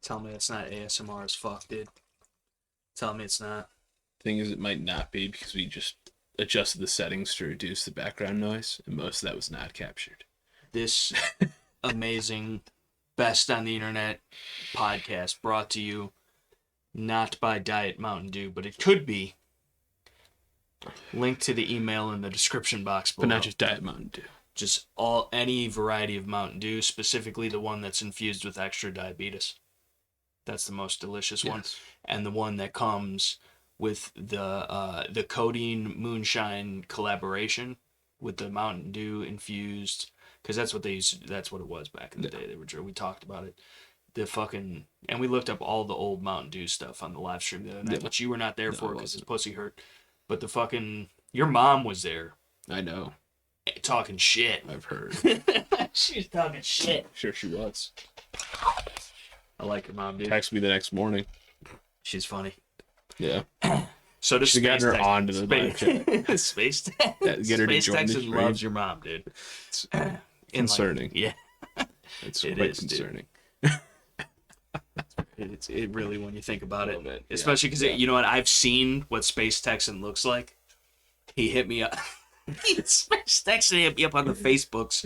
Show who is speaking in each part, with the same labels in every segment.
Speaker 1: Tell me it's not ASMR as fuck, dude. Tell me it's not.
Speaker 2: Thing is, it might not be because we just adjusted the settings to reduce the background noise, and most of that was not captured.
Speaker 1: This amazing best on the internet podcast brought to you not by Diet Mountain Dew, but it could be. Link to the email in the description box below.
Speaker 2: But not just Diet Mountain Dew.
Speaker 1: Just any variety of Mountain Dew, specifically the one that's infused with extra diabetes. That's the most delicious one. And the one that comes with the codeine moonshine collaboration with the Mountain Dew infused, because that's what they used. That's what it was back in the day. We talked about it. And we looked up all the old Mountain Dew stuff on the live stream the other night, which you were not there for because his pussy hurt. But your mom was there.
Speaker 2: I know.
Speaker 1: Talking shit.
Speaker 2: I've heard.
Speaker 1: She was talking shit.
Speaker 2: Sure she was.
Speaker 1: I like your mom, dude.
Speaker 2: Text me the next morning.
Speaker 1: She's funny.
Speaker 2: Yeah.
Speaker 1: So does
Speaker 2: she got her on to the live chat.
Speaker 1: Space Tex.
Speaker 2: Get her to
Speaker 1: Space
Speaker 2: join
Speaker 1: Tex
Speaker 2: the stream.
Speaker 1: loves your mom, dude.
Speaker 2: It's concerning.
Speaker 1: Yeah.
Speaker 2: It's quite concerning.
Speaker 1: It really, when you think about it,
Speaker 2: man.
Speaker 1: especially because you know what, I've seen what Space Texan looks like. He hit me up. Space Texan hit me up on the Facebooks,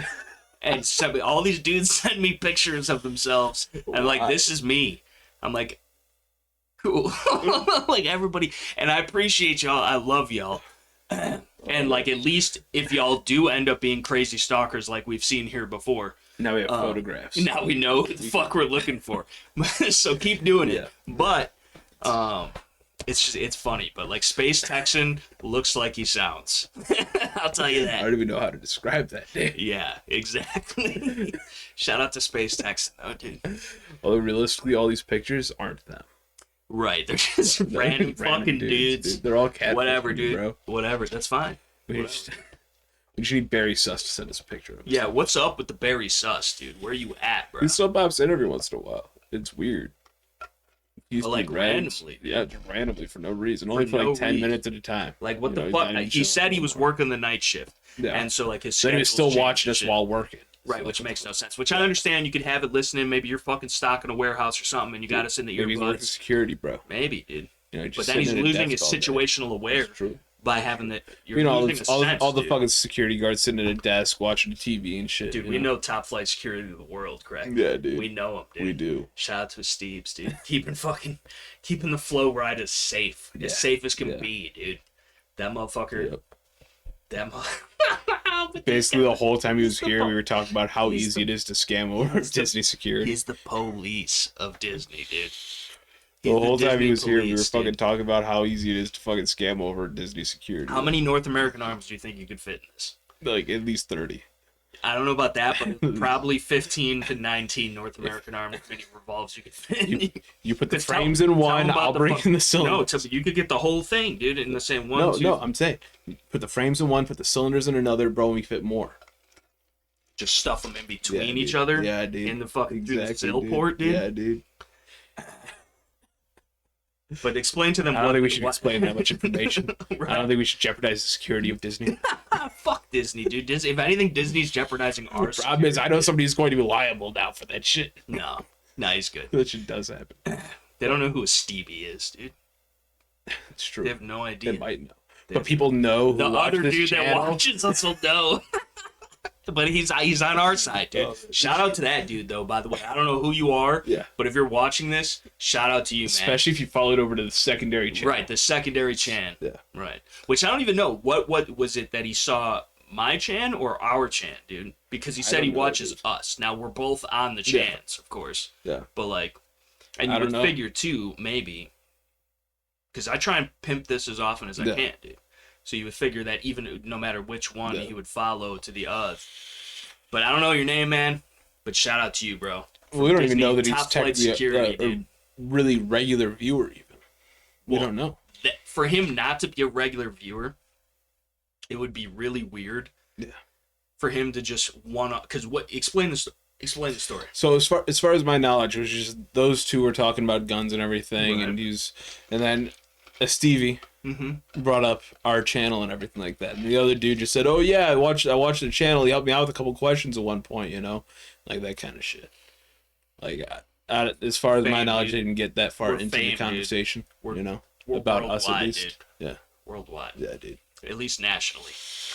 Speaker 1: and sent me, all these dudes send me pictures of themselves. I'm like, this is me. I'm like, cool. Like everybody, and I appreciate y'all. I love y'all. And like, at least if y'all do end up being crazy stalkers like we've seen here before.
Speaker 2: Now we have photographs.
Speaker 1: Now we know what the fuck we're looking for. So keep doing it. But it's funny. But like, Space Texan looks like he sounds. I'll tell you that.
Speaker 2: I don't even know how to describe that, dude.
Speaker 1: Yeah, exactly. Shout out to Space Texan, though, dude.
Speaker 2: Although realistically, all these pictures aren't them.
Speaker 1: Right, they're just random fucking dudes.
Speaker 2: Dude. They're all catfish.
Speaker 1: Whatever, dude.
Speaker 2: Bro.
Speaker 1: Whatever, that's fine.
Speaker 2: We should need Barry Suss to send us a picture of him.
Speaker 1: Yeah, what's up with the Barry Suss, dude? Where you at, bro?
Speaker 2: He still pops in every once in a while. It's weird. He's
Speaker 1: like randomly.
Speaker 2: Yeah, just randomly for no reason. Only for like 10 minutes at a time.
Speaker 1: Like, what the fuck? He said he was working the night shift. Yeah. And so, like, his schedule.
Speaker 2: Then he was still watching us while working.
Speaker 1: Right, which makes no sense. Which I understand. You could have it listening. Maybe you're fucking stock in a warehouse or something, and you got us in the earbuds.
Speaker 2: Maybe he's working security, bro.
Speaker 1: Maybe, dude.
Speaker 2: You know,
Speaker 1: but then he's losing his situational awareness by having that.
Speaker 2: You know, all the fucking security guards sitting at a desk watching the TV and shit.
Speaker 1: Dude, we know top flight security of the world, correct?
Speaker 2: Yeah, dude.
Speaker 1: We know them, dude.
Speaker 2: We do.
Speaker 1: Shout out to Steve's, dude. keeping the flow ride as safe as can be, dude. That motherfucker. Yep.
Speaker 2: Basically, the whole time he was here, we were talking about how easy it is to scam over Disney security.
Speaker 1: He's the police of Disney, dude.
Speaker 2: The whole time he was here, we were fucking talking about how easy it is to fucking scam over Disney security.
Speaker 1: How many North American arms do you think you could fit in this?
Speaker 2: Like, at least 30.
Speaker 1: I don't know about that, but probably 15 to 19 North American arms mini revolves you could fit.
Speaker 2: You put the frames in one, I'll bring in the cylinders.
Speaker 1: No, you could get the whole thing, dude, in the same one.
Speaker 2: No, I'm saying, put the frames in one, put the cylinders in another, bro, and we fit more.
Speaker 1: Just stuff them in between each other?
Speaker 2: Yeah, dude.
Speaker 1: In the fucking sill port, dude?
Speaker 2: Yeah, dude.
Speaker 1: But explain to them.
Speaker 2: I don't think we should explain that much information. Right. I don't think we should jeopardize the security of Disney.
Speaker 1: Fuck Disney, dude. If anything, Disney's jeopardizing our security.
Speaker 2: The problem is, I know somebody's going to be liable now for that shit.
Speaker 1: No, he's good.
Speaker 2: That shit does happen.
Speaker 1: They don't know who a Stevie is, dude.
Speaker 2: It's true.
Speaker 1: They have no idea.
Speaker 2: They might know. But people know who
Speaker 1: the other dude
Speaker 2: channel.
Speaker 1: That watches us will know. But he's on our side, dude. Shout out to that dude, though, by the way. I don't know who you are, but if you're watching this, shout out to you,
Speaker 2: Especially if you followed over to the secondary channel.
Speaker 1: Right, the secondary chan.
Speaker 2: Yeah.
Speaker 1: Right. Which I don't even know. What was it that he saw, my chan or our chan, dude? Because he said he watches us. Now, we're both on the chans, of course.
Speaker 2: Yeah.
Speaker 1: But, like, and you would figure, too, maybe, because I try and pimp this as often as I can, dude. So you would figure that even no matter which one he would follow to the other. But I don't know your name, man. But shout out to you, bro.
Speaker 2: Well, we don't even know that he's technically a really regular viewer, even. We don't know.
Speaker 1: For him not to be a regular viewer, it would be really weird.
Speaker 2: Yeah. For
Speaker 1: him to just because explain the story.
Speaker 2: So as far as my knowledge, it was just those two were talking about guns and everything, right. and then Stevie brought up our channel and everything like that. And the other dude just said, "Oh yeah, I watched the channel. He helped me out with a couple questions at one point, you know, like that kind of shit." Like as far as my
Speaker 1: Fame,
Speaker 2: knowledge,
Speaker 1: dude.
Speaker 2: I didn't get that far
Speaker 1: We're
Speaker 2: into
Speaker 1: fame,
Speaker 2: the
Speaker 1: dude.
Speaker 2: conversation.
Speaker 1: We're
Speaker 2: About us at
Speaker 1: worldwide,
Speaker 2: least.
Speaker 1: dude.
Speaker 2: Yeah.
Speaker 1: Worldwide.
Speaker 2: Yeah, dude.
Speaker 1: At least nationally.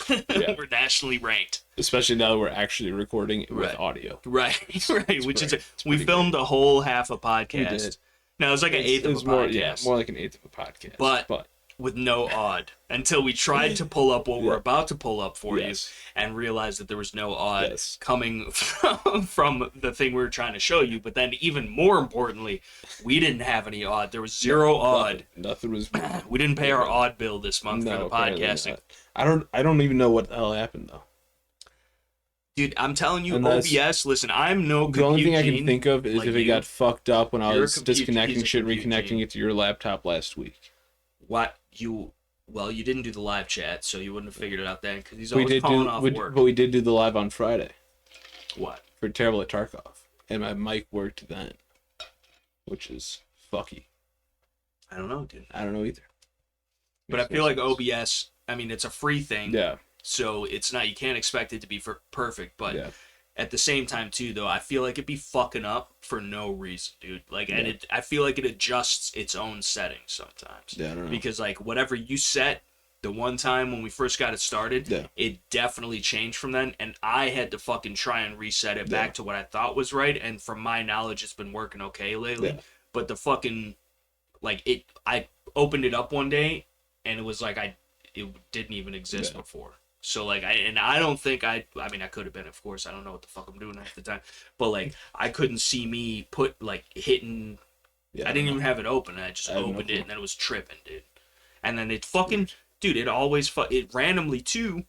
Speaker 2: Yeah.
Speaker 1: We're nationally ranked.
Speaker 2: Especially now that we're actually recording with audio.
Speaker 1: Right. Which
Speaker 2: great.
Speaker 1: is we filmed a whole half a podcast.
Speaker 2: We did.
Speaker 1: No, it was like an eighth of a
Speaker 2: more,
Speaker 1: podcast.
Speaker 2: Yeah, more like an eighth of a podcast.
Speaker 1: But with no odd until we tried to pull up what we're about to pull up for you and realized that there was no odd coming from the thing we were trying to show you. But then even more importantly, we didn't have any odd. There was zero odd.
Speaker 2: Nothing was.
Speaker 1: We didn't pay our odd bill this month for the podcasting.
Speaker 2: I don't even know what the hell happened though.
Speaker 1: Dude, I'm telling you, OBS, listen, I'm no compute
Speaker 2: The only thing I can
Speaker 1: gene
Speaker 2: think of is
Speaker 1: like
Speaker 2: if it got fucked up when I was disconnecting shit, reconnecting
Speaker 1: gene.
Speaker 2: it to your laptop last week.
Speaker 1: What? You didn't do the live chat, so you wouldn't have figured it out then, because he's always calling off work.
Speaker 2: But we did do the live on Friday.
Speaker 1: What?
Speaker 2: For TerriblyTacticalChannel. And my mic worked then. Which is fucky.
Speaker 1: I don't know, dude.
Speaker 2: I don't know either.
Speaker 1: But I feel like OBS, I mean, it's a free thing.
Speaker 2: Yeah.
Speaker 1: So it's not, you can't expect it to be perfect, but at the same time too, though, I feel like it'd be fucking up for no reason, dude. Like, and I feel like it adjusts its own settings sometimes.
Speaker 2: Yeah, I don't know.
Speaker 1: Because like whatever you set the one time when we first got it started, it definitely changed from then, and I had to fucking try and reset it back to what I thought was right, and from my knowledge, it's been working okay lately. Yeah. But the fucking, like, I opened it up one day, and it was like it didn't even exist before. So, like, I don't think I mean, I could have been, of course. I don't know what the fuck I'm doing half the time. But, like, I couldn't see me hitting... I didn't even have it open. I just opened it, and then it was tripping, dude. And then it fucking... Dude, it always... It randomly, too,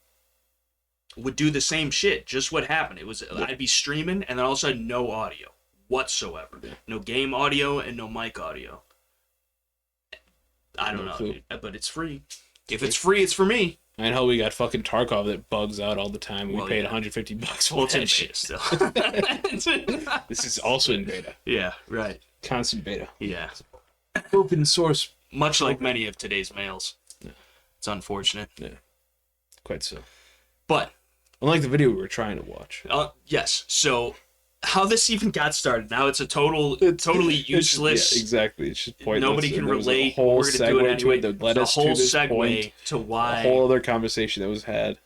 Speaker 1: would do the same shit. Just what happened. It was... I'd be streaming, and then all of a sudden, no audio whatsoever. Yeah. No game audio and no mic audio. I don't know, dude. But it's free. If it's free, it's for me.
Speaker 2: I know we got fucking Tarkov that bugs out all the time. We paid $150 for
Speaker 1: it's in beta still.
Speaker 2: This is also in beta.
Speaker 1: Yeah, right.
Speaker 2: Constant beta.
Speaker 1: Yeah.
Speaker 2: Open source.
Speaker 1: Much like many of today's mails. Yeah. It's unfortunate.
Speaker 2: Yeah. Quite so.
Speaker 1: But.
Speaker 2: Unlike the video we were trying to watch.
Speaker 1: Yes. So, how this even got started. Now it's a totally useless.
Speaker 2: Yeah, exactly. It's just pointless.
Speaker 1: Nobody can relate.
Speaker 2: We're
Speaker 1: going to do it anyway.
Speaker 2: That led us to this point.
Speaker 1: To why.
Speaker 2: A whole other conversation that was had.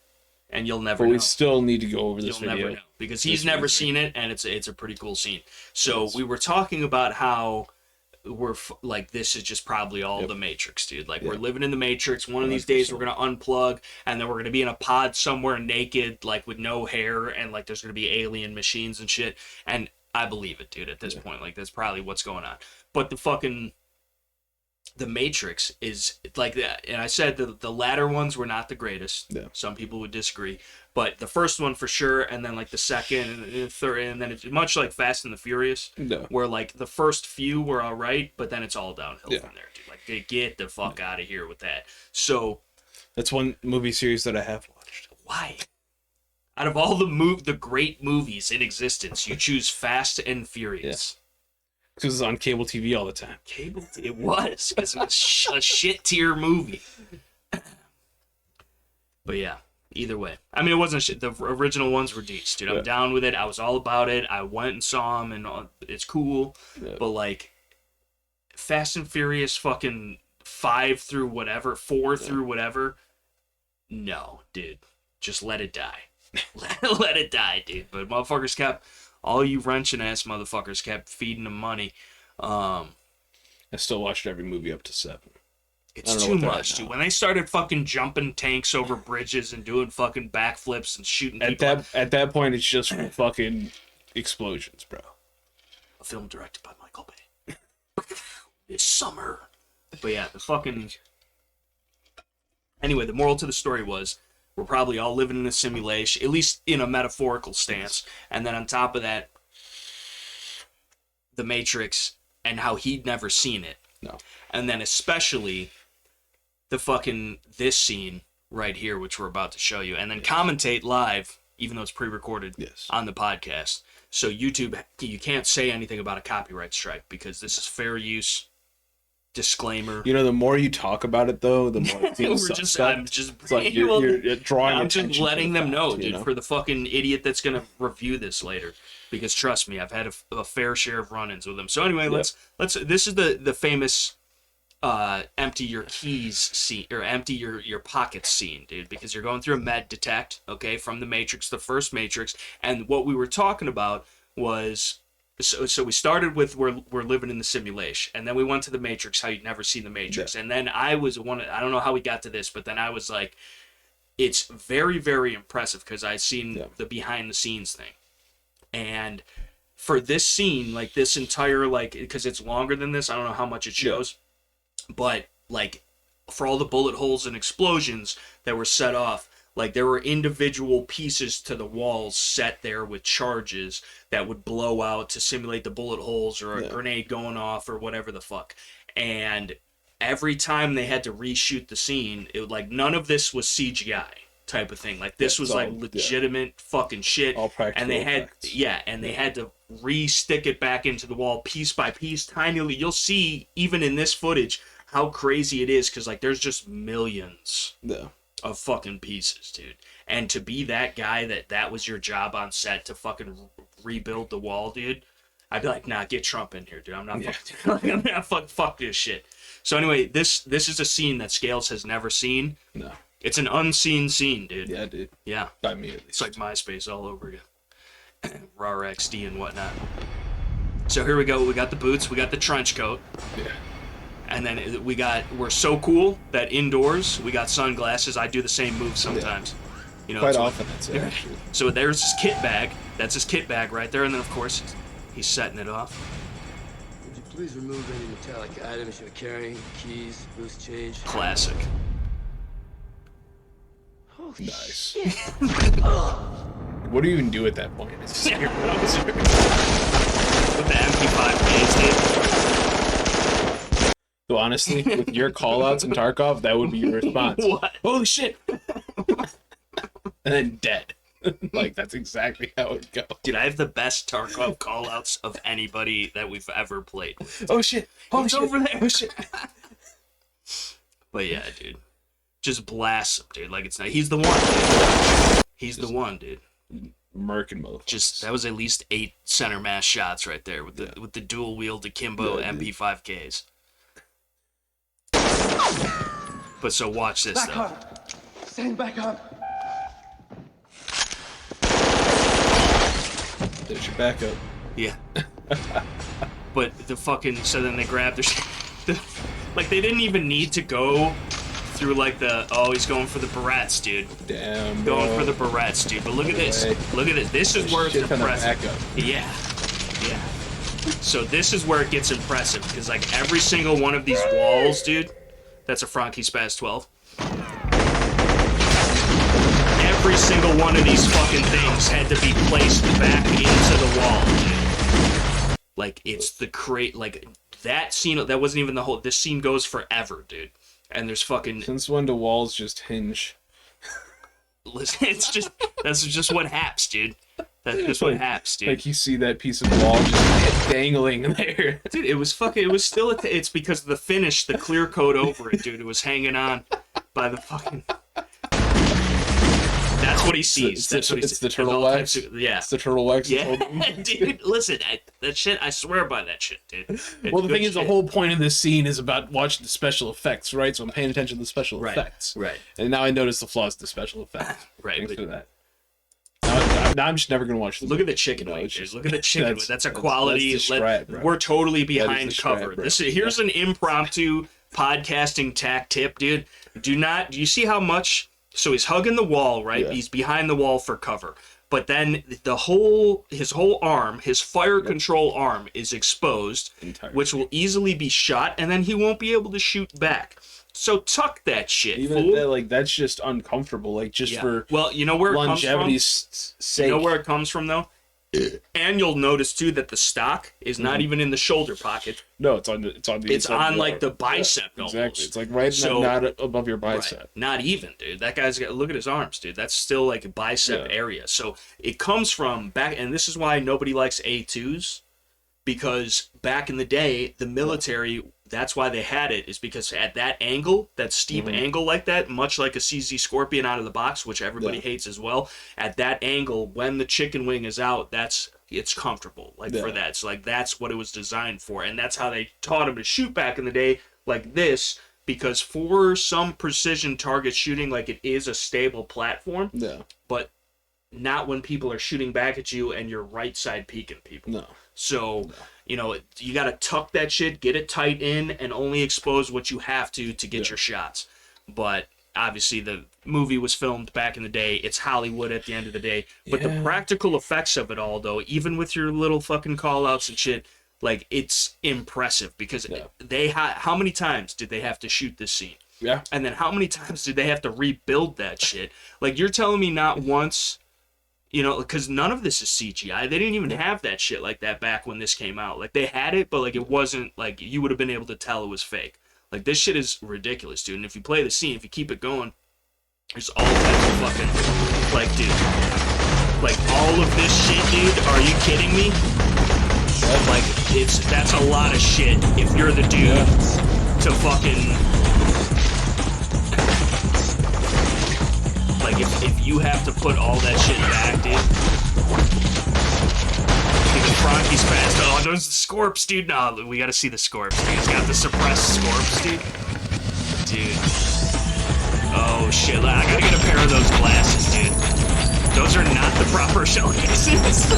Speaker 1: And you'll never know.
Speaker 2: But we still need to go over this video.
Speaker 1: You'll never know. Because he's never seen it, and it's a pretty cool scene. So we were talking about how we're like, this is just probably all the Matrix, dude. Like, we're living in the Matrix. One of these days we're gonna unplug, and then we're gonna be in a pod somewhere naked, like with no hair, and like there's gonna be alien machines and shit. And I believe it, dude. At this point, like, that's probably what's going on. But the Matrix is like that, and I said the latter ones were not the greatest. Yeah. Some people would disagree, but the first one for sure, and then like the second and the third, and then it's much like Fast and the Furious, where like the first few were all right, but then it's all downhill from there, dude. Like, get the fuck out of here with that. So
Speaker 2: that's one movie series that I have watched.
Speaker 1: Why? Out of all the great movies in existence, you choose Fast and Furious.
Speaker 2: Yeah. Because it's on cable TV all the time.
Speaker 1: It was. Because it was a shit tier movie. But yeah, either way. I mean, it wasn't shit. The original ones were decent, dude. I'm down with it. I was all about it. I went and saw them, and it's cool. Yeah. But, like, Fast and Furious fucking 5 through whatever, 4 through whatever. No, dude. Just let it die. Let it die, dude. But motherfuckers kept... All you wrenching ass motherfuckers kept feeding them money.
Speaker 2: I still watched every movie up to 7.
Speaker 1: It's too much, dude. When they started fucking jumping tanks over bridges and doing fucking backflips and shooting people...
Speaker 2: At that point, it's just fucking explosions, bro.
Speaker 1: A film directed by Michael Bay. This summer. But yeah, the fucking... Anyway, the moral to the story was... We're probably all living in a simulation, at least in a metaphorical stance. And then on top of that, the Matrix and how he'd never seen it.
Speaker 2: No.
Speaker 1: And then especially this scene right here, which we're about to show you. And then commentate live, even though it's pre-recorded on the podcast. So YouTube, you can't say anything about a copyright strike because this is fair use. disclaimer.
Speaker 2: You know, the more you talk about it, though, the more it seems
Speaker 1: I'm just
Speaker 2: it's like you're drawing
Speaker 1: I'm
Speaker 2: attention
Speaker 1: just letting
Speaker 2: to the
Speaker 1: them
Speaker 2: fact,
Speaker 1: know,
Speaker 2: you
Speaker 1: dude,
Speaker 2: know?
Speaker 1: for the fucking idiot that's gonna review this later. Because trust me, I've had a fair share of run-ins with them. So anyway, let's this is the famous empty your keys scene, or empty your pockets scene, dude, because you're going through a med detect, okay, from the Matrix, the first Matrix, and what we were talking about was, so we started with we're living in the simulation, and then we went to the Matrix, how you'd never seen the Matrix, and then I don't know how we got to this, but then I was like, it's very, very impressive, because I've seen the behind the scenes thing, and for this scene, like this entire, like, because it's longer than this, I don't know how much it shows, but like for all the bullet holes and explosions that were set off, like there were individual pieces to the walls set there with charges that would blow out to simulate the bullet holes, or a grenade going off, or whatever the fuck. And every time they had to reshoot the scene, it like none of this was CGI type of thing. Like this was all, like legitimate fucking shit.
Speaker 2: All practical
Speaker 1: and they had
Speaker 2: effects.
Speaker 1: they had to re-stick it back into the wall piece by piece, tinily. You'll see even in this footage how crazy it is, because like there's just millions of fucking pieces, dude. And to be that guy that was your job on set, to fucking rebuild the wall, dude, I'd be like, nah, get Trump in here, dude. I'm not fucking, I'm not fuck this shit. So anyway, this is a scene that Scales has never seen.
Speaker 2: No.
Speaker 1: It's an unseen scene, dude.
Speaker 2: Yeah, dude.
Speaker 1: Yeah.
Speaker 2: By me, at least.
Speaker 1: It's like MySpace all over again. RAR XD and whatnot. So here we go. We got the boots. We got the trench coat.
Speaker 2: Yeah.
Speaker 1: And then we're so cool that indoors we got sunglasses. I do the same move sometimes. You know,
Speaker 2: quite often, I'd say, actually.
Speaker 1: So there's his kit bag. That's his kit bag right there. And then, of course, he's setting it off.
Speaker 3: Would you please remove any metallic items you're carrying? Keys, loose change.
Speaker 1: Classic.
Speaker 3: Holy
Speaker 2: nice.
Speaker 3: shit.
Speaker 2: What do you even do at that point? It's
Speaker 1: With the MP5Ks, dude.
Speaker 2: So honestly, with your callouts in Tarkov, that would be your response.
Speaker 1: What?
Speaker 2: Holy shit! And then dead. Like, that's exactly how it would go.
Speaker 1: Dude, I have the best Tarkov callouts of anybody that we've ever played with.
Speaker 2: Oh shit! Holy shit!
Speaker 1: Over there!
Speaker 2: Oh shit!
Speaker 1: But yeah, dude. Just blast him, dude. Like it's not. He's the one, dude. He's the one, dude.
Speaker 2: Merkin mode.
Speaker 1: Just that was at least 8 center mass shots right there with the dual wield akimbo MP5Ks. But so watch this
Speaker 3: Back
Speaker 1: though.
Speaker 3: up. Stand back up.
Speaker 2: There's your backup.
Speaker 1: Yeah. But the fucking, so then they grabbed their like they didn't even need to go through like he's going for the barrettes, dude.
Speaker 2: Damn.
Speaker 1: Going for the barrettes, dude. But look at this. Look at this. This is where it's impressive. Yeah. Yeah. So this is where it gets impressive, because like every single one of these walls, dude. That's a Frankie Spaz 12. Every single one of these fucking things had to be placed back into the wall, dude. Like, it's the like, that scene, that wasn't even the whole, this scene goes forever, dude. And there's fucking...
Speaker 2: Since when do walls just hinge?
Speaker 1: Listen, that's just what happens, dude. That's just what happens, dude.
Speaker 2: Like, you see that piece of wall just dangling there.
Speaker 1: Dude, it was still, it's because of the finish, the clear coat over it, dude. It was hanging on by the fucking... That's what he sees. That's what he sees.
Speaker 2: It's the turtle wax?
Speaker 1: Yeah.
Speaker 2: It's the turtle wax.
Speaker 1: Yeah, dude, listen, that shit, I swear by that shit, dude. It's
Speaker 2: well, the thing
Speaker 1: shit.
Speaker 2: is, the whole point of this scene is about watching the special effects, right? So I'm paying attention to the special effects.
Speaker 1: Right.
Speaker 2: And now I notice the flaws of the special effects.
Speaker 1: Right.
Speaker 2: Thanks for that. Now I'm just never going to watch the
Speaker 1: Look at the chicken wing, dude. Look at the chicken wing. That's a quality.
Speaker 2: That's the strat, bro.
Speaker 1: We're totally behind
Speaker 2: the
Speaker 1: cover.
Speaker 2: strat,
Speaker 1: Here's an impromptu podcasting tack tip, dude. Do you see how much... So he's hugging the wall, right? Yeah. He's behind the wall for cover. But then his whole arm, his fire control arm is exposed, which will easily be shot, and then he won't be able to shoot back. So tuck that shit,
Speaker 2: even
Speaker 1: fool.
Speaker 2: That, like, that's just uncomfortable, like, just for
Speaker 1: you know where
Speaker 2: longevity's sake.
Speaker 1: You know where it comes from, though? And you'll notice too that the stock is not even in the shoulder pocket.
Speaker 2: No, it's on
Speaker 1: like the bicep.
Speaker 2: Yeah,
Speaker 1: almost.
Speaker 2: exactly. It's like not above your bicep.
Speaker 1: Right. Not even, dude. That guy's got, look at his arms, dude. That's still like a bicep area. So it comes from back, and this is why nobody likes A2s, because back in the day, the military, that's why they had it, is because at that angle, that steep angle like that, much like a CZ Scorpion out of the box, which everybody hates as well, at that angle, when the chicken wing is out, it's comfortable, like for that. So like that's what it was designed for, and that's how they taught him to shoot back in the day, like this, because for some precision target shooting, like it is a stable platform, but not when people are shooting back at you and you're right side peeking people. So, you know, you got to tuck that shit, get it tight in, and only expose what you have to get your shots. But obviously the movie was filmed back in the day. It's Hollywood at the end of the day. But the practical effects of it all, though, even with your little fucking call-outs and shit, like, it's impressive. Because how many times did they have to shoot this scene? And then how many times did they have to rebuild that shit? Like, you're telling me not once... You know, because none of this is CGI. They didn't even have that shit like that back when this came out. Like, they had it, but, like, it wasn't, like, you would have been able to tell it was fake. Like, this shit is ridiculous, dude. And if you play the scene, if you keep it going, there's all types of fucking, like, dude. Like, all of this shit, dude, are you kidding me? Like, that's a lot of shit if you're the dude to fucking... Like, if you have to put all that shit back, dude. Because Franky's fast. Oh, those Scorps, dude. No, we gotta see the Scorps, dude. He's got the suppressed Scorps, dude. Dude. Oh, shit. I gotta get a pair of those glasses, dude. Those are not the proper shell cases.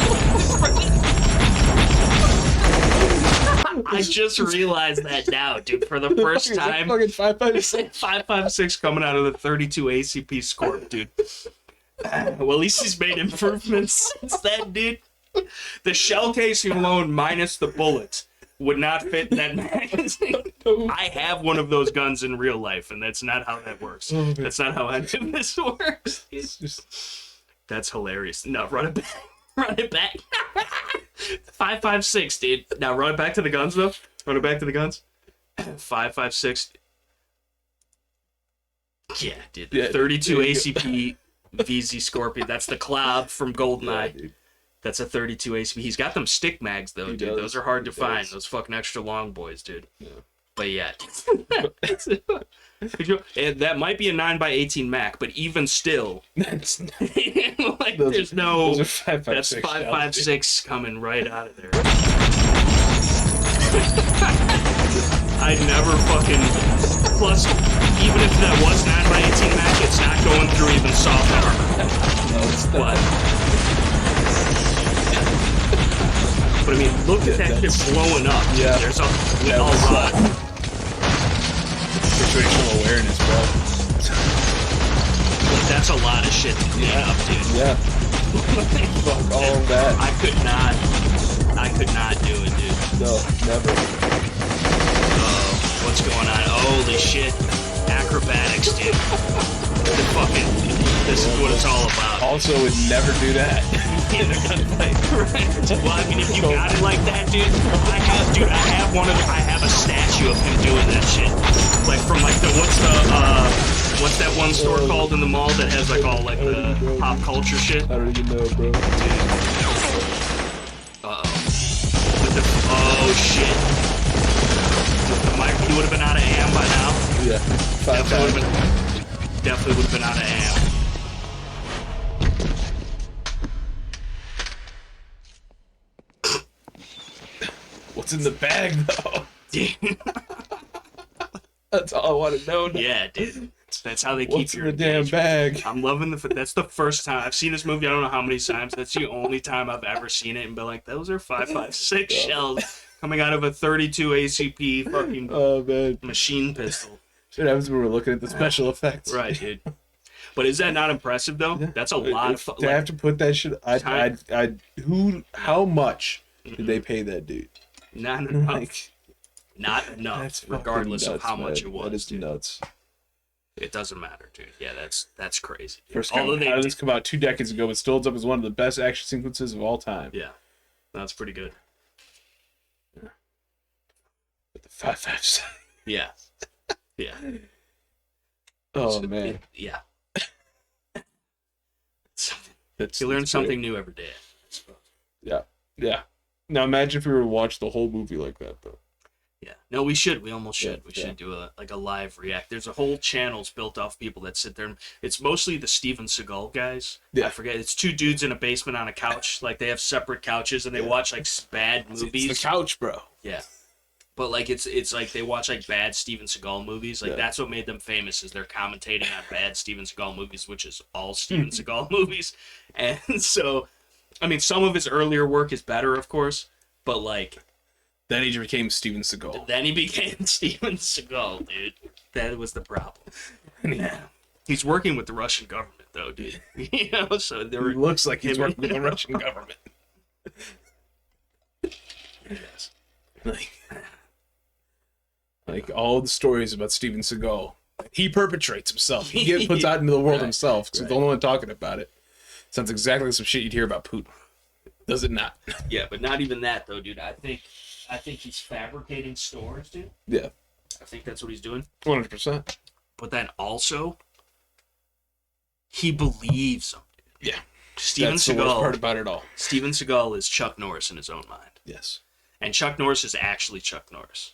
Speaker 1: I just realized that now, dude, for the first time.
Speaker 2: Fucking 5.56.
Speaker 1: 5.56 coming out of the 32 ACP Scorp, dude. Well, at least he's made improvements since then, dude. The shell casing alone, minus the bullets, would not fit in that magazine. I have one of those guns in real life, and that's not how that works. That's not how any of this works. That's hilarious. No, run it back. Run it back. 5.56, dude. Now run it back to the guns, though. Run it back to the guns. 5.56. Yeah, dude. 32 ACP VZ Scorpion. That's the Cloud from GoldenEye. That's a 32 ACP. He's got them stick mags, though, dude. Those are hard to find. Those fucking extra long boys, dude. Yeah. But yeah. That might be a 9x18 Mac, but even still, that's like there's no.
Speaker 2: Those are 5.56.
Speaker 1: That's 5.56 coming right out of there. I never fucking. Plus, even if that was 9x18 Mac, it's not going through even soft armor.
Speaker 2: No, it's not.
Speaker 1: But I mean, look at that shit blowing up.
Speaker 2: Yeah.
Speaker 1: There's a lot.
Speaker 2: Situational awareness, bro.
Speaker 1: That's a lot of shit to clean up, dude.
Speaker 2: Yeah. Fuck all of that.
Speaker 1: I could not do it, dude.
Speaker 2: No, never.
Speaker 1: What's going on? Holy shit. Acrobatics, dude. This is what it's all about.
Speaker 2: Also would never do that.
Speaker 1: In a gunfight. Right. Well, I mean, if you got it like that, dude, I have a statue of him doing that shit. Like from like what's that one store called in the mall that has like all like the pop culture shit?
Speaker 2: I don't even know, bro.
Speaker 1: Oh shit. He would have been out of am by now.
Speaker 2: Yeah.
Speaker 1: Definitely would have been out of am.
Speaker 2: What's in the bag, though? That's all I want to know now.
Speaker 1: Yeah, dude. That's how they keep
Speaker 2: What's
Speaker 1: your
Speaker 2: in the damn bag?
Speaker 1: I'm loving that's the first time I've seen this movie. I don't know how many times. That's the only time I've ever seen it and been like, those are 5.56 shells coming out of a 32 ACP fucking machine pistol.
Speaker 2: Shit happens when we're looking at the special effects.
Speaker 1: Right, dude. But is that not impressive though? Yeah. That's a lot of
Speaker 2: fun. To have to put that shit. How much did they pay that dude?
Speaker 1: Not enough. Not enough. Regardless of how much it was.
Speaker 2: That is nuts.
Speaker 1: It doesn't matter, dude. Yeah, that's crazy.
Speaker 2: First time, how did this come out 2 decades ago, but still holds up as one of the best action sequences of all time.
Speaker 1: Yeah, that's pretty good.
Speaker 2: Yeah. But the 5.56.
Speaker 1: Yeah. Yeah.
Speaker 2: Oh man.
Speaker 1: Yeah. You learn something new every day.
Speaker 2: Yeah. Yeah. Now imagine if we were to watch the whole movie like that, though.
Speaker 1: Yeah. No, we should. We almost should. We should do a live react. There's a whole channels built off people that sit there. It's mostly the Steven Seagal guys. Yeah. I forget. It's two dudes in a basement on a couch. Like they have separate couches and they watch like bad movies.
Speaker 2: It's the couch, bro.
Speaker 1: Yeah. But like it's like they watch like bad Steven Seagal movies. Like that's what made them famous is they're commentating on bad Steven Seagal movies, which is all Steven Seagal movies. And so, I mean, some of his earlier work is better, of course, but like.
Speaker 2: Then he became Steven Seagal.
Speaker 1: Then he became Steven Seagal, dude. That was the problem. Yeah. He's working with the Russian government, though, dude. You know, so
Speaker 2: he looks like he's working with the Russian government.
Speaker 1: Yes.
Speaker 2: Like all the stories about Steven Seagal, he perpetrates himself. He puts out into the world himself. So the only one talking about it. Sounds exactly like some shit you'd hear about Putin. Does it not?
Speaker 1: Yeah, but not even that, though, dude. I think he's fabricating stories, dude.
Speaker 2: Yeah.
Speaker 1: I think that's what he's doing.
Speaker 2: 100%.
Speaker 1: But then also, he believes them.
Speaker 2: Yeah.
Speaker 1: Steven
Speaker 2: That's
Speaker 1: Seagal,
Speaker 2: the worst part about it all.
Speaker 1: Steven Seagal is Chuck Norris in his own mind.
Speaker 2: Yes.
Speaker 1: And Chuck Norris is actually Chuck Norris.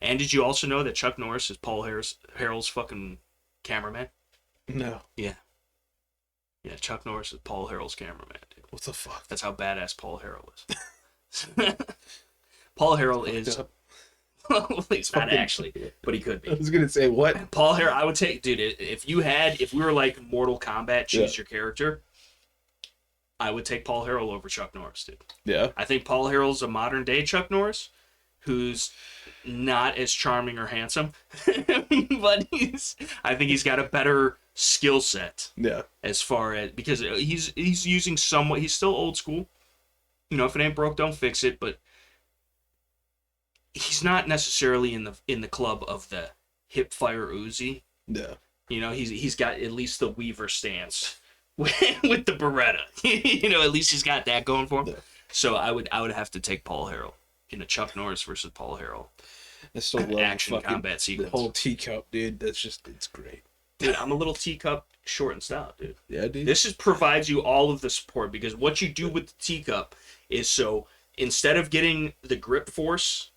Speaker 1: And did you also know that Chuck Norris is Paul Harrell's fucking cameraman?
Speaker 2: No.
Speaker 1: Yeah. Yeah, Chuck Norris is Paul Harrell's cameraman, dude.
Speaker 2: What the fuck?
Speaker 1: That's how badass Paul Harrell is. Paul Harrell is... Well, he's not actually, but he could be.
Speaker 2: I was going to say, what?
Speaker 1: Paul Harrell, I would take... Dude, if we were like Mortal Kombat, choose your character, I would take Paul Harrell over Chuck Norris, dude.
Speaker 2: Yeah.
Speaker 1: I think Paul Harrell's a modern-day Chuck Norris, who's not as charming or handsome, but I think he's got a better skill set.
Speaker 2: Yeah.
Speaker 1: As far as, because he's using somewhat, he's still old school. You know, if it ain't broke, don't fix it, but he's not necessarily in the club of the hip fire Uzi.
Speaker 2: Yeah.
Speaker 1: You know, he's got at least the Weaver stance with the Beretta. You know, at least he's got that going for him. Yeah. So I would have to take Paul Harrell in a Chuck Norris versus Paul Harrell.
Speaker 2: I still love
Speaker 1: action combat sequence.
Speaker 2: The whole teacup, dude. It's great.
Speaker 1: Dude, I'm a little teacup, short and stout, dude.
Speaker 2: Yeah, dude.
Speaker 1: This provides you all of the support because what you do with the teacup is so instead of getting the grip force,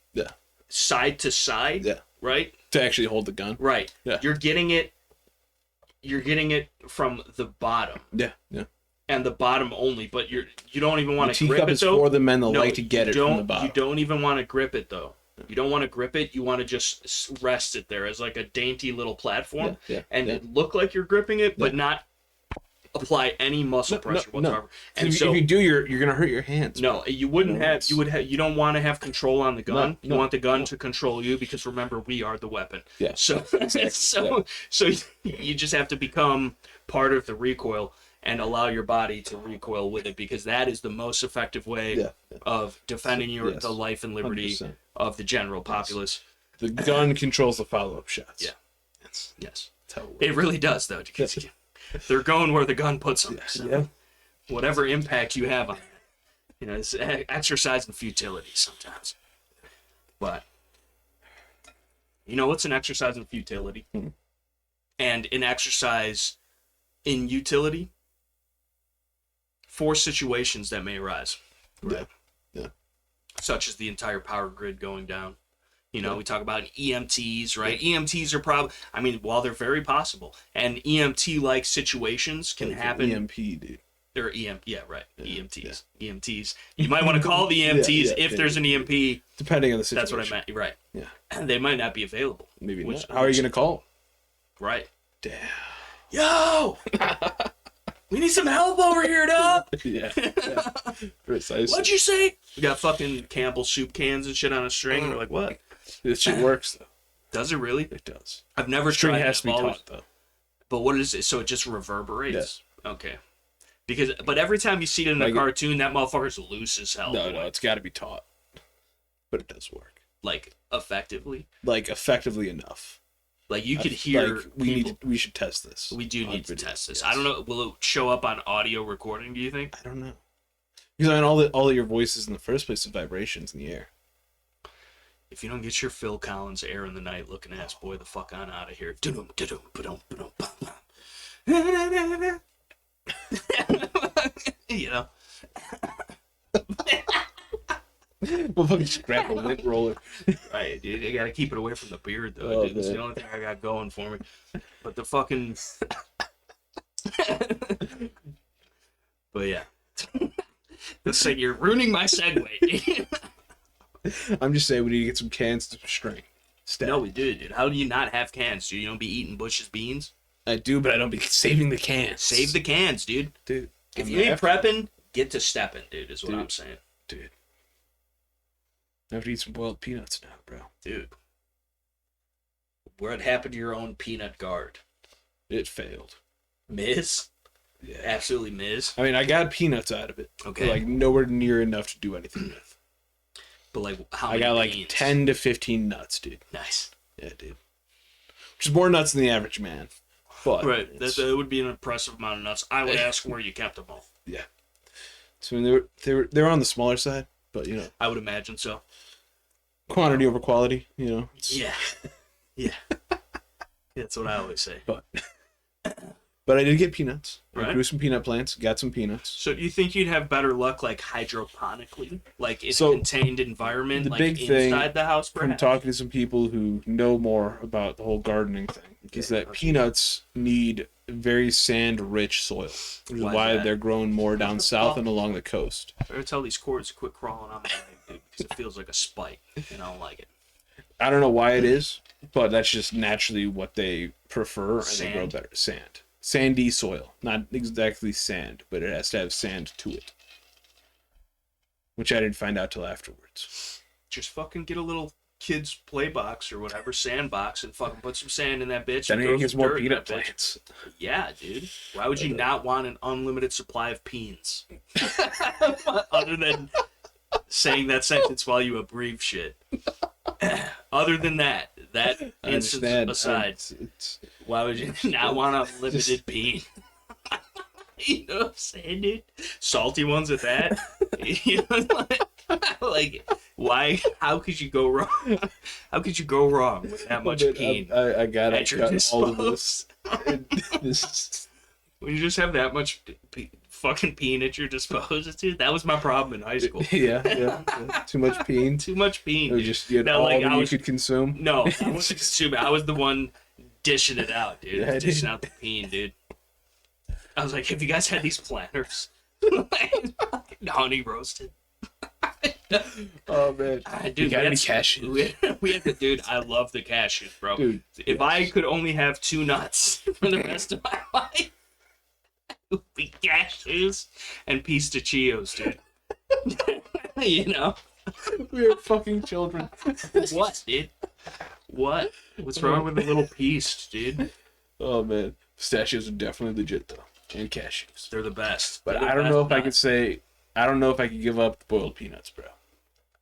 Speaker 1: side to side, right,
Speaker 2: to actually hold the gun,
Speaker 1: right, you're getting it from the bottom, and the bottom only. But you don't even want to grip it though.
Speaker 2: Teacup is for the men that like to get it from the bottom.
Speaker 1: You don't even want to grip it though. You don't want to grip it. You want to just rest it there as like a dainty little platform and look like you're gripping it, but not apply any muscle pressure whatsoever. And
Speaker 2: if you do, you're gonna hurt your hands.
Speaker 1: No, you wouldn't have. You don't want to have control on the gun. You want the gun to control you because remember, we are the weapon.
Speaker 2: Yeah.
Speaker 1: So you just have to become part of the recoil and allow your body to recoil with it because that is the most effective way of defending the life and liberty 100%. Of the general populace.
Speaker 2: The gun controls the follow-up shots.
Speaker 1: Yeah. Yes. It really does, though, because they're going where the gun puts them. So whatever impact you have on it, you know, it's exercise in futility sometimes. But you know what's an exercise in futility? And an exercise in utility? 4 situations that may arise.
Speaker 2: Right. Yeah.
Speaker 1: Such as the entire power grid going down. You know, we talk about EMTs, right? EMTs are probably, I mean, while they're very possible, and EMT-like situations can happen.
Speaker 2: EMP, dude.
Speaker 1: Or EMTs. EMTs. You might want to call the EMTs if there's an EMP.
Speaker 2: Depending on the situation.
Speaker 1: That's what I meant. Right.
Speaker 2: Yeah.
Speaker 1: And they might not be available.
Speaker 2: Maybe not. How are you going to call?
Speaker 1: Right.
Speaker 2: Damn.
Speaker 1: Yo! We need some help over here, dog.
Speaker 2: Yeah. Precisely.
Speaker 1: What'd you say? We got fucking Campbell soup cans and shit on a string. We're like, what?
Speaker 2: This shit works, though.
Speaker 1: Does it really?
Speaker 2: It does.
Speaker 1: I've never
Speaker 2: string
Speaker 1: tried it.
Speaker 2: Has to be taut, though.
Speaker 1: But what is it? So it just reverberates? Yeah. Okay. But every time you see it in a cartoon, that motherfucker's loose as hell.
Speaker 2: No, it's got to be taut. But it does work.
Speaker 1: Like, effectively?
Speaker 2: Like, effectively enough.
Speaker 1: Like you could hear.
Speaker 2: Like we should test this.
Speaker 1: We do need to test this. Yes. I don't know. Will it show up on audio recording? Do you think?
Speaker 2: I don't know. Because I mean, all of your voices in the first place are vibrations in the air.
Speaker 1: If you don't get your Phil Collins "Air in the Night" looking ass boy the fuck on out of here. You know.
Speaker 2: We'll fucking scrap a lint roller.
Speaker 1: Right, dude. You gotta keep it away from the beard, though,
Speaker 2: Oh,
Speaker 1: dude. That's
Speaker 2: man.
Speaker 1: the only thing I got going for me. But the fucking... But yeah. That's like, you're ruining my segue, dude.
Speaker 2: I'm just saying we need to get some cans to string.
Speaker 1: No, we do, dude. How do you not have cans, dude? You don't be eating Bush's beans?
Speaker 2: I do, but I don't be saving the cans.
Speaker 1: Save the cans, dude.
Speaker 2: Dude.
Speaker 1: If you ain't prepping, get to stepping, dude, is what I'm saying.
Speaker 2: Dude. I have to eat some boiled peanuts now, bro.
Speaker 1: Dude. What happened to your own peanut guard?
Speaker 2: It failed.
Speaker 1: Miss?
Speaker 2: Yeah.
Speaker 1: Absolutely miss.
Speaker 2: I mean, I got peanuts out of it.
Speaker 1: Okay.
Speaker 2: But, like, nowhere near enough to do anything with.
Speaker 1: But, like, how
Speaker 2: I
Speaker 1: many
Speaker 2: got, like,
Speaker 1: beans?
Speaker 2: 10 to 15 nuts, dude.
Speaker 1: Nice.
Speaker 2: Yeah, dude. Which is more nuts than the average man. But
Speaker 1: Right. That would be an impressive amount of nuts. I would ask where you kept them all.
Speaker 2: Yeah. So, I mean, they were on the smaller side, but, you know.
Speaker 1: I would imagine so.
Speaker 2: Quantity over quality, you know.
Speaker 1: Yeah. Yeah. That's what I always say.
Speaker 2: But I did get peanuts. I
Speaker 1: Right.
Speaker 2: grew some peanut plants, got some peanuts.
Speaker 1: So do you think you'd have better luck, like, hydroponically? Like, in
Speaker 2: So,
Speaker 1: a contained environment,
Speaker 2: the
Speaker 1: like,
Speaker 2: big thing
Speaker 1: inside the house,
Speaker 2: From
Speaker 1: perhaps?
Speaker 2: talking to some people who know more about the whole gardening thing, is that peanuts need very sand-rich soil, which is
Speaker 1: Why is
Speaker 2: why
Speaker 1: that?
Speaker 2: they're grown more down south and along the coast.
Speaker 1: Better tell these cords to quit crawling on my leg, dude, because it feels like a spike, and I don't like it.
Speaker 2: I don't know why it is, but that's just naturally what they prefer, and they grow
Speaker 1: Sand?
Speaker 2: better. Sand. Sandy soil. Not exactly sand, but it has to have sand to it. Which I didn't find out till afterwards.
Speaker 1: Just fucking get a little kid's play box or whatever, sandbox, and fucking put some sand in that bitch.
Speaker 2: Then
Speaker 1: and
Speaker 2: it
Speaker 1: throw
Speaker 2: gets
Speaker 1: some
Speaker 2: more
Speaker 1: dirt in
Speaker 2: peanut
Speaker 1: that bitch.
Speaker 2: plants.
Speaker 1: Yeah, dude. Why would you not want an unlimited supply of peens? Other than saying that sentence while you abbreviate shit. Other than that
Speaker 2: I
Speaker 1: instance
Speaker 2: understand.
Speaker 1: aside,
Speaker 2: It's
Speaker 1: why would you not want a limited bean? You know what I'm saying, dude? Salty ones at that. You know, like, why? How could you go wrong? How could you go wrong with that much peen?
Speaker 2: I got
Speaker 1: at your
Speaker 2: all of this.
Speaker 1: disposal? When you just have that much fucking peen at your disposal, dude. That was my problem in high school.
Speaker 2: Yeah. Too much peen.
Speaker 1: Too much peen.
Speaker 2: Or
Speaker 1: Dude.
Speaker 2: just you had
Speaker 1: Now,
Speaker 2: all
Speaker 1: like,
Speaker 2: that
Speaker 1: I
Speaker 2: you
Speaker 1: was-
Speaker 2: could consume.
Speaker 1: No, I wasn't consuming. I was the one dishing it out, dude.
Speaker 2: Yeah,
Speaker 1: Dishing
Speaker 2: dude.
Speaker 1: out the peen, dude. I was like, have you guys had these planters? Honey roasted.
Speaker 2: Oh man.
Speaker 1: Dude,
Speaker 2: You got any
Speaker 1: that's-
Speaker 2: cashews?
Speaker 1: We had the dude. I love the cashews, bro.
Speaker 2: Dude,
Speaker 1: if I could only have 2 nuts for the rest of my life, it would be cashews and pistachios, dude. You know
Speaker 2: we are fucking children.
Speaker 1: what, dude? What? What's wrong with a little piece, dude?
Speaker 2: Oh man, pistachios are definitely legit though, and cashews.
Speaker 1: They're the best.
Speaker 2: But
Speaker 1: They're the
Speaker 2: I don't
Speaker 1: best
Speaker 2: know if I
Speaker 1: nut.
Speaker 2: could say. I don't know if I could give up the boiled peanuts, bro.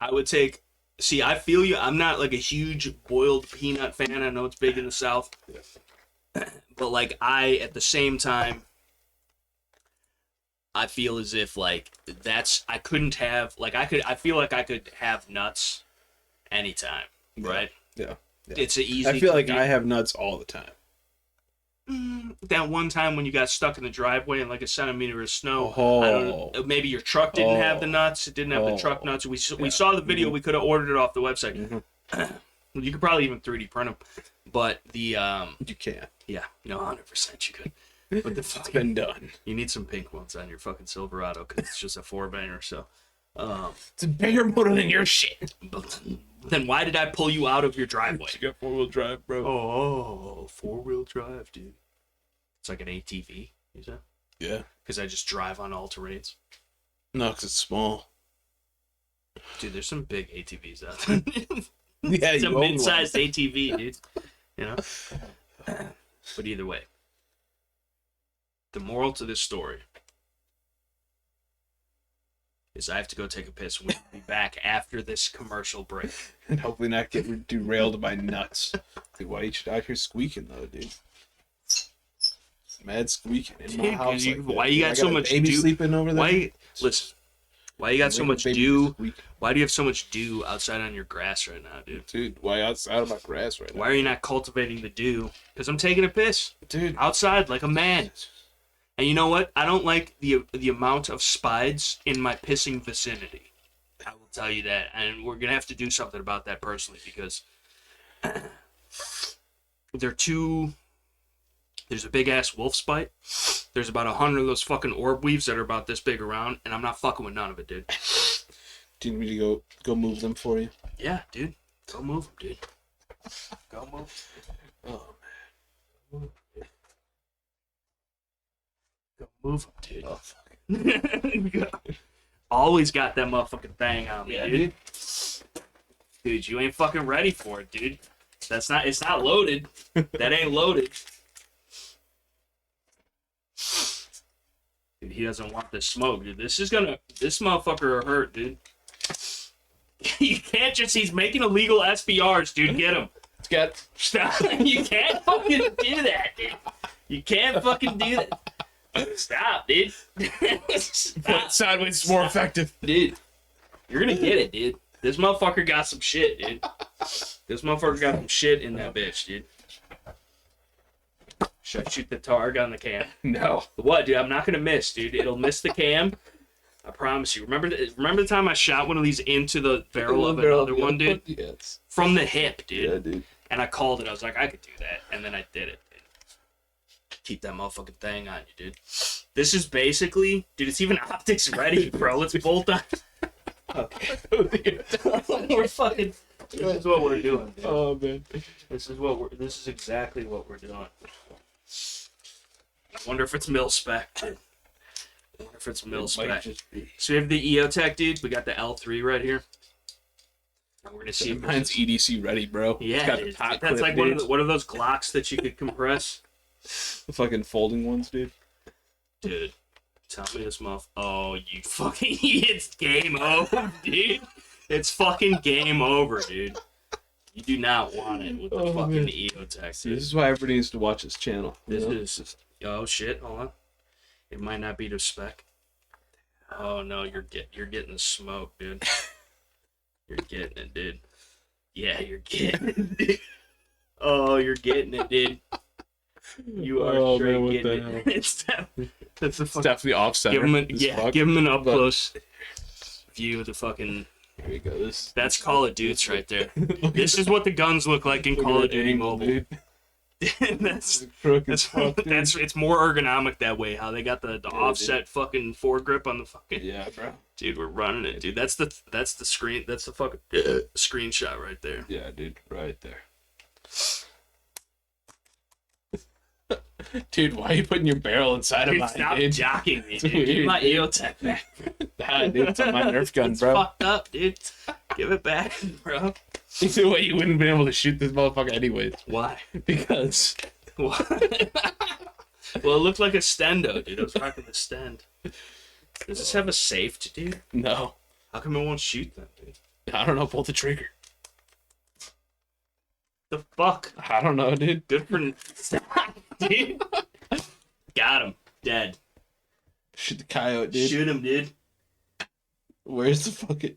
Speaker 1: I would take. See, I feel you. I'm not like a huge boiled peanut fan. I know it's big in the South, but like at the same time, I feel as if like I couldn't have like I feel like I could have nuts anytime, right?
Speaker 2: Yeah.
Speaker 1: It's an easy.
Speaker 2: I feel like I have nuts all the time.
Speaker 1: That one time when you got stuck in the driveway in like a centimeter of snow.
Speaker 2: Oh.
Speaker 1: I don't know, maybe your truck didn't have the nuts. It didn't have the truck nuts. We saw the video. We could have ordered it off the website. You could probably even 3D print them, but the
Speaker 2: You can.
Speaker 1: yeah, no, 100% you could. But the
Speaker 2: It's
Speaker 1: fucking,
Speaker 2: been done.
Speaker 1: you need some pink ones on your fucking Silverado because it's just a 4-banger. So,
Speaker 2: It's a bigger motor than your shit.
Speaker 1: but then why did I pull you out of your driveway?
Speaker 2: You got 4-wheel drive, bro.
Speaker 1: Oh, 4-wheel drive, dude. It's like an ATV, you said?
Speaker 2: Yeah.
Speaker 1: Because I just drive on all terrains.
Speaker 2: No, because it's small.
Speaker 1: Dude, there's some big ATVs out there.
Speaker 2: Yeah,
Speaker 1: It's a
Speaker 2: you own one.
Speaker 1: mid-sized ATV, dude. You know? But either way, the moral to this story is I have to go take a piss. We'll be back after this commercial break.
Speaker 2: And hopefully not get derailed by nuts. Dude, why you out here squeaking though, dude? Mad squeaking in my
Speaker 1: Dude,
Speaker 2: house.
Speaker 1: you-
Speaker 2: Like that.
Speaker 1: why you got
Speaker 2: I
Speaker 1: so
Speaker 2: a
Speaker 1: much
Speaker 2: baby
Speaker 1: dew?
Speaker 2: sleeping over there?
Speaker 1: Why? Listen. Why you got so
Speaker 2: Like a
Speaker 1: much
Speaker 2: baby
Speaker 1: dew?
Speaker 2: squeaking.
Speaker 1: Why do you have so much dew outside on your grass right now, dude?
Speaker 2: Dude, why outside of my grass right now?
Speaker 1: Why are you not cultivating the dew? Because I'm taking a piss
Speaker 2: Dude,
Speaker 1: outside like a man. And you know what? I don't like the amount of spides in my pissing vicinity. I will tell you that, and we're gonna have to do something about that personally because they're too. There's a big ass wolf spite. There's about 100 of those fucking orb weaves that are about this big around, and I'm not fucking with none of it, dude.
Speaker 2: Do you need me to go move them for you?
Speaker 1: Yeah, dude. Go move them, dude. Go move.
Speaker 2: Oh
Speaker 1: man. Go move them, dude.
Speaker 2: Oh fuck.
Speaker 1: Always got that motherfucking thing on me,
Speaker 2: Yeah,
Speaker 1: dude. Dude, you ain't fucking ready for it, dude. It's not loaded. That ain't loaded. Dude, he doesn't want the smoke, dude. This motherfucker will hurt, dude. You can't just, he's making illegal SBRs, dude. Get him. Stop. You can't fucking do that, dude. You can't fucking do that. Stop, dude. Stop.
Speaker 2: Sideways is more effective.
Speaker 1: Dude, you're gonna get it, dude. This motherfucker got some shit, dude. This motherfucker got some shit in that bitch, dude. Should I shoot the targ on the cam?
Speaker 2: No.
Speaker 1: What, dude? I'm not gonna miss, dude. It'll miss the cam. I promise you. Remember the time I shot one of these into the barrel of another one, dude?
Speaker 2: Yes.
Speaker 1: From the hip, dude.
Speaker 2: Yeah, dude.
Speaker 1: And I called it. I was like, I could do that. And then I did it, dude. Keep that motherfucking thing on you, dude. This is basically, dude, it's even optics ready, bro. Let's bolt on. Okay. We're fucking. This is what we're doing, dude.
Speaker 2: Oh man.
Speaker 1: This is exactly what we're doing. I wonder if it's mil spec, dude. I wonder if it's mil spec. So we have the EOTech, dude. We got the L3 right here. And we're gonna see if
Speaker 2: mine's EDC ready, bro.
Speaker 1: Yeah,
Speaker 2: it's got
Speaker 1: dude.
Speaker 2: the pot
Speaker 1: That's
Speaker 2: clip,
Speaker 1: like one of those Glocks that you could compress.
Speaker 2: The fucking folding ones, dude.
Speaker 1: Dude, tell me this Oh, you fucking... It's game over, dude. It's fucking game over, dude. You do not want it with the fucking EOTech, dude.
Speaker 2: This is why everybody needs to watch this channel.
Speaker 1: This is... Oh, shit. Hold on. It might not be to spec. Oh, no. You're getting the smoke, dude. You're getting it, dude. Yeah, you're getting it, dude. Oh, you're getting it, dude. You are straight getting it. It's
Speaker 2: definitely offset.
Speaker 1: Give him an up close view of the fucking.
Speaker 2: There you go.
Speaker 1: That's Call of Duty right there. This is what the guns look like in Call of Duty Mobile. That's it's more ergonomic that way. How they got the offset dude. Fucking foregrip on the fucking.
Speaker 2: Yeah, bro.
Speaker 1: Dude, we're running it, dude. That's the screen. That's the fucking screenshot right there.
Speaker 2: Yeah, dude, right there. Dude, why are you putting your barrel inside of mine?
Speaker 1: Stop jocking me, dude. Give my EOTech back.
Speaker 2: Nah, dude, it's on my Nerf gun, bro.
Speaker 1: It's fucked up, dude. Give it back, bro.
Speaker 2: Either way, you wouldn't have been able to shoot this motherfucker anyways.
Speaker 1: Why?
Speaker 2: Because.
Speaker 1: Well, it looked like a stendo, dude. I was rocking the stend. Does this have a safety, dude?
Speaker 2: No.
Speaker 1: How come it won't shoot then, dude?
Speaker 2: I don't know. Pull the trigger.
Speaker 1: The fuck?
Speaker 2: I don't know, dude.
Speaker 1: Good for dude. Got him. Dead.
Speaker 2: Shoot the coyote, dude.
Speaker 1: Shoot him, dude.
Speaker 2: Where's the fucking...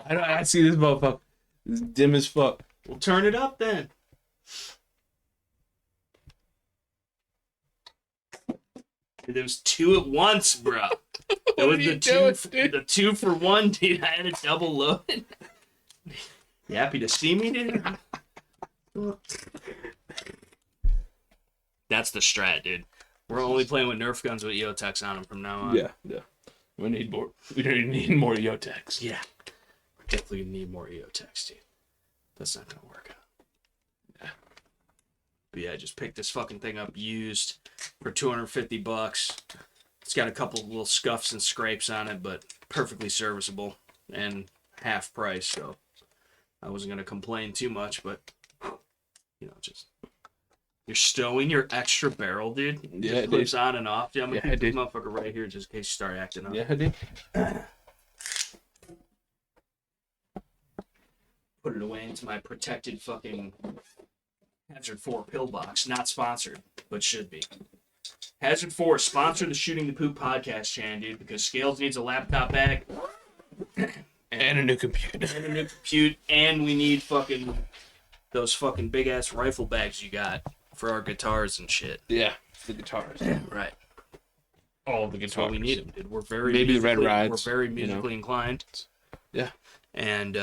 Speaker 2: I see this motherfucker. It's dim as fuck.
Speaker 1: We'll turn it up then. There was two at once, bro. It was the 2 for 1, dude. I had a double load. You happy to see me, dude? That's the strat, dude. We're only playing with Nerf guns with EOTechs on them from now on.
Speaker 2: Yeah. We need more. We need more EOTechs.
Speaker 1: Yeah. We're definitely gonna need more EOTechs, dude. That's not gonna work out. Yeah. But yeah, I just picked this fucking thing up used for $250. It's got a couple little scuffs and scrapes on it, but perfectly serviceable and half price, so I wasn't gonna complain too much, but just you're stowing your extra barrel, dude.
Speaker 2: Yeah,
Speaker 1: it flips on and off. Dude, I'm gonna keep this
Speaker 2: dude.
Speaker 1: motherfucker right here just in case you start acting up.
Speaker 2: Yeah, dude.
Speaker 1: Put it away into my protected fucking Hazard 4 pill box. Not sponsored, but should be. Hazard 4 sponsor the Shooting the Poop podcast channel, dude, because Scales needs a laptop bag
Speaker 2: and a new computer.
Speaker 1: And we need fucking those fucking big ass rifle bags you got for our guitars and shit.
Speaker 2: Yeah, the guitars.
Speaker 1: Right.
Speaker 2: All the guitars.
Speaker 1: That's why we need them, dude. We're very
Speaker 2: maybe the Red Rides.
Speaker 1: We're very musically inclined.
Speaker 2: Yeah.
Speaker 1: And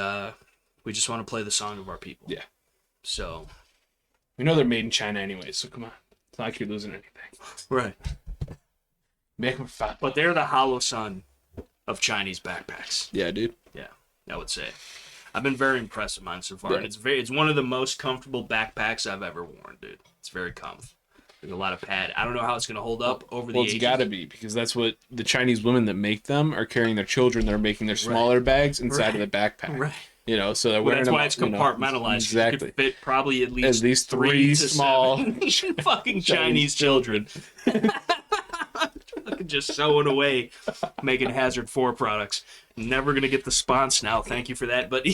Speaker 1: we just want to play the song of our people.
Speaker 2: Yeah.
Speaker 1: So.
Speaker 2: We know they're made in China anyway, so come on. It's not like you're losing anything.
Speaker 1: Right.
Speaker 2: Make them fat.
Speaker 1: But they're the hollow son of Chinese backpacks.
Speaker 2: Yeah, dude.
Speaker 1: Yeah, I would say. I've been very impressed with mine so far.
Speaker 2: Yeah.
Speaker 1: And it's one of the most comfortable backpacks I've ever worn, dude. It's very comfy. There's a lot of pad. I don't know how it's going to hold up over the ages.
Speaker 2: Well, it's got to be, because that's what the Chinese women that make them are carrying their children. They're making their smaller bags inside of the backpack.
Speaker 1: Right.
Speaker 2: You know, so they're wearing
Speaker 1: That's
Speaker 2: them,
Speaker 1: why it's compartmentalized.
Speaker 2: Exactly.
Speaker 1: You could fit probably at least
Speaker 2: three
Speaker 1: to
Speaker 2: small
Speaker 1: fucking Chinese children. Fucking just sewing away, making Hazard 4 products. Never gonna get the sponsor now. Thank you for that, but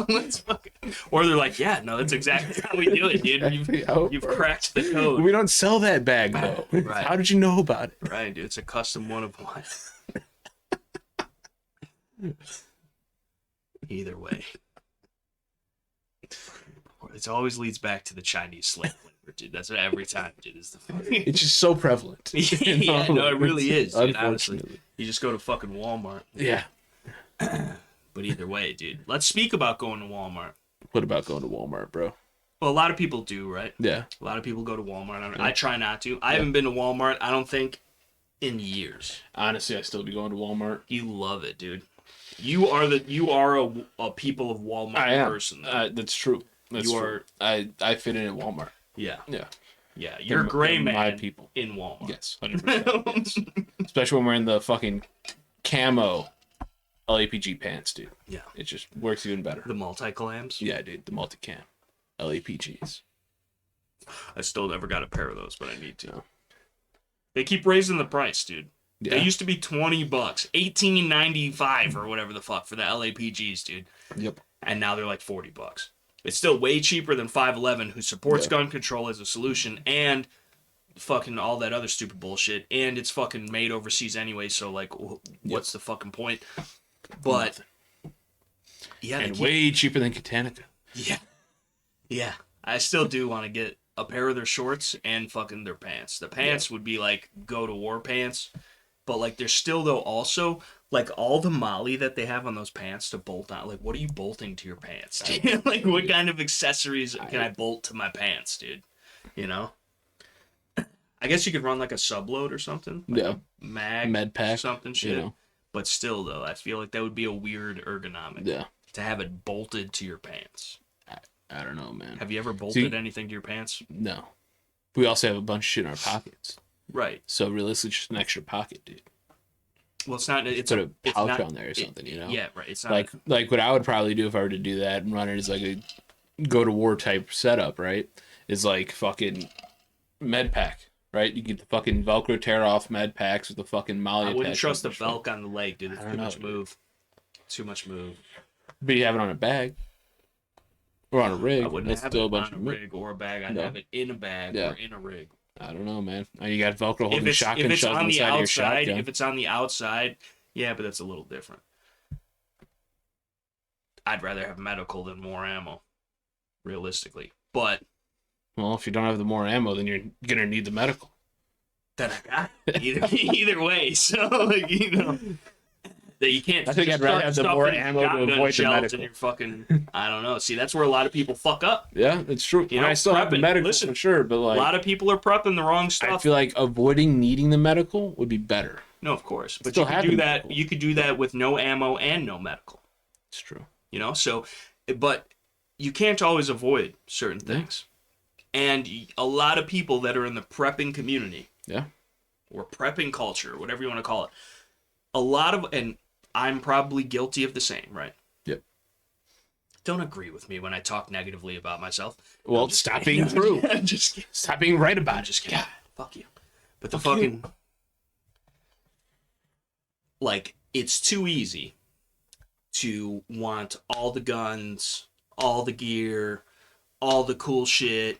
Speaker 1: let's fucking. Or they're like, yeah, no, that's exactly how we do it, dude. You've cracked the code.
Speaker 2: We don't sell that bag though.
Speaker 1: Right.
Speaker 2: How did you know about it?
Speaker 1: Right, dude. It's a custom one of one. Either way, it always leads back to the Chinese slave labor, dude. That's what every time, dude. Is the fucking.
Speaker 2: It's just so prevalent.
Speaker 1: Yeah, no, it really is. Dude, honestly,
Speaker 2: Unfortunately.
Speaker 1: you just go to fucking Walmart.
Speaker 2: Yeah.
Speaker 1: But either way, dude. Let's speak about going to Walmart.
Speaker 2: What about going to Walmart, bro?
Speaker 1: Well, a lot of people do, right?
Speaker 2: Yeah.
Speaker 1: A lot of people go to Walmart. I try not to. I haven't been to Walmart, I don't think, in years.
Speaker 2: Honestly, I still be going to Walmart.
Speaker 1: You love it, dude. You are a people of Walmart person.
Speaker 2: That's true. That's true. I fit in at Walmart.
Speaker 1: Yeah.
Speaker 2: Yeah.
Speaker 1: Yeah, you're a gray man
Speaker 2: my people.
Speaker 1: in Walmart.
Speaker 2: Yes, 100%. Yes. Especially when we're in the fucking camo LAPG pants, dude.
Speaker 1: Yeah.
Speaker 2: It just works even better.
Speaker 1: The multi-collams?
Speaker 2: Yeah, dude. The multicam LAPGs.
Speaker 1: I still never got a pair of those, but I need to.
Speaker 2: No.
Speaker 1: They keep raising the price, dude.
Speaker 2: Yeah.
Speaker 1: They used to be $20, $18.95 or whatever the fuck for the LAPGs, dude.
Speaker 2: Yep.
Speaker 1: And now they're like $40. It's still way cheaper than 511, who supports gun control as a solution, and fucking all that other stupid bullshit. And it's fucking made overseas anyway, so like, what's the fucking point? But yeah,
Speaker 2: and way cheaper than Katanica.
Speaker 1: Yeah, yeah. I still do want to get a pair of their shorts and fucking their pants. The pants would be like go to war pants, but like there's still though also like all the molly that they have on those pants to bolt on. Like, what are you bolting to your pants? Dude? Like, what kind of accessories can I bolt to my pants, dude? You know. I guess you could run like a subload or something. Like a med pack, something shit. You know. But still, though, I feel like that would be a weird ergonomic. Yeah. To have it bolted to your pants.
Speaker 2: I don't know, man.
Speaker 1: Have you ever bolted anything to your pants?
Speaker 2: No. We also have a bunch of shit in our pockets.
Speaker 1: Right.
Speaker 2: So realistically, just an extra pocket, dude.
Speaker 1: Well, it's not. It's
Speaker 2: put a pouch on there or something, you know.
Speaker 1: Yeah, right. It's not
Speaker 2: like what I would probably do if I were to do that and run it as like a go to war type setup, right? Is like fucking med pack. Right, you get the fucking Velcro tear off med packs with the fucking molly.
Speaker 1: I wouldn't trust the Velcro on the leg, dude. It's too much move. Too much move.
Speaker 2: But you have it on a bag or on a rig.
Speaker 1: I wouldn't have it on a rig or a bag. I'd have it in a bag or in a rig.
Speaker 2: I don't know, man. You got Velcro holding shotgun shells on the
Speaker 1: outside. If it's on the outside, yeah, but that's a little different. I'd rather have medical than more ammo, realistically. But
Speaker 2: well, if you don't have the more ammo, then you're gonna need the medical.
Speaker 1: Then I got it. Either way, so like, you know that you can't.
Speaker 2: I think I'd rather have the more ammo to avoid the medical.
Speaker 1: And you're fucking, I don't know. See, that's where a lot of people fuck up.
Speaker 2: Yeah, it's true. You know, I still have the medical for sure, but like
Speaker 1: a lot of people are prepping the wrong stuff.
Speaker 2: I feel like avoiding needing the medical would be better.
Speaker 1: No, of course, but you could do that. You could do that with no ammo and no medical.
Speaker 2: It's true.
Speaker 1: You know, so, but you can't always avoid certain things. And a lot of people that are in the prepping community, or prepping culture, whatever you want to call it, a lot of, and I'm probably guilty of the same, right?
Speaker 2: Yep.
Speaker 1: Don't agree with me when I talk negatively about myself.
Speaker 2: Well, stop being true.
Speaker 1: I'm just kidding.
Speaker 2: Stop being right about it.
Speaker 1: Just kidding. God, fuck you. But the fucking, like, it's too easy to want all the guns, all the gear, all the cool shit,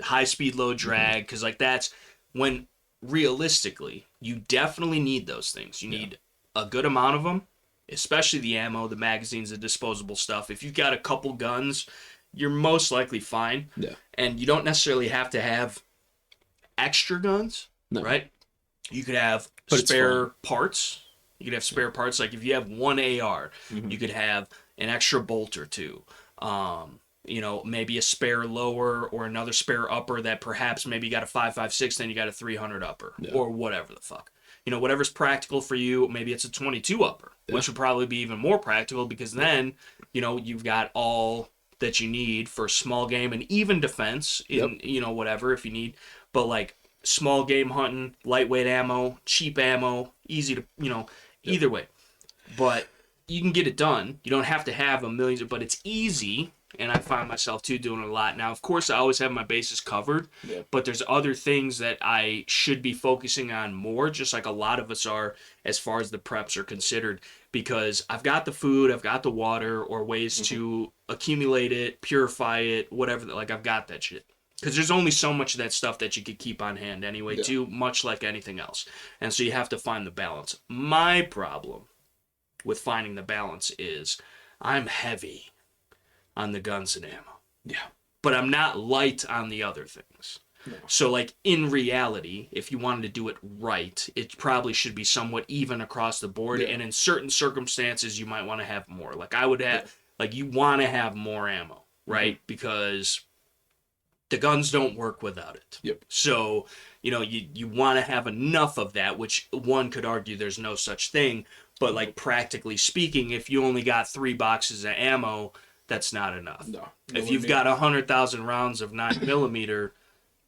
Speaker 1: high speed, low drag, because like that's when realistically you definitely need those things. You need a good amount of them, especially the ammo, the magazines, the disposable stuff. If you've got a couple guns, you're most likely fine. Yeah. And you don't necessarily have to have extra guns, right? You could have spare parts You could have spare parts. Like if you have one AR, you could have an extra bolt or two. You know, maybe a spare lower or another spare upper that perhaps maybe you got a 5.56, then you got a 300 upper or whatever the fuck. You know, whatever's practical for you. Maybe it's a 22 upper, which would probably be even more practical because then, you know, you've got all that you need for small game and even defense in, you know, whatever if you need. But like small game hunting, lightweight ammo, cheap ammo, easy to, you know, either way. But you can get it done. You don't have to have a million, but it's easy. And I find myself too doing it a lot. Now, of course, I always have my bases covered, but there's other things that I should be focusing on more, just like a lot of us are as far as the preps are considered, because I've got the food, I've got the water, or ways to accumulate it, purify it, whatever. Like, I've got that shit. Because there's only so much of that stuff that you could keep on hand anyway, too, much like anything else. And so you have to find the balance. My problem with finding the balance is I'm heavy on the guns and ammo. Yeah. But I'm not light on the other things. No. So, like, in reality, if you wanted to do it right, it probably should be somewhat even across the board. And in certain circumstances, you might want to have more. Like, I would have, like, you want to have more ammo, right? Because the guns don't work without it. Yep. So, you know, you want to have enough of that, which one could argue there's no such thing. But, like, practically speaking, if you only got 3 boxes of ammo, that's not enough. No. If you've got 100,000 rounds of 9mm,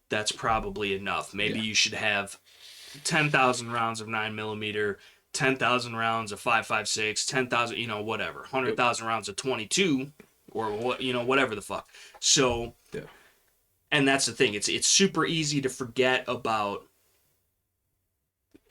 Speaker 1: that's probably enough. Maybe you should have 10,000 rounds of 9mm, 10,000 rounds of 5.56, 10,000, you know, whatever, 100,000 rounds of 22, or what, you know, whatever the fuck. So, and that's the thing. It's super easy to forget about.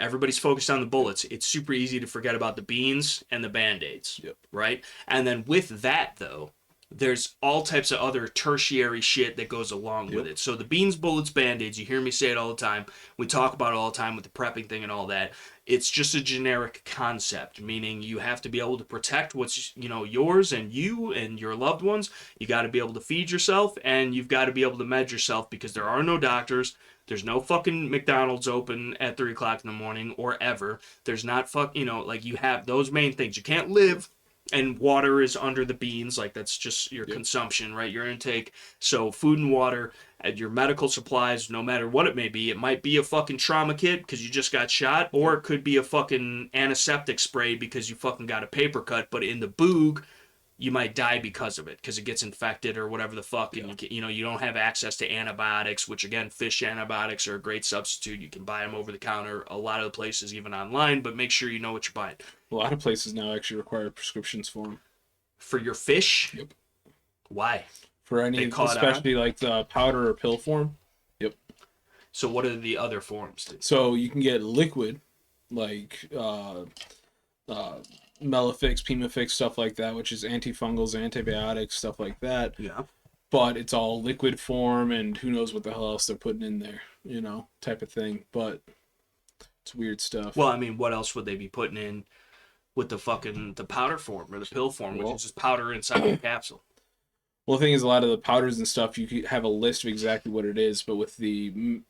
Speaker 1: Everybody's focused on the bullets. It's super easy to forget about the beans and the Band-Aids, right? And then with that, though, there's all types of other tertiary shit that goes along with it. So the beans, bullets, Band-Aids, you hear me say it all the time. We talk about it all the time with the prepping thing and all that. It's just a generic concept, meaning you have to be able to protect what's, you know, yours and you and your loved ones. You got to be able to feed yourself, and you've got to be able to med yourself, because there are no doctors. There's no fucking McDonald's open at 3 o'clock in the morning or ever. There's not you know, like, you have those main things. You can't live, and water is under the beans. Like, that's just your consumption, right? Your intake. So food and water, and your medical supplies, no matter what it may be. It might be a fucking trauma kit because you just got shot, or it could be a fucking antiseptic spray because you fucking got a paper cut. But in the boog, you might die because of it, because it gets infected or whatever the fuck, and you know, you don't have access to antibiotics, which, again, fish antibiotics are a great substitute. You can buy them over the counter a lot of the places, even online, but make sure you know what you're buying.
Speaker 2: A lot of places now actually require prescriptions for them.
Speaker 1: For your fish?
Speaker 2: Yep.
Speaker 1: Why?
Speaker 2: For any, especially like the powder or pill form. Yep.
Speaker 1: So what are the other forms?
Speaker 2: So you can get liquid, like Melafix, Pemafix, stuff like that, which is antifungals, antibiotics, stuff like that. Yeah. But it's all liquid form, and who knows what the hell else they're putting in there, you know, type of thing. But it's weird stuff.
Speaker 1: Well, I mean, what else would they be putting in with the powder form or the pill form, which is just powder inside the capsule?
Speaker 2: Well, the thing is, a lot of the powders and stuff, you have a list of exactly what it is, but with the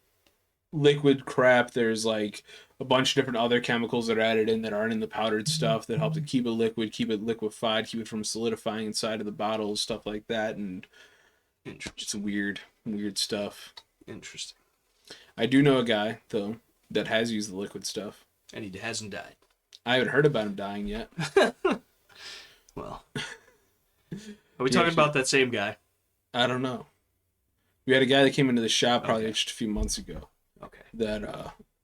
Speaker 2: liquid crap, there's like a bunch of different other chemicals that are added in that aren't in the powdered stuff that help to keep it liquid, keep it liquefied, keep it from solidifying inside of the bottles, stuff like that, and it's weird stuff.
Speaker 1: Interesting. I
Speaker 2: do know a guy, though, that has used the liquid stuff.
Speaker 1: And he hasn't died.
Speaker 2: I haven't heard about him dying yet.
Speaker 1: Well, are we talking about that same guy?
Speaker 2: I don't know. We had a guy that came into the shop probably just a few months ago.
Speaker 1: Okay.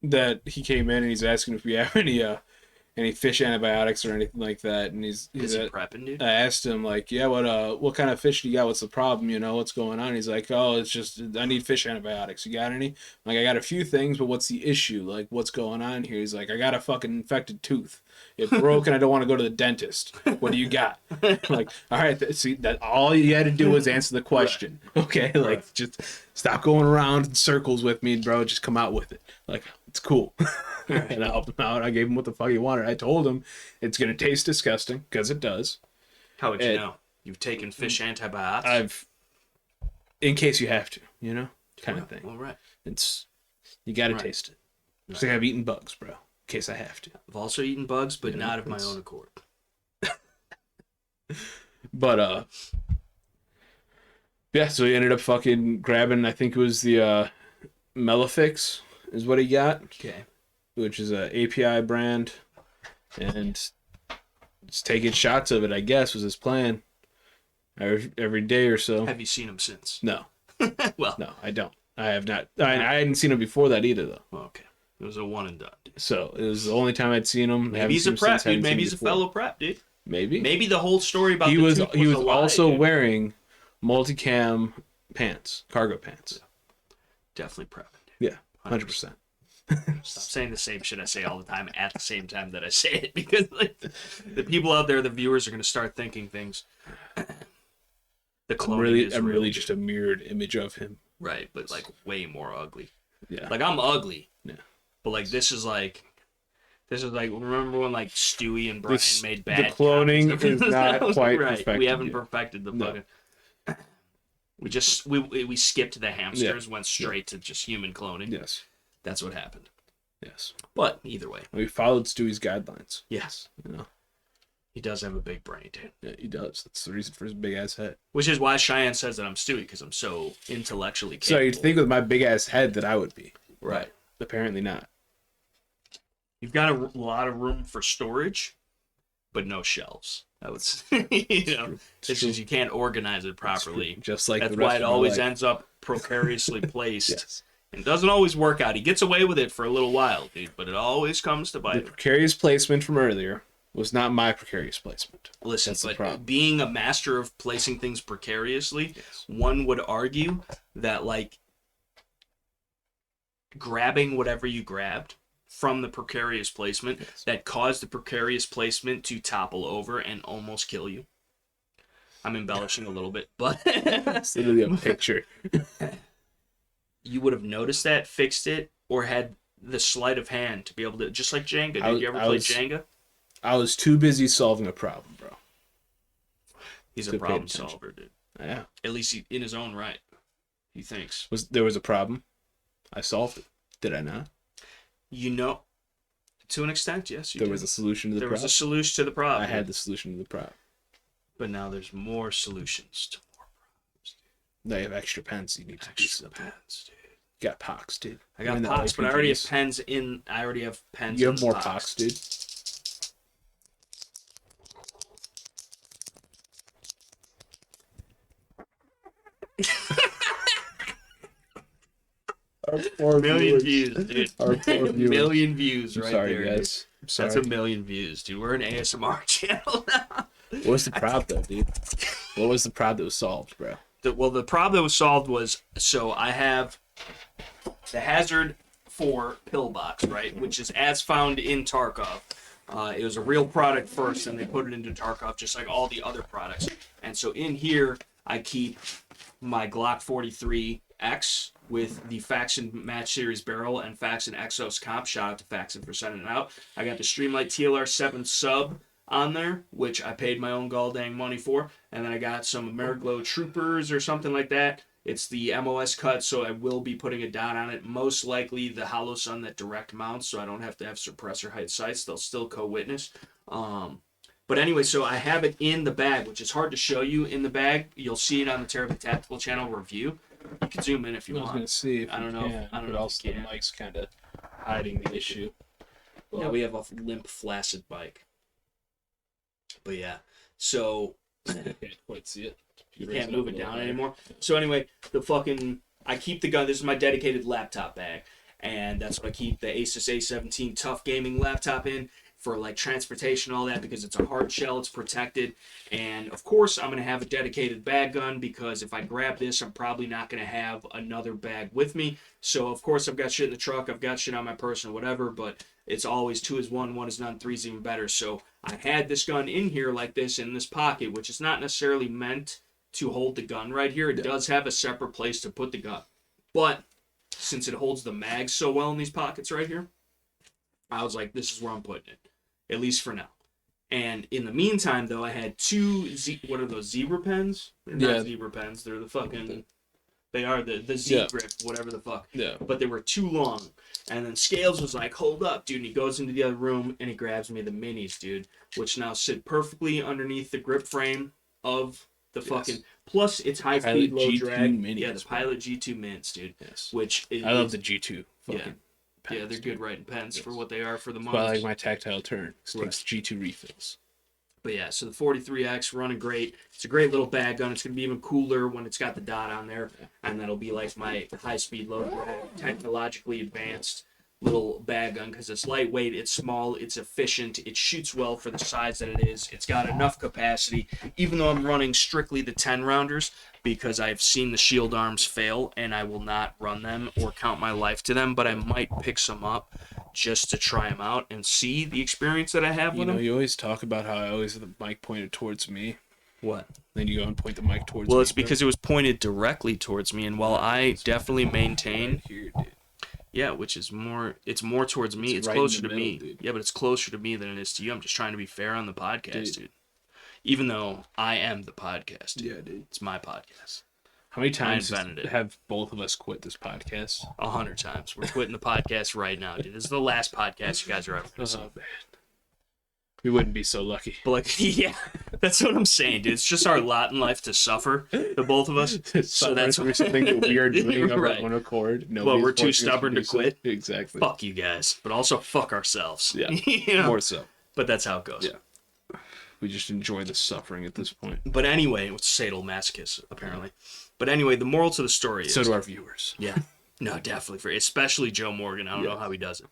Speaker 2: That he came in and he's asking if we have any fish antibiotics or anything like that, and he's
Speaker 1: prepping, dude?
Speaker 2: I asked him, like, yeah, what kind of fish do you got? What's the problem? You know, what's going on? He's like, oh, it's just I need fish antibiotics. You got any? I'm like, I got a few things, but what's the issue? Like, what's going on here? He's like, I got a fucking infected tooth. It broke and I don't want to go to the dentist. What do you got? I'm like, all right, see, that all you had to do was answer the question. Right. Okay, like, just stop going around in circles with me, bro. Just come out with it. Like, it's cool. And I helped him out. I gave him what the fuck he wanted. I told him it's gonna taste disgusting, because it does.
Speaker 1: How would you know? You've taken fish antibiotics?
Speaker 2: In case you have to, you know, kind of thing.
Speaker 1: All right.
Speaker 2: You gotta taste it. It's like I've eaten bugs, bro. case I have to.
Speaker 1: I've also eaten bugs, but not of my own accord.
Speaker 2: But yeah, so he ended up fucking grabbing, I think it was the Melifix is what he got.
Speaker 1: Okay.
Speaker 2: Which is a API brand. And just taking shots of it, I guess, was his plan. Every day or so.
Speaker 1: Have you seen him since?
Speaker 2: No.
Speaker 1: Well.
Speaker 2: No, I don't. I have not. I hadn't seen him before that either, though.
Speaker 1: Okay. It was a one and done, dude.
Speaker 2: So it was the only time I'd seen him.
Speaker 1: Maybe he's a prep, dude. Maybe he's a fellow prep, dude.
Speaker 2: Maybe
Speaker 1: the whole story about
Speaker 2: he was
Speaker 1: a lie,
Speaker 2: also
Speaker 1: dude.
Speaker 2: wearing multicam pants, cargo pants.
Speaker 1: Yeah. Definitely prepping, dude.
Speaker 2: Yeah, 100%.
Speaker 1: Stop saying the same shit I say all the time at the same time that I say it, because like the people out there, the viewers, are going to start thinking things. The cloning
Speaker 2: I'm really just a mirrored image of him.
Speaker 1: Right, but like way more ugly.
Speaker 2: Yeah.
Speaker 1: Like I'm ugly.
Speaker 2: Yeah.
Speaker 1: But like this is like remember when like Stewie and Brian made bad
Speaker 2: the cloning
Speaker 1: copies?
Speaker 2: is not quite
Speaker 1: right.
Speaker 2: perfected.
Speaker 1: We haven't
Speaker 2: yet.
Speaker 1: perfected the fucking. We skipped the hamsters,
Speaker 2: Yeah.
Speaker 1: went straight to just human cloning.
Speaker 2: Yes.
Speaker 1: That's what happened.
Speaker 2: Yes.
Speaker 1: But either way.
Speaker 2: We followed Stewie's guidelines.
Speaker 1: Yes.
Speaker 2: You know.
Speaker 1: He does have a big brain, dude.
Speaker 2: Yeah, he does. That's the reason for his big ass head.
Speaker 1: Which is why Cheyenne says that I'm Stewie, because I'm so intellectually capable.
Speaker 2: So you'd think with my big ass head that I would be.
Speaker 1: Right.
Speaker 2: But apparently not.
Speaker 1: You've got a lot of room for storage, but no shelves. That was, you know, it's just you can't organize it properly.
Speaker 2: Just like
Speaker 1: that's
Speaker 2: the rest
Speaker 1: why it
Speaker 2: of my
Speaker 1: always
Speaker 2: life.
Speaker 1: ends up precariously placed.
Speaker 2: Yes.
Speaker 1: It doesn't always work out. He gets away with it for a little while, dude, but it always comes to
Speaker 2: The
Speaker 1: bite him.
Speaker 2: precarious placement from earlier was not my precarious placement.
Speaker 1: Listen,
Speaker 2: That's the
Speaker 1: but
Speaker 2: problem.
Speaker 1: being a master of placing things precariously,
Speaker 2: Yes.
Speaker 1: one would argue that, like, grabbing whatever you grabbed from the precarious placement that caused the precarious placement to topple over and almost kill you. I'm embellishing a little bit, but
Speaker 2: It's literally a picture.
Speaker 1: you would have noticed that, fixed it, or had the sleight of hand to be able to, just like Jenga. Did you ever play Jenga?
Speaker 2: I was too busy solving a problem, bro.
Speaker 1: He's
Speaker 2: To
Speaker 1: a
Speaker 2: pay
Speaker 1: problem
Speaker 2: attention.
Speaker 1: solver, dude.
Speaker 2: Yeah.
Speaker 1: At least in his own right, he thinks.
Speaker 2: There was a problem. I solved it. Did I not?
Speaker 1: You know, to an extent, yes.
Speaker 2: There was a solution to the
Speaker 1: There
Speaker 2: problem.
Speaker 1: was a solution to the problem.
Speaker 2: I had the solution to the problem.
Speaker 1: But now there's more solutions to more problems, dude.
Speaker 2: Now you have extra pens. You need to do
Speaker 1: Extra
Speaker 2: something.
Speaker 1: pens, dude.
Speaker 2: You got pox, dude.
Speaker 1: I got
Speaker 2: mean, that
Speaker 1: pox,
Speaker 2: like
Speaker 1: but I already have
Speaker 2: PPs.
Speaker 1: pens in. I already have pens.
Speaker 2: You
Speaker 1: in
Speaker 2: have more
Speaker 1: pox.
Speaker 2: pox, dude.
Speaker 1: Million views, dude.
Speaker 2: Our poor viewers.
Speaker 1: Million views
Speaker 2: I'm
Speaker 1: right
Speaker 2: sorry,
Speaker 1: there.
Speaker 2: guys. I'm sorry.
Speaker 1: That's a million views, dude. We're an ASMR channel now.
Speaker 2: What was the problem, though, dude? What was the problem that was solved, bro?
Speaker 1: The problem that was solved was, so I have the Hazard 4 pill box, right, which is as found in Tarkov. It was a real product first, and they put it into Tarkov just like all the other products. And so in here, I keep my Glock 43X with the Faxon Match Series barrel and Faxon Exos comp. Shout out to Faxon for sending it out. I got the Streamlight TLR7 sub on there, which I paid my own gall dang money for. And then I got some Ameriglow Troopers or something like that. It's the MOS cut, so I will be putting a dot on it. Most likely the Hollow Sun that direct mounts, so I don't have to have suppressor height sights. They'll still co-witness. But anyway, so I have it in the bag, which is hard to show you in the bag. You'll see it on the Terribly Tactical channel review. You can zoom in if you
Speaker 2: I was
Speaker 1: want.
Speaker 2: going to see if
Speaker 1: I don't
Speaker 2: you
Speaker 1: know.
Speaker 2: can,
Speaker 1: I don't
Speaker 2: but
Speaker 1: know.
Speaker 2: also the mic's kind of hiding the issue.
Speaker 1: Yeah, we have a limp, flaccid bike. But yeah, so
Speaker 2: Can't quite see it.
Speaker 1: you can't move it down anymore. So anyway, I keep the gun. This is my dedicated laptop bag, and that's what I keep the Asus A17 Tough Gaming laptop in for like transportation, all that, because it's a hard shell, it's protected. And of course, I'm gonna have a dedicated bag gun, because if I grab this, I'm probably not gonna have another bag with me. So of course, I've got shit in the truck, I've got shit on my person, whatever, but it's always 2 is 1, 1 is none, 3 is even better. So I had this gun in here like this in this pocket, which is not necessarily meant to hold the gun right here. It does have a separate place to put the gun. But since it holds the mag so well in these pockets right here, I was like, this is where I'm putting it, at least for now. And in the meantime, though, I had two what are those, zebra pens? They're not zebra pens. They're the fucking They are the Z grip, whatever the fuck.
Speaker 2: Yeah.
Speaker 1: But they were too long. And then Scales was like, hold up, dude. And he goes into the other room and he grabs me the minis, dude, which now sit perfectly underneath the grip frame of the fucking. Plus, it's high speed, low
Speaker 2: G2
Speaker 1: drag.
Speaker 2: minis,
Speaker 1: Yeah, the Pilot G2 mints, dude.
Speaker 2: Yes.
Speaker 1: Which is,
Speaker 2: I love the G2. Fucking pens,
Speaker 1: yeah, they're good writing pens for what they are for the
Speaker 2: That's why I
Speaker 1: months.
Speaker 2: like my tactile turn. It takes G2 refills.
Speaker 1: But yeah, so the 43X running great. It's a great little bag gun. It's going to be even cooler when it's got the dot on there. And that'll be like my high-speed, low-drag, technologically advanced little bag gun because it's lightweight, it's small, it's efficient, it shoots well for the size that it is. It's got enough capacity, even though I'm running strictly the 10-rounders because I've seen the shield arms fail and I will not run them or count my life to them, but I might pick some up just to try them out and see the experience that I have with them.
Speaker 2: You always talk about how I always have the mic pointed towards me.
Speaker 1: What?
Speaker 2: Then you go and point the mic towards me.
Speaker 1: Well, it's because it was pointed directly towards me, and while I definitely maintain...
Speaker 2: Right here, dude.
Speaker 1: Yeah, which is more... It's more towards me. It's
Speaker 2: right
Speaker 1: closer
Speaker 2: in the
Speaker 1: to
Speaker 2: middle,
Speaker 1: me.
Speaker 2: dude.
Speaker 1: Yeah, but it's closer to me than it is to you. I'm just trying to be fair on the podcast, dude. Even though I am the podcast.
Speaker 2: Yeah, dude.
Speaker 1: It's my podcast.
Speaker 2: How many times
Speaker 1: invented it.
Speaker 2: have both of us quit this podcast?
Speaker 1: 100 times. We're quitting the podcast right now, dude. This is the last podcast you guys are ever going to see.
Speaker 2: Oh, man. We wouldn't be so lucky.
Speaker 1: But, like, yeah, that's what I'm saying, dude. It's just our lot in life to suffer, the both of us. So that's
Speaker 2: something that we are doing of
Speaker 1: right.
Speaker 2: our own accord.
Speaker 1: Well, we're too stubborn to quit.
Speaker 2: Exactly.
Speaker 1: Fuck you guys. But also fuck ourselves.
Speaker 2: Yeah,
Speaker 1: you know?
Speaker 2: more so.
Speaker 1: But that's how it goes.
Speaker 2: Yeah. We just enjoy the suffering at this point.
Speaker 1: But anyway, it's sadomasochist, apparently. But anyway, the moral to the story is...
Speaker 2: So do our viewers.
Speaker 1: Yeah. No, definitely. Especially Joe Morgan. I don't know how he does it.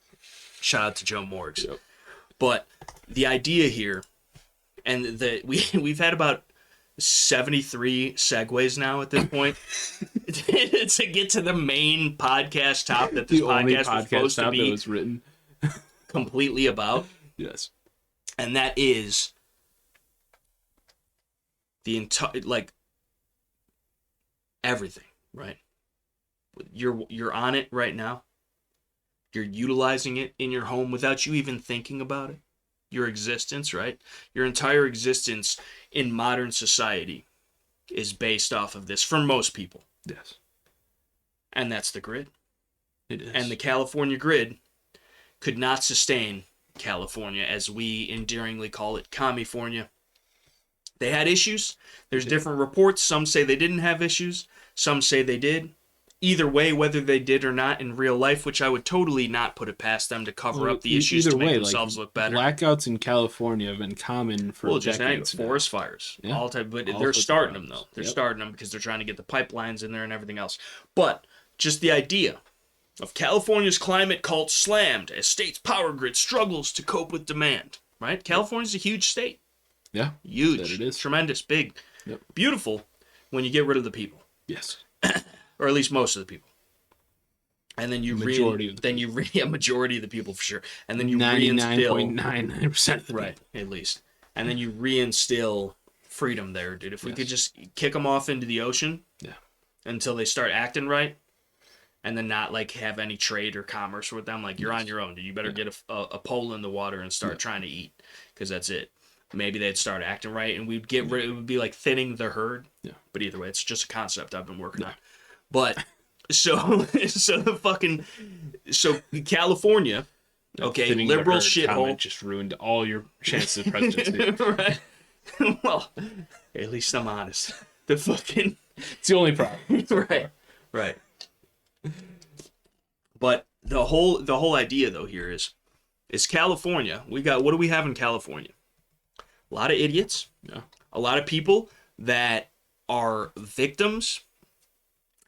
Speaker 1: Shout out to Joe Morgs.
Speaker 2: Yep.
Speaker 1: But the idea here, and we've had about 73 segues now at this point to get to the main podcast top that this podcast was supposed to be
Speaker 2: that was written
Speaker 1: completely about.
Speaker 2: Yes.
Speaker 1: And that is the entire, like, everything, right? You're on it right now. You're utilizing it in your home without you even thinking about it. Your existence, right? Your entire existence in modern society is based off of this for most people.
Speaker 2: Yes.
Speaker 1: And that's the grid.
Speaker 2: It is.
Speaker 1: And the California grid could not sustain California, as we endearingly call it, California. They had issues. There's different reports. Some say they didn't have issues. Some say they did. Either way, whether they did or not in real life, which I would totally not put it past them to cover up the issues to make themselves look better.
Speaker 2: Blackouts in California have been common for decades.
Speaker 1: Forest fires, all type. But they're starting them though. They're starting them because they're trying to get the pipelines in there and everything else. But just the idea of California's climate cult slammed as state's power grid struggles to cope with demand. Right? California's a huge state.
Speaker 2: Yeah,
Speaker 1: huge.
Speaker 2: That it is.
Speaker 1: Tremendous, big, beautiful. When you get rid of the people.
Speaker 2: Yes.
Speaker 1: Or at least most of the people, and then you
Speaker 2: majority of
Speaker 1: the people for sure, and then you
Speaker 2: 99.99% of the
Speaker 1: right people. At least, and then you reinstill freedom there, dude. If we could just kick them off into the ocean, until they start acting right, and then not like have any trade or commerce with them, like you're on your own, dude. You better get a pole in the water and start trying to eat, because that's it. Maybe they'd start acting right, and we'd get rid. It would be like thinning the herd. Yeah. But either way, it's just a concept I've been working on. But so California, okay, liberal shithole
Speaker 2: just ruined all your chances of presidency.
Speaker 1: Right. Well, at least I'm honest. It's
Speaker 2: the only problem.
Speaker 1: Right. But the whole idea though here is California. What do we have in California? A lot of idiots.
Speaker 2: Yeah.
Speaker 1: A lot of people that are victims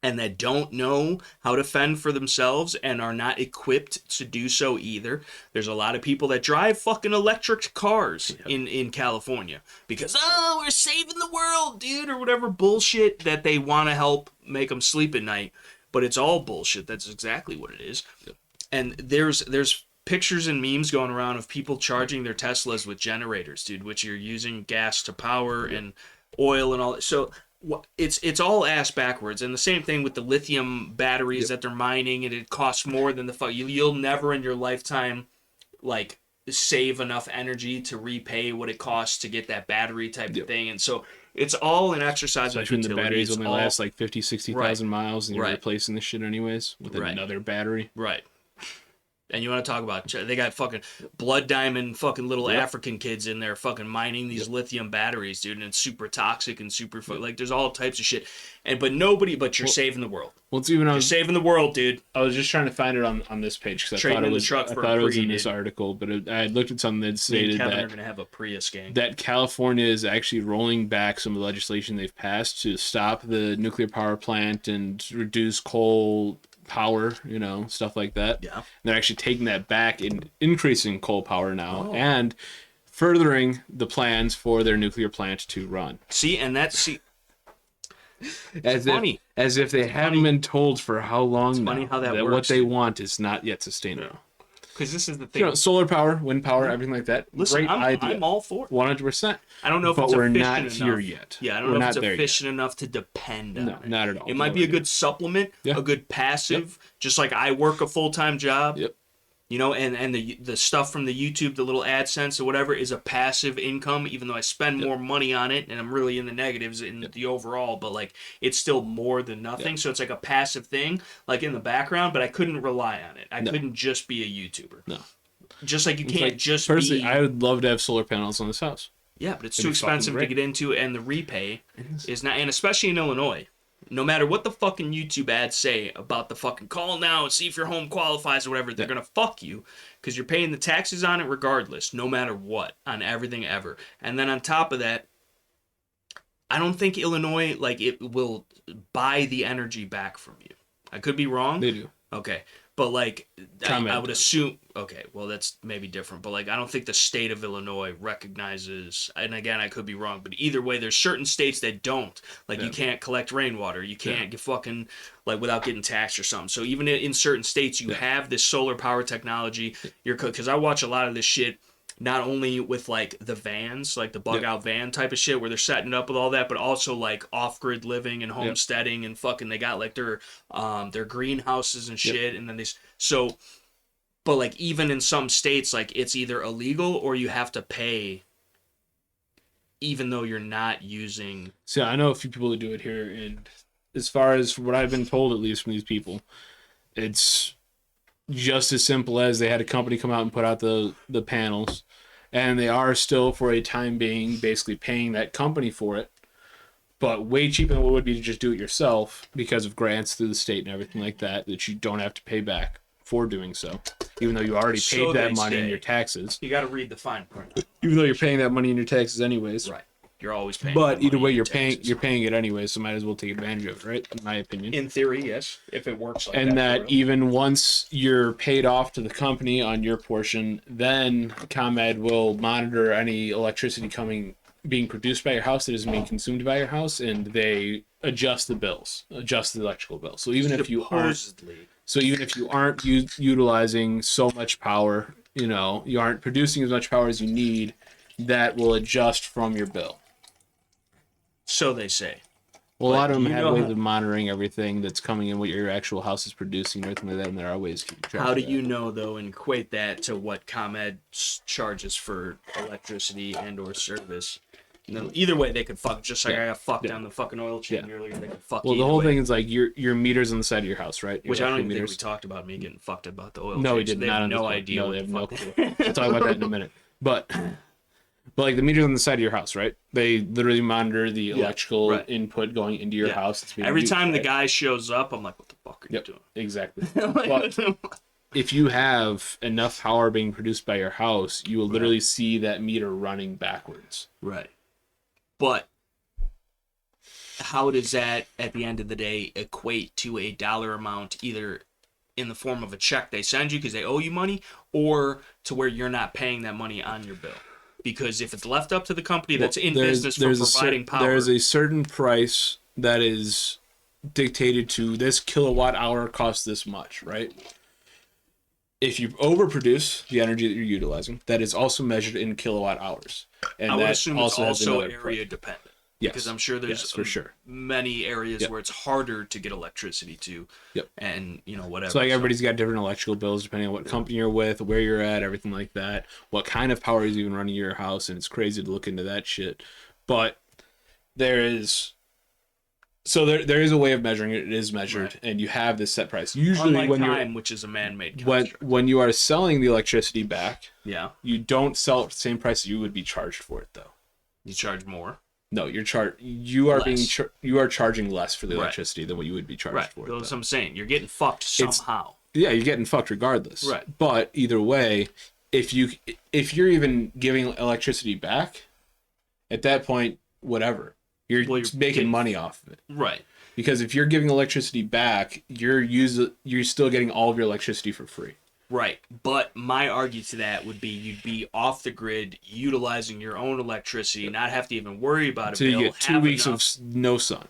Speaker 1: and that don't know how to fend for themselves and are not equipped to do so either. There's a lot of people that drive fucking electric cars in California because, we're saving the world, dude, or whatever bullshit that they want to help make them sleep at night. But it's all bullshit. That's exactly what it is. Yep. And there's pictures and memes going around of people charging their Teslas with generators, dude, which you're using gas to power and oil and all that. So it's all ass backwards. And the same thing with the lithium batteries that they're mining, and it costs more than the fuck. You'll never in your lifetime like save enough energy to repay what it costs to get that battery type of thing. And so it's all an exercise
Speaker 2: especially
Speaker 1: of
Speaker 2: when the
Speaker 1: utility.
Speaker 2: batteries only last like 50, 60,000 miles, and you're
Speaker 1: Right.
Speaker 2: replacing the shit anyways with another battery.
Speaker 1: Right. And you want to talk about, they got fucking blood diamond fucking little African kids in there fucking mining these lithium batteries, dude, and it's super toxic and super like there's all types of shit. But you're saving the world.
Speaker 2: Well, it's even
Speaker 1: you're saving the world, dude.
Speaker 2: I was just trying to find it on this page because I thought it was in this article, but I looked at something that stated
Speaker 1: Kevin
Speaker 2: that
Speaker 1: are gonna have a Prius gang.
Speaker 2: That California is actually rolling back some of the legislation they've passed to stop the nuclear power plant and reduce coal power, stuff like that.
Speaker 1: Yeah. And
Speaker 2: they're actually taking that back and increasing coal power now and furthering the plans for their nuclear plant to run. As if they haven't been told for how long now
Speaker 1: how that works,
Speaker 2: what they want is not yet sustainable.
Speaker 1: Because this is the thing.
Speaker 2: Solar power, wind power, everything like that.
Speaker 1: Listen,
Speaker 2: great idea.
Speaker 1: I'm all for it.
Speaker 2: 100%.
Speaker 1: I don't know if
Speaker 2: but
Speaker 1: it's
Speaker 2: we're
Speaker 1: efficient
Speaker 2: not
Speaker 1: enough.
Speaker 2: here yet.
Speaker 1: Yeah, I don't know if it's efficient enough to depend on it.
Speaker 2: Not at all.
Speaker 1: It might be a good supplement, a good passive, just like I work a full-time job.
Speaker 2: Yep.
Speaker 1: And the stuff from the YouTube, the little AdSense or whatever, is a passive income, even though I spend more money on it, and I'm really in the negatives in the overall, but like it's still more than nothing. So it's like a passive thing, like in the background, but I couldn't rely on it. I couldn't just be a YouTuber.
Speaker 2: No.
Speaker 1: Just like you can't just
Speaker 2: personally, I would love to have solar panels on this house.
Speaker 1: Yeah, but it's too expensive to get into, and the repay is not, and especially in Illinois. No matter what the fucking YouTube ads say about the fucking call now and see if your home qualifies or whatever, they're going to fuck you because you're paying the taxes on it regardless, no matter what, on everything ever. And then on top of that, I don't think Illinois, it will buy the energy back from you. I could be wrong.
Speaker 2: They do.
Speaker 1: Okay. But, I would assume... Okay, well, that's maybe different. But, I don't think the state of Illinois recognizes... And, again, I could be wrong. But either way, there's certain states that don't. You can't collect rainwater. You can't get fucking... without getting taxed or something. So, even in certain states, you have this solar power technology. Because I watch a lot of this shit... Not only with the vans, the bug out van type of shit where they're setting it up with all that, but also off grid living and homesteading and fucking they got their greenhouses and shit and then but even in some states it's either illegal or you have to pay even though you're not using.
Speaker 2: So I know a few people that do it here, and as far as what I've been told, at least from these people, it's just as simple as they had a company come out and put out the panels, and they are still for a time being basically paying that company for it, but way cheaper than what it would be to just do it yourself because of grants through the state and everything like that you don't have to pay back for doing so, even though you already paid that money in your taxes.
Speaker 1: You got to read the fine print.
Speaker 2: Even though you're paying that money in your taxes anyways.
Speaker 1: You're always paying.
Speaker 2: But either way, you're paying it anyway, so might as well take advantage of it, right? In my opinion.
Speaker 1: In theory, yes, if it works.
Speaker 2: And that even once you're paid off to the company on your portion, then ComEd will monitor any electricity being produced by your house that isn't being consumed by your house, and they adjust the electrical bill. So even if you aren't utilizing so much power, you aren't producing as much power as you need, that will adjust from your bill.
Speaker 1: So they say.
Speaker 2: Well, a lot of them have ways of monitoring everything that's coming in, what your actual house is producing, everything like that, and there are ways to keep track.
Speaker 1: How do you know, though, and equate that to what ComEd charges for electricity and or service? Either way, they could fuck, just like I got fucked on the fucking oil change earlier, they could fuck.
Speaker 2: Well, the whole thing is your meters on the side of your house, right?
Speaker 1: Which I don't even think we talked about me getting fucked about the oil change.
Speaker 2: No, we did not.
Speaker 1: They have no idea.
Speaker 2: No, they have no clue. We'll talk about that in a minute. But the meters on the side of your house, right? They literally monitor the electrical input going into your house.
Speaker 1: Every time the guy shows up, I'm like, what the fuck are you doing?
Speaker 2: Exactly. But if you have enough power being produced by your house, you will literally see that meter running backwards.
Speaker 1: Right. But how does that, at the end of the day, equate to a dollar amount, either in the form of a check they send you because they owe you money, or to where you're not paying that money on your bill? Because if it's left up to the company that's in business for providing power...
Speaker 2: There's a certain price that is dictated to this kilowatt hour costs this much, right? If you overproduce the energy that you're utilizing, that is also measured in kilowatt hours. And
Speaker 1: I would assume it's also
Speaker 2: area
Speaker 1: dependent.
Speaker 2: Yes.
Speaker 1: Because I'm sure there's
Speaker 2: for sure.
Speaker 1: many areas where it's harder to get electricity to.
Speaker 2: Yep.
Speaker 1: And, whatever.
Speaker 2: So, like, everybody's got different electrical bills depending on what company you're with, where you're at, everything like that. What kind of power is even running your house, and it's crazy to look into that shit. But there is... So there is a way of measuring it. It is measured, and you have this set price. Usually,
Speaker 1: unlike
Speaker 2: when
Speaker 1: time, which is a man-made construct.
Speaker 2: when you are selling the electricity back,
Speaker 1: you
Speaker 2: don't sell it at the same price you would be charged for it, though.
Speaker 1: You charge more.
Speaker 2: No, you are charging less for the electricity than what you would be charged for.
Speaker 1: That's what I'm saying. You're getting fucked somehow.
Speaker 2: You're getting fucked regardless.
Speaker 1: Right.
Speaker 2: But either way, if you're even giving electricity back, at that point, whatever. You're making money off of it.
Speaker 1: Right.
Speaker 2: Because if you're giving electricity back, you're still getting all of your electricity for free.
Speaker 1: Right. But my argument to that would be you'd be off the grid, utilizing your own electricity, not have to even worry about it.
Speaker 2: So you get 2 weeks of no sun.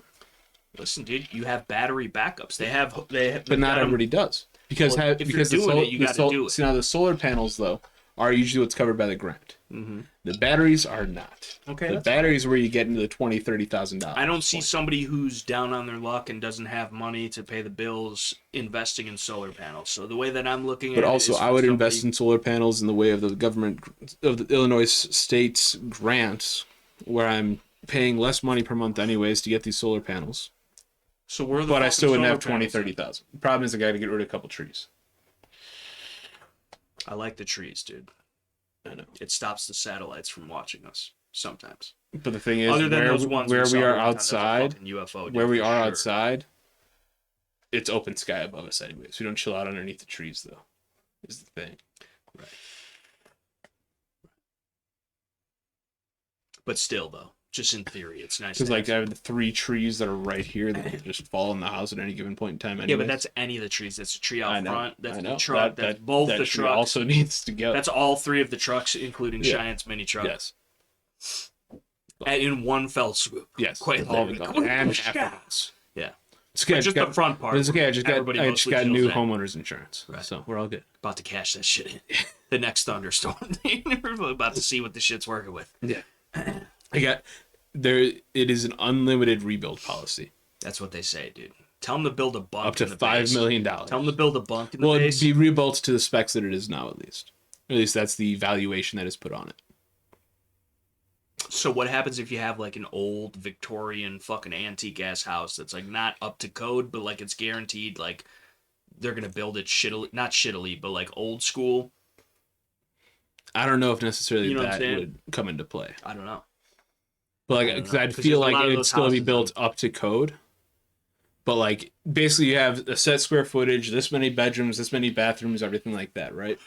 Speaker 1: Listen, dude, you have battery backups.
Speaker 2: But not everybody does. Because
Speaker 1: if you're doing it, you got to do it.
Speaker 2: See, now the solar panels, though, are usually what's covered by the grant. Mm-hmm. The batteries are not.
Speaker 1: Okay.
Speaker 2: The batteries where you get into the $20,000-$30,000.
Speaker 1: I don't see somebody who's down on their luck and doesn't have money to pay the bills investing in solar panels. So the way that I'm looking at it,
Speaker 2: but also I would invest in solar panels in the way of the government of the Illinois state's grants, where I'm paying less money per month anyways to get these solar panels.
Speaker 1: So where the
Speaker 2: but I still wouldn't have 30,000. The problem is I got to get rid of a couple trees.
Speaker 1: I like the trees, dude.
Speaker 2: I know.
Speaker 1: It stops the satellites from watching us sometimes.
Speaker 2: But the thing is,
Speaker 1: other than those ones
Speaker 2: where we are outside,
Speaker 1: UFO,
Speaker 2: where we are outside, it's open sky above us anyways. We don't chill out underneath the trees, though, is the thing.
Speaker 1: Right. But still, though, just in theory, it's nice.
Speaker 2: Because like I have the 3 trees that are right here that could just fall in the house at any given point in time. Anyways.
Speaker 1: Yeah, but that's any of the trees. That's a tree out front. That's the truck. That's
Speaker 2: both
Speaker 1: the trucks.
Speaker 2: Also needs to go.
Speaker 1: That's all 3 of the trucks, including Cheyenne's mini truck.
Speaker 2: Yes.
Speaker 1: And in one fell swoop.
Speaker 2: Yes.
Speaker 1: Quite
Speaker 2: all
Speaker 1: literally.
Speaker 2: of them. And half the house.
Speaker 1: Yeah.
Speaker 2: It's okay.
Speaker 1: Just the front part.
Speaker 2: It's okay. I just got new
Speaker 1: that.
Speaker 2: homeowners insurance.
Speaker 1: Right.
Speaker 2: So we're all good.
Speaker 1: About to cash that shit in. The next thunderstorm. We're about to see what the shit's working with.
Speaker 2: Yeah. It is an unlimited rebuild policy.
Speaker 1: That's what they say, dude. Tell them to build a bunk
Speaker 2: up to $5 million.
Speaker 1: Tell them to build a bunk in the base.
Speaker 2: Well, it'd be rebuilt to the specs that it is now, at least. At least that's the valuation that is put on it.
Speaker 1: So what happens if you have like an old Victorian fucking antique ass house that's like not up to code, but like it's guaranteed like they're gonna build it not shittily, but like old school?
Speaker 2: I don't know if necessarily that would come into play.
Speaker 1: I don't know.
Speaker 2: But like, because I'd feel like it'd still be built up to code. But like, basically, you have a set square footage, this many bedrooms, this many bathrooms, everything like that, right?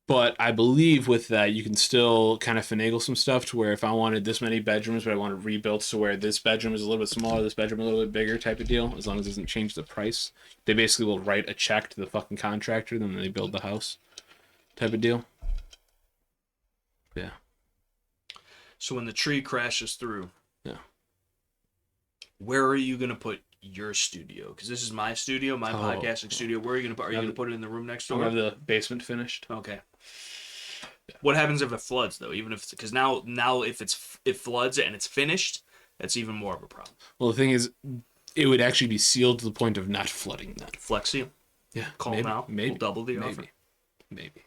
Speaker 2: But I believe with that, you can still kind of finagle some stuff to where if I wanted this many bedrooms, but I wanted rebuilt to where this bedroom is a little bit smaller, this bedroom a little bit bigger type of deal, as long as it doesn't change the price. They basically will write a check to the fucking contractor, then they build the house type of deal. Yeah.
Speaker 1: So when the tree crashes through, where are you going to put your studio? Because this is my studio, my podcasting studio. Where are you going to put? Are you going to put it in the room next door?
Speaker 2: I'll have the basement finished.
Speaker 1: Okay. Yeah. What happens if it floods though? Even if because now if it floods and it's finished, that's even more of a problem.
Speaker 2: Well, the thing is, it would actually be sealed to the point of not flooding then.
Speaker 1: Flex seal.
Speaker 2: Yeah.
Speaker 1: Call now.
Speaker 2: Maybe
Speaker 1: we'll double the offer.
Speaker 2: Maybe.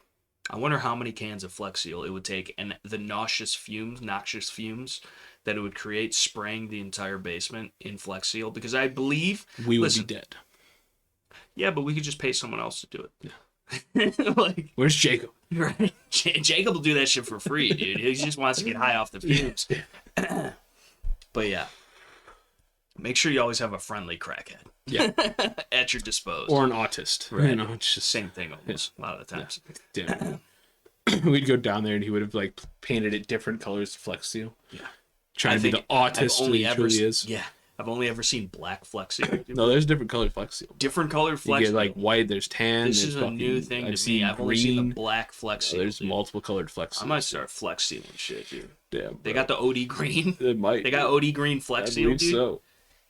Speaker 1: I wonder how many cans of Flex Seal it would take and the noxious fumes that it would create spraying the entire basement in Flex Seal, because I believe
Speaker 2: we would be dead.
Speaker 1: Yeah, but we could just pay someone else to do it.
Speaker 2: Yeah.
Speaker 1: Like,
Speaker 2: where's Jacob?
Speaker 1: Right. Jacob will do that shit for free, dude. He just wants to get high off the fumes. But yeah. Make sure you always have a friendly crackhead.
Speaker 2: Yeah.
Speaker 1: At your disposal.
Speaker 2: Or an autist.
Speaker 1: Right.
Speaker 2: You know, it's just
Speaker 1: same thing almost. A lot of the times.
Speaker 2: Yeah. We'd go down there and he would have like painted it different colors to Flex Seal.
Speaker 1: Yeah.
Speaker 2: Trying to be the autist he truly is.
Speaker 1: Yeah. I've only ever seen black Flex Seal.
Speaker 2: No, there's different colored Flex Seal.
Speaker 1: Different colored Flex
Speaker 2: Seal. You get like white, there's tan.
Speaker 1: This is a new thing to me. I've only seen the black Flex Seal.
Speaker 2: There's multiple colored Flex Seal.
Speaker 1: I might start Flex Sealing shit, dude.
Speaker 2: Yeah.
Speaker 1: They got the OD green.
Speaker 2: It might.
Speaker 1: They got OD green Flex Seal, dude.
Speaker 2: So.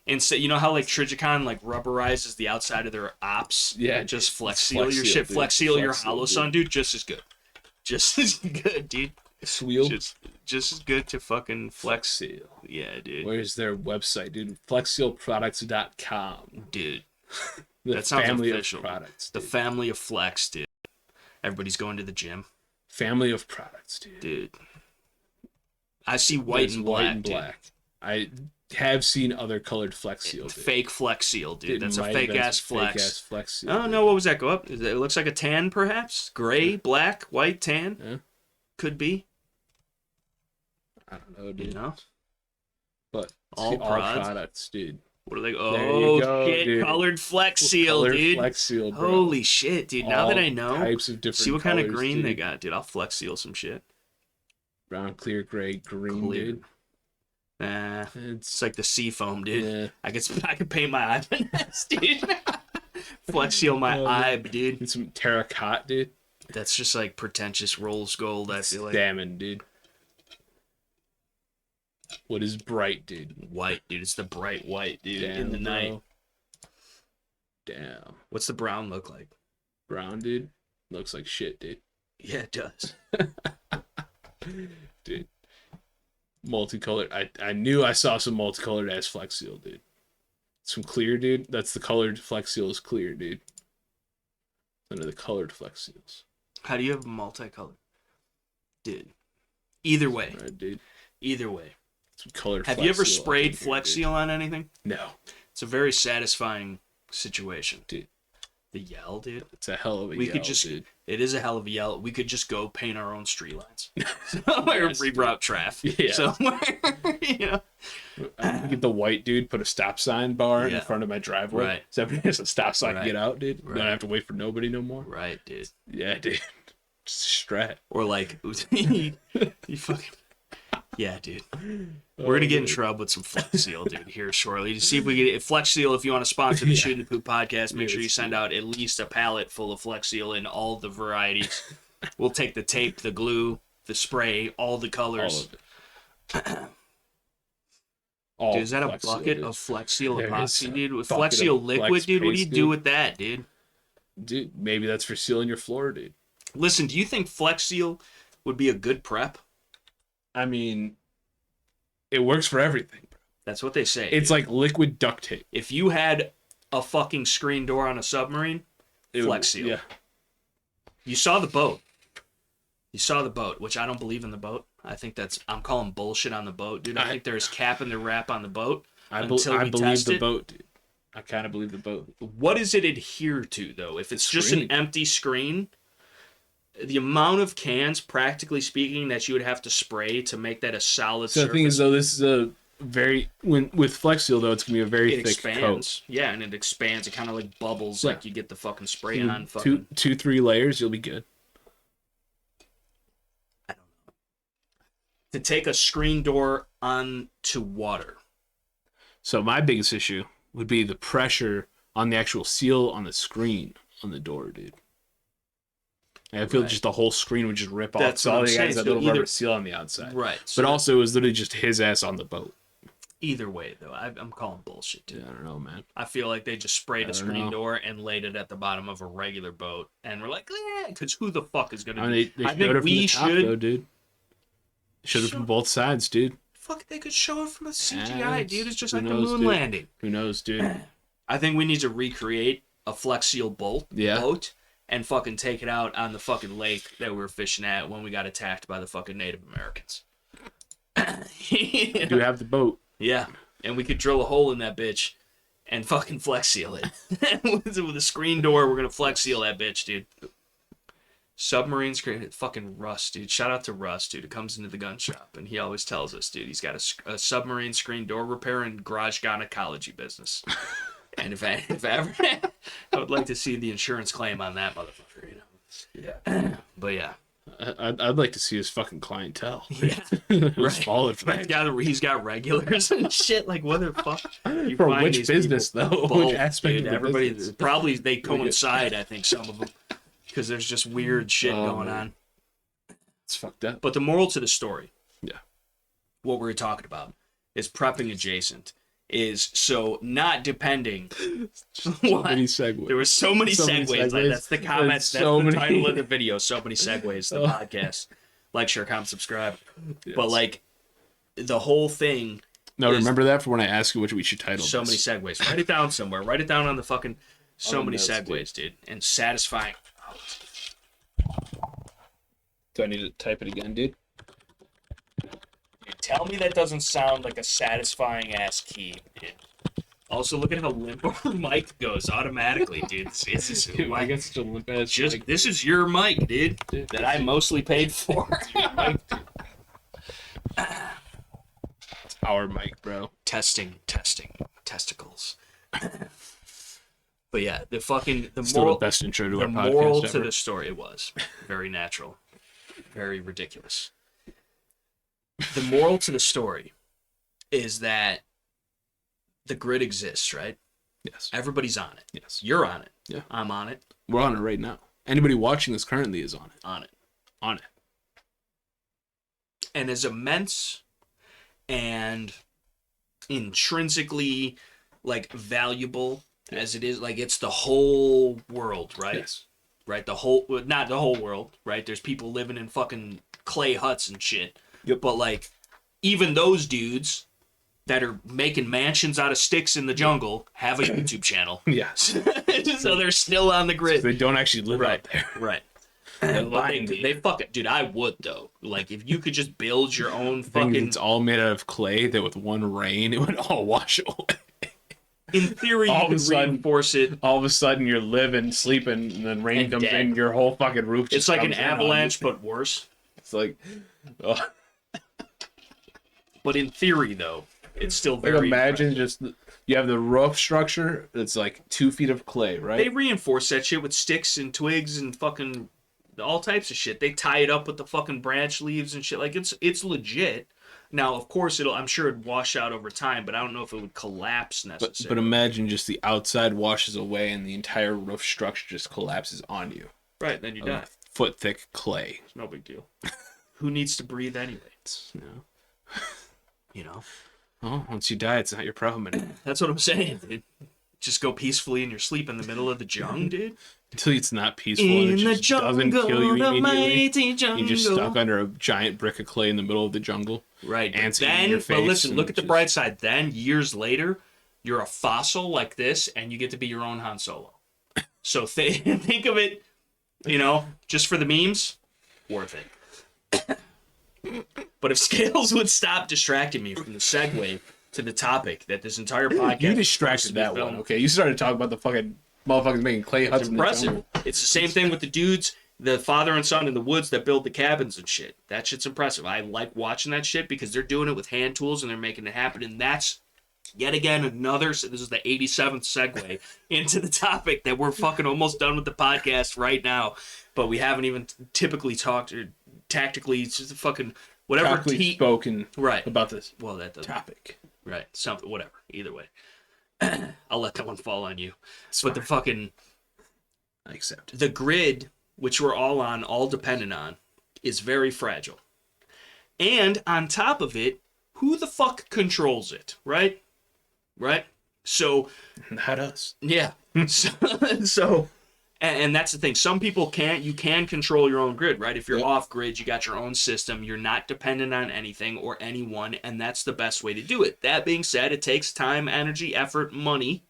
Speaker 1: And so, you know how like Trigicon like rubberizes the outside of their ops?
Speaker 2: Yeah.
Speaker 1: Just Flex Seal your shit. Flex Seal your Hollow Sun, dude. Just as good. Just as good, dude.
Speaker 2: Sweal.
Speaker 1: just as good to fucking
Speaker 2: Flex Seal.
Speaker 1: Yeah, dude.
Speaker 2: Where's their website, dude? FlexSealProducts.com.
Speaker 1: Dude.
Speaker 2: The
Speaker 1: That sounds
Speaker 2: family
Speaker 1: official.
Speaker 2: of products.
Speaker 1: The
Speaker 2: Dude.
Speaker 1: family of Flex, dude. Everybody's going to the gym.
Speaker 2: Family of products, dude.
Speaker 1: Dude. I see white and black.
Speaker 2: I have seen other colored Flex Seal.
Speaker 1: Fake Flex Seal, dude. That's a fake ass Flex.
Speaker 2: Fake ass Flex Seal.
Speaker 1: I don't know, what was that go up? It looks like a tan, perhaps. Gray, black, white, tan.
Speaker 2: Yeah.
Speaker 1: Could be.
Speaker 2: I don't know, dude.
Speaker 1: You know.
Speaker 2: But
Speaker 1: all
Speaker 2: products, dude.
Speaker 1: What are they?
Speaker 2: Oh
Speaker 1: shit!
Speaker 2: Dude.
Speaker 1: Colored Flex Seal,
Speaker 2: colored
Speaker 1: dude.
Speaker 2: Flex Seal, bro.
Speaker 1: Holy shit, dude! Now that I know,
Speaker 2: types of different
Speaker 1: see what kind of
Speaker 2: colors,
Speaker 1: green
Speaker 2: dude.
Speaker 1: they got, dude. I'll Flex Seal some shit.
Speaker 2: Brown, clear, gray, green, dude.
Speaker 1: Nah, it's like the sea foam, dude.
Speaker 2: Yeah.
Speaker 1: I could paint my eye finesse, dude. Flex Seal my eye, dude.
Speaker 2: And some terracotta, dude.
Speaker 1: That's just like pretentious rose gold. I feel like
Speaker 2: salmon, dude. What is bright, dude?
Speaker 1: White, dude. It's the bright white, dude.
Speaker 2: Damn,
Speaker 1: in the night.
Speaker 2: Damn.
Speaker 1: What's the brown look like?
Speaker 2: Brown, dude. Looks like shit, dude.
Speaker 1: Yeah, it does.
Speaker 2: Dude. Multicolored. I knew I saw some multicolored ass Flex Seal, dude. Some clear, dude. That's the colored Flex Seal is clear, dude. Under the colored Flex Seals.
Speaker 1: How do you have multicolored? Dude. Either way.
Speaker 2: Right, dude.
Speaker 1: Either way.
Speaker 2: Some colored
Speaker 1: Have
Speaker 2: Flex
Speaker 1: you ever
Speaker 2: Seal
Speaker 1: sprayed
Speaker 2: up in
Speaker 1: Flex
Speaker 2: here,
Speaker 1: Seal on anything?
Speaker 2: No.
Speaker 1: It's a very satisfying situation.
Speaker 2: Dude.
Speaker 1: The yell, dude.
Speaker 2: It's a hell of a
Speaker 1: We
Speaker 2: yell,
Speaker 1: could just,
Speaker 2: dude.
Speaker 1: It is a hell of a yell. We could just go paint our own street lines. Or
Speaker 2: Yes,
Speaker 1: reroute traffic.
Speaker 2: Yeah.
Speaker 1: Somewhere, you know.
Speaker 2: Get the white dude, put a stop sign bar in
Speaker 1: Yeah.
Speaker 2: front of my driveway.
Speaker 1: Right.
Speaker 2: So everybody has a stop so I can
Speaker 1: Right.
Speaker 2: get out, dude.
Speaker 1: Right.
Speaker 2: Don't have to wait for nobody no more.
Speaker 1: Right, dude.
Speaker 2: Yeah, dude. Just a strat.
Speaker 1: Or like, you fucking... Yeah, dude. We're gonna get in trouble with some Flex Seal, dude, here shortly. To see if we get Flex Seal. If you want to sponsor the Shooting the Poop podcast, make sure you send out at least a pallet full of Flex Seal in all the varieties. We'll take the tape, the glue, the spray, all the colors.
Speaker 2: All of it. All
Speaker 1: Dude, is that a
Speaker 2: Flex Seal,
Speaker 1: bucket
Speaker 2: dude.
Speaker 1: of Flex Seal
Speaker 2: There
Speaker 1: epoxy,
Speaker 2: is a
Speaker 1: dude? With
Speaker 2: bucket
Speaker 1: Flex Seal
Speaker 2: of
Speaker 1: liquid,
Speaker 2: Flex
Speaker 1: dude? What do you
Speaker 2: paste,
Speaker 1: do
Speaker 2: dude.
Speaker 1: with that, dude?
Speaker 2: Dude, maybe that's for sealing your floor, dude.
Speaker 1: Listen, do you think Flex Seal would be a good prep?
Speaker 2: I mean, it works for everything, bro.
Speaker 1: That's what they say.
Speaker 2: It's like liquid duct tape.
Speaker 1: If you had a fucking screen door on a submarine, Flex Seal.
Speaker 2: Yeah.
Speaker 1: You saw the boat. You saw the boat, which I don't believe in the boat. I think I'm calling bullshit on the boat, dude. I think there's cap in the wrap on the boat.
Speaker 2: I
Speaker 1: until we
Speaker 2: believe
Speaker 1: test
Speaker 2: the
Speaker 1: it.
Speaker 2: boat, dude. I kind of believe the boat.
Speaker 1: What does it adhere to, though? If it's just an
Speaker 2: Screen.
Speaker 1: empty screen, the amount of cans, practically speaking, that you would have to spray to make that a solid
Speaker 2: So
Speaker 1: surface.
Speaker 2: the thing is, though, this is a very with Flex Seal, though, it's gonna be a very
Speaker 1: it
Speaker 2: thick
Speaker 1: expands. Yeah, and it expands. It kind of like bubbles,
Speaker 2: Yeah.
Speaker 1: like you get the fucking spray
Speaker 2: coat.
Speaker 1: on. Fucking,
Speaker 2: 3 layers, you'll be good.
Speaker 1: I don't know. To take a screen door onto water.
Speaker 2: So my biggest issue would be the pressure on the actual seal on the screen on the door, dude. And I feel
Speaker 1: Right.
Speaker 2: just the whole screen would just rip off.
Speaker 1: That's
Speaker 2: So
Speaker 1: what
Speaker 2: all
Speaker 1: I'm
Speaker 2: they got
Speaker 1: saying.
Speaker 2: is that
Speaker 1: So
Speaker 2: little
Speaker 1: either-
Speaker 2: rubber seal on the outside.
Speaker 1: Right.
Speaker 2: But also, it was literally just his ass on the boat.
Speaker 1: Either way, though, I'm calling bullshit, dude.
Speaker 2: Yeah, I don't know, man.
Speaker 1: I feel like they just sprayed
Speaker 2: I
Speaker 1: a
Speaker 2: don't
Speaker 1: screen
Speaker 2: know.
Speaker 1: door and laid it at the bottom of a regular boat, and we're like, because who the fuck is gonna?
Speaker 2: I mean, they
Speaker 1: I
Speaker 2: showed
Speaker 1: think
Speaker 2: it from
Speaker 1: we
Speaker 2: the top,
Speaker 1: should.
Speaker 2: though, dude. Showed it from both sides, dude.
Speaker 1: Fuck, they could show it from a CGI,
Speaker 2: Yeah,
Speaker 1: dude. It's just
Speaker 2: who
Speaker 1: like the
Speaker 2: knows,
Speaker 1: moon
Speaker 2: dude?
Speaker 1: landing.
Speaker 2: Who knows, dude?
Speaker 1: I think we need to recreate a Flex Seal boat and fucking take it out on the fucking lake that we were fishing at when we got attacked by the fucking Native Americans.
Speaker 2: We do have the boat.
Speaker 1: Yeah, and we could drill a hole in that bitch and fucking Flex Seal it. With a screen door, we're gonna Flex Seal that bitch, dude. Submarine screen, fucking Russ, dude. Shout out to Russ, dude. It comes into the gun shop, and he always tells us, dude, he's got a submarine screen door repair and garage gynecology business. And if ever, I would like to see the insurance claim on that motherfucker, you know. Yeah. But yeah.
Speaker 2: I'd like to see his fucking clientele.
Speaker 1: Yeah.
Speaker 2: Who's followed for that.
Speaker 1: He's got regulars and shit. Like, what the fuck? You
Speaker 2: For
Speaker 1: find
Speaker 2: which
Speaker 1: these
Speaker 2: business,
Speaker 1: people-
Speaker 2: though? Which
Speaker 1: Both,
Speaker 2: aspect
Speaker 1: dude.
Speaker 2: of the
Speaker 1: Everybody,
Speaker 2: business?
Speaker 1: probably they coincide, I think, some of them. Because there's just weird shit going
Speaker 2: man.
Speaker 1: on.
Speaker 2: It's fucked up.
Speaker 1: But the moral to the story,
Speaker 2: Yeah.
Speaker 1: what we're talking about, is prepping adjacent. Is so not depending.
Speaker 2: So
Speaker 1: What?
Speaker 2: many segues.
Speaker 1: There were so many
Speaker 2: So many
Speaker 1: segues. Like,
Speaker 2: segues.
Speaker 1: that's the comment.
Speaker 2: That's
Speaker 1: That's
Speaker 2: so
Speaker 1: the
Speaker 2: many.
Speaker 1: title of the video. So many segues. The podcast. Like, share, comment, subscribe.
Speaker 2: Yes.
Speaker 1: But like, the whole thing.
Speaker 2: No, remember that for when I ask you what we should title
Speaker 1: so
Speaker 2: this.
Speaker 1: many segues. Write it down somewhere. Write it down on the fucking. So many
Speaker 2: notes,
Speaker 1: segues, dude, and satisfying.
Speaker 2: Do I need to type it again, dude?
Speaker 1: Tell me that doesn't sound like a satisfying ass key, dude. Also, look at how limp our mic goes automatically, dude. This is
Speaker 2: Dude, I got such a limp ass
Speaker 1: just
Speaker 2: mic.
Speaker 1: this is your mic, dude, that I mostly paid for.
Speaker 2: It's our mic, bro.
Speaker 1: testing, testicles. But yeah, the
Speaker 2: Still
Speaker 1: moral,
Speaker 2: the best intro to
Speaker 1: the
Speaker 2: our podcast
Speaker 1: moral
Speaker 2: ever.
Speaker 1: to the story was very natural, very ridiculous. The moral to the story is that the grid exists, right?
Speaker 2: Yes.
Speaker 1: Everybody's on it.
Speaker 2: Yes.
Speaker 1: You're on it.
Speaker 2: Yeah.
Speaker 1: I'm on it.
Speaker 2: We're on it right now. Anybody watching this currently is on it.
Speaker 1: On it.
Speaker 2: On it.
Speaker 1: And as immense and intrinsically like valuable as it is, like it's the whole world, right?
Speaker 2: Yes.
Speaker 1: Right? Not the whole world, right? There's people living in fucking clay huts and shit.
Speaker 2: Yep.
Speaker 1: But like, even those dudes that are making mansions out of sticks in the jungle have a YouTube channel.
Speaker 2: Yes.
Speaker 1: So they're still on the grid.
Speaker 2: They don't actually live out there.
Speaker 1: Right.
Speaker 2: They're
Speaker 1: But
Speaker 2: lying to
Speaker 1: they
Speaker 2: you.
Speaker 1: fucking, dude, I would though. Like, if you could just build your own
Speaker 2: Thing is,
Speaker 1: fucking.
Speaker 2: it's all made out of clay that with one rain, it would all wash away.
Speaker 1: In theory,
Speaker 2: all
Speaker 1: you
Speaker 2: of a
Speaker 1: could
Speaker 2: sudden-
Speaker 1: reinforce it.
Speaker 2: All of a sudden, you're living, sleeping, and then rain
Speaker 1: And
Speaker 2: comes
Speaker 1: dead.
Speaker 2: in, your whole fucking roof just
Speaker 1: It's like an
Speaker 2: comes in on you.
Speaker 1: avalanche, but worse.
Speaker 2: It's like, oh.
Speaker 1: But in theory, though, it's still
Speaker 2: Like
Speaker 1: very.
Speaker 2: imagine just you have the roof structure. It's like 2 feet of clay, right?
Speaker 1: They reinforce that shit with sticks and twigs and fucking all types of shit. They tie it up with the fucking branch leaves and shit. Like it's legit. Now, of course, I'm sure it'd wash out over time, but I don't know if it would collapse necessarily.
Speaker 2: But imagine just the outside washes away and the entire roof structure just collapses on you.
Speaker 1: Right, then you die.
Speaker 2: Foot thick clay.
Speaker 1: It's no big deal. Who needs to breathe anyway?
Speaker 2: You know.
Speaker 1: You know.
Speaker 2: Oh, once you die, it's not your problem anymore.
Speaker 1: That's what I'm saying, dude. Just go peacefully in your sleep in the middle of the jungle, dude.
Speaker 2: Until it's not peaceful and it just doesn't kill you immediately. You're just stuck under a giant brick of clay in the middle of the jungle.
Speaker 1: Right.
Speaker 2: Ants
Speaker 1: But
Speaker 2: eating your
Speaker 1: but
Speaker 2: face
Speaker 1: listen,
Speaker 2: and
Speaker 1: look at the
Speaker 2: just-
Speaker 1: bright side. Then, years later, you're a fossil like this, and you get to be your own Han Solo. So think of it, you know, just for the memes, worth it. But if Scales would stop distracting me from the segue to the topic that this entire podcast
Speaker 2: You
Speaker 1: is
Speaker 2: distracted
Speaker 1: supposed to be
Speaker 2: that
Speaker 1: filmed.
Speaker 2: one, okay? You started talking about the fucking motherfuckers making clay huts
Speaker 1: It's
Speaker 2: in the
Speaker 1: impressive.
Speaker 2: jungle.
Speaker 1: It's the same thing with the dudes, the father and son in the woods that build the cabins and shit. That shit's impressive. I like watching that shit because they're doing it with hand tools and they're making it happen. And that's yet again another. So this is the 87th segue into the topic that we're fucking almost done with the podcast right now, but we haven't even typically talked or tactically it's just fucking whatever.
Speaker 2: Tactically spoken
Speaker 1: Right.
Speaker 2: about this
Speaker 1: Well, that doesn't.
Speaker 2: topic.
Speaker 1: Right. Something. Whatever. Either way. I'll let that one fall on you.
Speaker 2: It's
Speaker 1: But the
Speaker 2: fine.
Speaker 1: fucking.
Speaker 2: I accept it.
Speaker 1: The grid, which we're all on, all dependent on, is very fragile. And on top of it, who the fuck controls it, right? Right? So,
Speaker 2: Not us.
Speaker 1: yeah. so and that's the thing. Some people can't. You can control your own grid, right? If you're
Speaker 2: Yep.
Speaker 1: off grid, you got your own system. You're not dependent on anything or anyone, and that's the best way to do it. That being said, it takes time, energy, effort, money,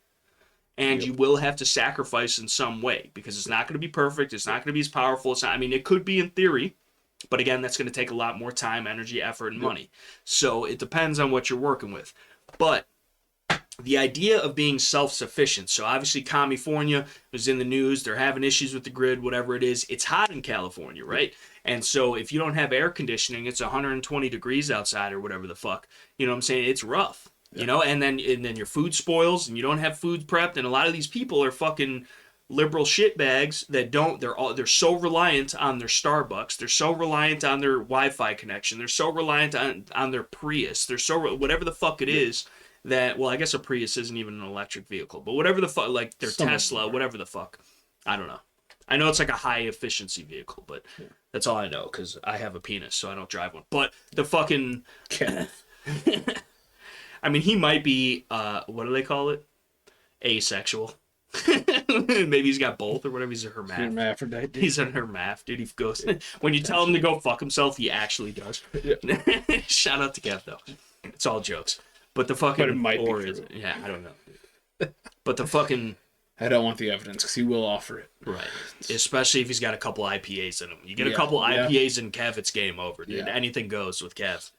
Speaker 1: and you will have to sacrifice in some way because it's not going to be perfect. It's not going to be as powerful. It's not, I mean, it could be in theory, but again, that's going to take a lot more time, energy, effort, and money. So it depends on what you're working with. But the idea of being self-sufficient. So obviously California was in the news. They're having issues with the grid, whatever it is. It's hot in California, right? And so if you don't have air conditioning, it's 120 degrees outside or whatever the fuck. You know what I'm saying? It's rough. You know, and then your food spoils and you don't have food prepped. And a lot of these people are fucking liberal shitbags that don't. They're so reliant on their Starbucks. They're so reliant on their Wi-Fi connection. They're so reliant on their Prius. They're so whatever the fuck it is. That, well, I guess a Prius isn't even an electric vehicle, but whatever the fuck, like their
Speaker 2: Some of
Speaker 1: Tesla,
Speaker 2: them are.
Speaker 1: whatever the fuck. I don't know. I know it's like a high efficiency vehicle, but that's all I know because I have a penis, so I don't drive one. But the fucking, I mean, he might be, what do they call it? Asexual. Maybe he's got both or whatever. He's a
Speaker 2: Hermaphrodite. Dude.
Speaker 1: He's a hermaph, dude. He goes when you tell him to go fuck himself, he actually does. Yeah. Shout out to Kev though. It's all jokes. But the fucking
Speaker 2: but it might be true.
Speaker 1: Yeah, I don't know. But the fucking
Speaker 2: I don't want the evidence because he will offer it.
Speaker 1: Right. Especially if he's got a couple IPAs in him. You get a couple IPAs in Kev, it's game over, dude. Yeah. Anything goes with Kev.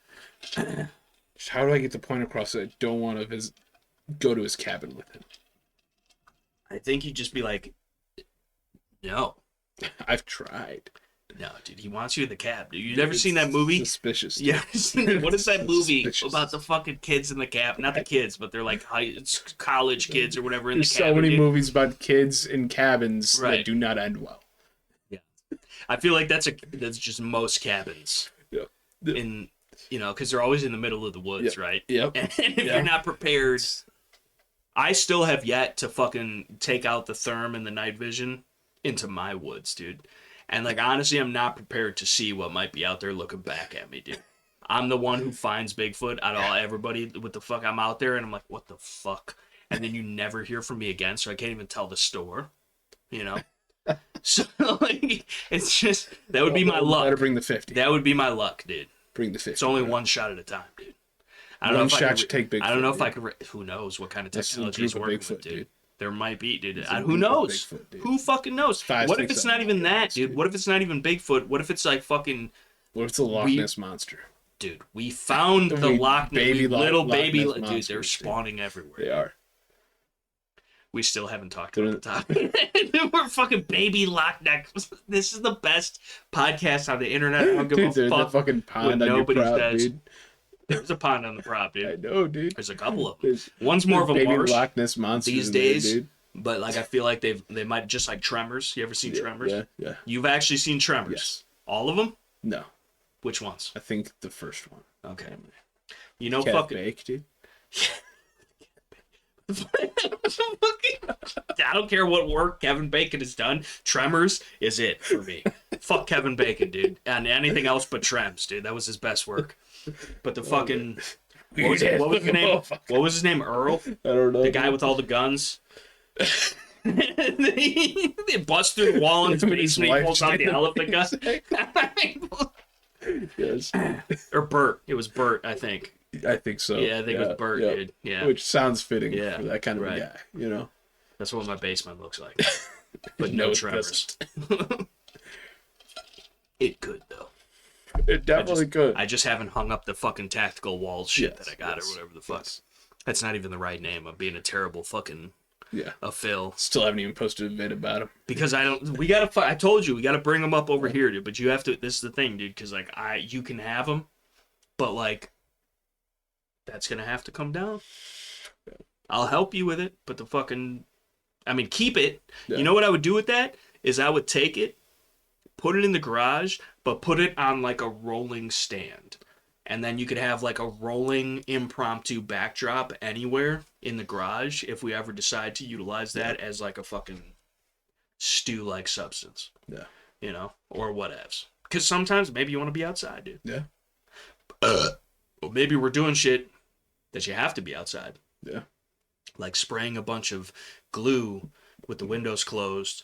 Speaker 2: How do I get the point across that I don't want to go to his cabin with him?
Speaker 1: I think you'd just be like, no.
Speaker 2: I've tried.
Speaker 1: No, dude, he wants you in the cab, dude. You never seen that movie?
Speaker 2: Suspicious.
Speaker 1: Yeah. What is that movie about the fucking kids in the cab? Not the kids, but they're like college kids or whatever in the cabin.
Speaker 2: There's so many movies about kids in cabins that do not end well.
Speaker 1: Yeah. I feel like that's just most cabins. Yeah. In, because they're always in the middle of the woods, right?
Speaker 2: Yep.
Speaker 1: And if you're not prepared, I still have yet to fucking take out the therm and the night vision into my woods, dude. And, like, honestly, I'm not prepared to see what might be out there looking back at me, dude. I'm the one who finds Bigfoot out of everybody. What the fuck? I'm out there, and I'm like, what the fuck? And then you never hear from me again, so I can't even tell the store, So, like, it's just, that would be my luck.
Speaker 2: Better bring the 50.
Speaker 1: That would be my luck, dude.
Speaker 2: Bring the 50.
Speaker 1: It's only one shot at a time, dude. I
Speaker 2: don't know if I could take Bigfoot.
Speaker 1: I don't know if I could. Who knows what kind of technology is working with, dude. There might be, dude. Who knows? Bigfoot, who fucking knows? What if it's not even that, dude? What if it's not even Bigfoot? What if it's like fucking...
Speaker 2: What if it's a Loch Ness monster?
Speaker 1: Dude, we found the Loch Ness... Little baby... Dude, they're spawning everywhere.
Speaker 2: They are.
Speaker 1: We still haven't talked about the topic. We're fucking baby Loch Ness. This is the best podcast on the internet. I don't give a
Speaker 2: there's
Speaker 1: fuck
Speaker 2: a fucking pond on your prop, dude.
Speaker 1: There's a pond on the prop, dude.
Speaker 2: I know, dude.
Speaker 1: There's a couple of them. One's more of a marsh.
Speaker 2: Loch Ness monsters
Speaker 1: these days,
Speaker 2: there, dude.
Speaker 1: But like I feel like they might just like Tremors. You ever seen Tremors?
Speaker 2: Yeah.
Speaker 1: You've actually seen Tremors?
Speaker 2: Yes.
Speaker 1: All of them?
Speaker 2: No.
Speaker 1: Which ones?
Speaker 2: I think the first one.
Speaker 1: Okay.
Speaker 2: Fucking Bake, dude.
Speaker 1: I don't care what work Kevin Bacon has done. Tremors is it for me. Fuck Kevin Bacon, dude. And anything else but Trems, dude. That was his best work. But the fucking... What was his name? What was his name? Earl?
Speaker 2: I don't know.
Speaker 1: The guy with all the guns? they bust through the wall in his basement. He pulls out the elephant gun.
Speaker 2: Yes.
Speaker 1: Or Bert. It was Bert, I think.
Speaker 2: I think so.
Speaker 1: Yeah, I think it was Bert, dude. Yeah.
Speaker 2: Which sounds fitting for that kind of a guy,
Speaker 1: That's what my basement looks like. But no Tremors. It could, though.
Speaker 2: It definitely could.
Speaker 1: I just haven't hung up the fucking tactical walls shit that I got or whatever the fuck. Yes. That's not even the right name. I'm being a terrible fucking a Phil.
Speaker 2: Still haven't even posted a vid about him.
Speaker 1: Because I told you, we gotta bring them up over here, dude. But you have to, this is the thing, dude, because like you can have them, but like that's gonna have to come down. I'll help you with it, but keep it. Yeah. You know what I would do with that? Is I would take it, put it in the garage, but put it on like a rolling stand. And then you could have like a rolling impromptu backdrop anywhere in the garage if we ever decide to utilize that as like a fucking stew-like substance. Yeah. Or whatevs. Because sometimes maybe you want to be outside, dude.
Speaker 2: Yeah.
Speaker 1: Well, maybe we're doing shit that you have to be outside.
Speaker 2: Yeah.
Speaker 1: Like spraying a bunch of glue with the windows closed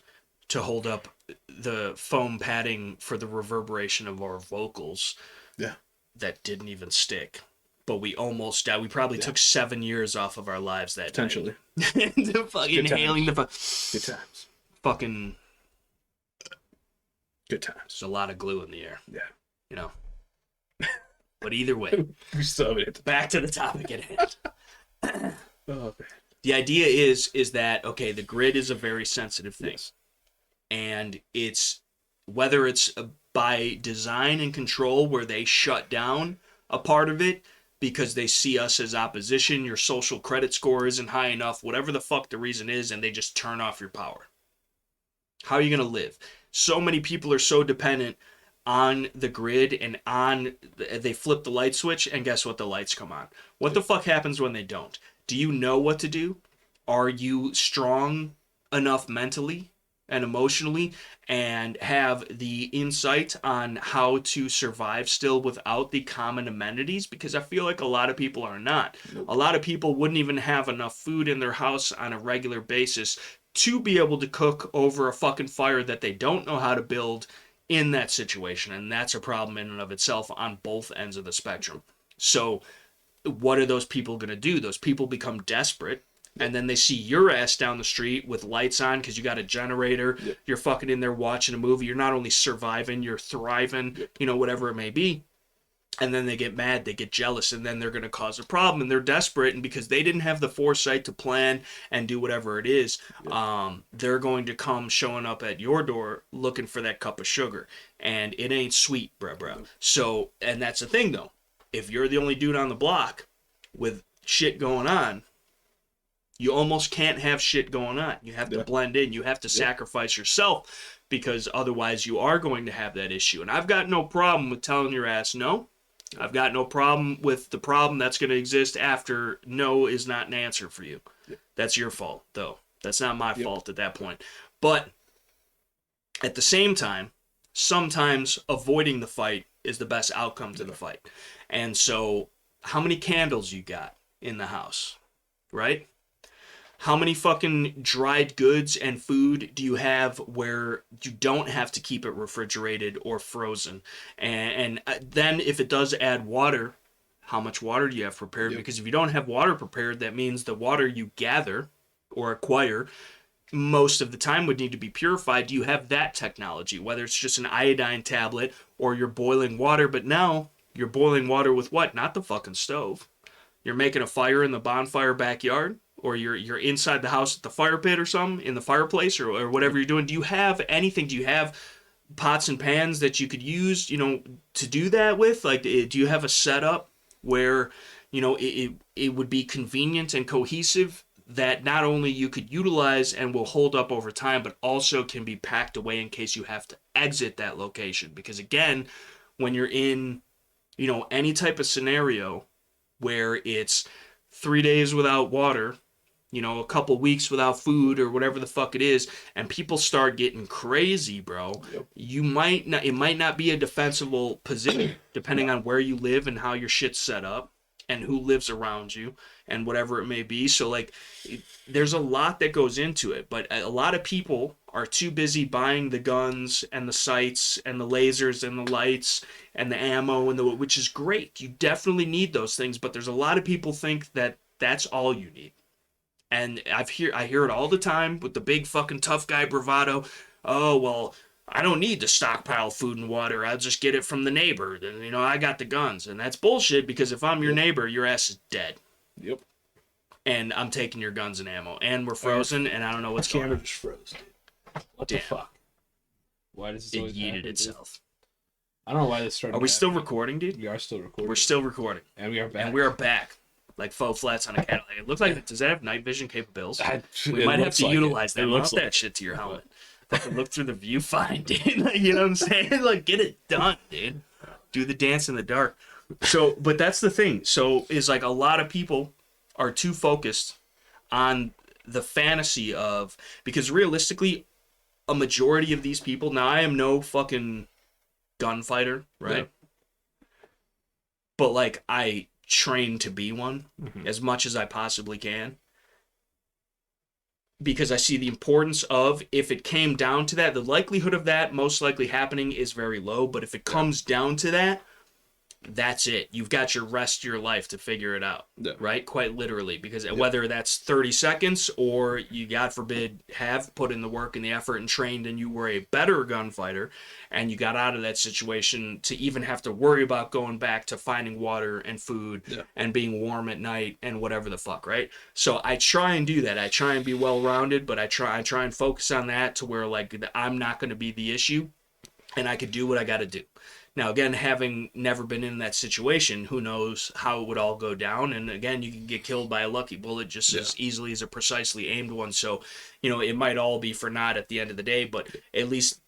Speaker 1: to hold up the foam padding for the reverberation of our vocals.
Speaker 2: Yeah.
Speaker 1: That didn't even stick. But we almost died. We probably took 7 years off of our lives that
Speaker 2: potentially.
Speaker 1: The fucking inhaling the
Speaker 2: good times.
Speaker 1: Fucking
Speaker 2: good times.
Speaker 1: There's a lot of glue in the air.
Speaker 2: Yeah.
Speaker 1: But either way.
Speaker 2: We still have
Speaker 1: back to the topic at hand.
Speaker 2: Oh man.
Speaker 1: The idea is that the grid is a very sensitive thing. Yes. And it's whether it's by design and control where they shut down a part of it because they see us as opposition, your social credit score isn't high enough, whatever the fuck the reason is, and they just turn off your power. How are you going to live? So many people are so dependent on the grid and they flip the light switch and guess what? The lights come on. What the fuck happens when they don't? Do you know what to do? Are you strong enough mentally and emotionally and have the insight on how to survive still without the common amenities? Because I feel like a lot of people are not. A lot of people wouldn't even have enough food in their house on a regular basis to be able to cook over a fucking fire that they don't know how to build in that situation. And that's a problem in and of itself on both ends of the spectrum. So what are those people going to do? Those people become desperate. And then they see your ass down the street with lights on because you got a generator. Yep. You're fucking in there watching a movie. You're not only surviving, you're thriving, yep. You know, whatever it may be. And then they get mad, they get jealous, and then they're going to cause a problem. And they're desperate, and because they didn't have the foresight to plan and do whatever it is, yep. They're going to come showing up at your door looking for that cup of sugar. And it ain't sweet, bruh. Yep. So, and that's the thing, though. If you're the only dude on the block with shit going on, you almost can't have shit going on. You have to blend in. You have to sacrifice yourself because otherwise you are going to have that issue. And I've got no problem with telling your ass no. I've got no problem with the problem that's going to exist after no is not an answer for you. That's your fault, though. That's not my fault at that point. But at the same time, sometimes avoiding the fight is the best outcome to the fight. And so how many candles you got in the house, right? How many fucking dried goods and food do you have where you don't have to keep it refrigerated or frozen? And then if it does add water, how much water do you have prepared? Yep. Because if you don't have water prepared, that means the water you gather or acquire most of the time would need to be purified. Do you have that technology? Whether it's just an iodine tablet or you're boiling water, but now you're boiling water with what? Not the fucking stove. You're making a fire in the bonfire backyard. Or you're inside the house at the fire pit or something, in the fireplace or whatever you're doing. Do you have anything? Do you have pots and pans that you could use, you know, to do that with? Like, do you have a setup where, you know, it would be convenient and cohesive that not only you could utilize and will hold up over time, but also can be packed away in case you have to exit that location? Because again, when you're in, you know, any type of scenario where it's 3 days without water, you know, a couple weeks without food or whatever the fuck it is, and people start getting crazy, bro, you might not, it might not be a defensible position depending on where you live and how your shit's set up and who lives around you and whatever it may be. So like there's a lot that goes into it, but a lot of people are too busy buying the guns and the sights and the lasers and the lights and the ammo and which is great. You definitely need those things, but there's a lot of people think that that's all you need. And I hear it all the time with the big fucking tough guy bravado. Oh, well, I don't need to stockpile food and water. I'll just get it from the neighbor. And, you know, I got the guns. And that's bullshit because if I'm your neighbor, your ass is dead. Yep. And I'm taking your guns and ammo. And we're frozen, and I don't know what's going on. The camera just froze, dude. What the fuck?
Speaker 2: Why does this always happen?
Speaker 1: It yeeted itself.
Speaker 2: I don't know why this started.
Speaker 1: Are we still recording, dude?
Speaker 2: We are still recording.
Speaker 1: We're still recording.
Speaker 2: And we are back.
Speaker 1: And we are back. Like faux flats on a Cadillac. It looks like, does that have night vision capabilities? We might have to utilize that. Mount that shit to your helmet. Look through the viewfinder, dude. You know what I'm saying? Like, get it done, dude. Do the dance in the dark. So, but that's the thing. So, is like a lot of people are too focused on the fantasy of, because realistically, a majority of these people, now I am no fucking gunfighter, right? Yeah. But like, I train to be one as much as I possibly can, because I see the importance of, if it came down to that, the likelihood of that most likely happening is very low, but if it comes down to that, that's it. You've got your rest of your life to figure it out, right? Quite literally, because whether that's 30 seconds or you, God forbid, have put in the work and the effort and trained and you were a better gunfighter and you got out of that situation to even have to worry about going back to finding water and food and being warm at night and whatever the fuck, right? So I try and do that. I try and be well-rounded, but I try and focus on that to where like I'm not going to be the issue and I could do what I got to do. Now, again, having never been in that situation, who knows how it would all go down. And again, you can get killed by a lucky bullet just as easily as a precisely aimed one. So, you know, it might all be for naught at the end of the day, but at least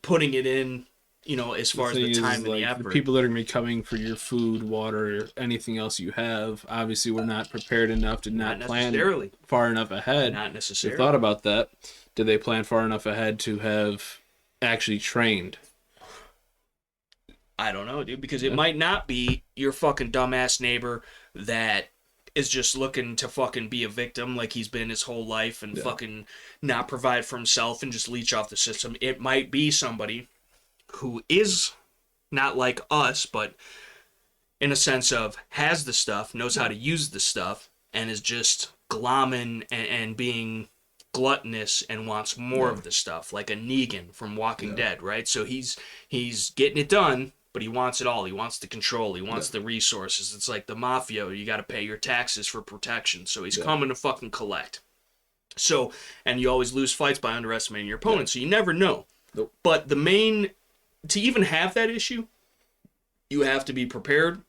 Speaker 1: putting it in, you know, as far as the time and the effort.
Speaker 2: The people that are going to be coming for your food, water, or anything else you have, obviously we're not prepared enough to not plan far enough ahead.
Speaker 1: Not necessarily.
Speaker 2: You thought about that. Did they plan far enough ahead to have actually trained?
Speaker 1: I don't know, dude, because it might not be your fucking dumbass neighbor that is just looking to fucking be a victim like he's been his whole life and fucking not provide for himself and just leech off the system. It might be somebody who is not like us, but in a sense of has the stuff, knows how to use the stuff, and is just glomming and being gluttonous and wants more of the stuff, like a Negan from Walking Dead, right? So he's getting it done, but he wants it all. He wants the control. He wants the resources. It's like the mafia. You got to pay your taxes for protection. So he's coming to fucking collect. So, and you always lose fights by underestimating your opponent. So you never know.
Speaker 2: Nope.
Speaker 1: But to even have that issue, you have to be prepared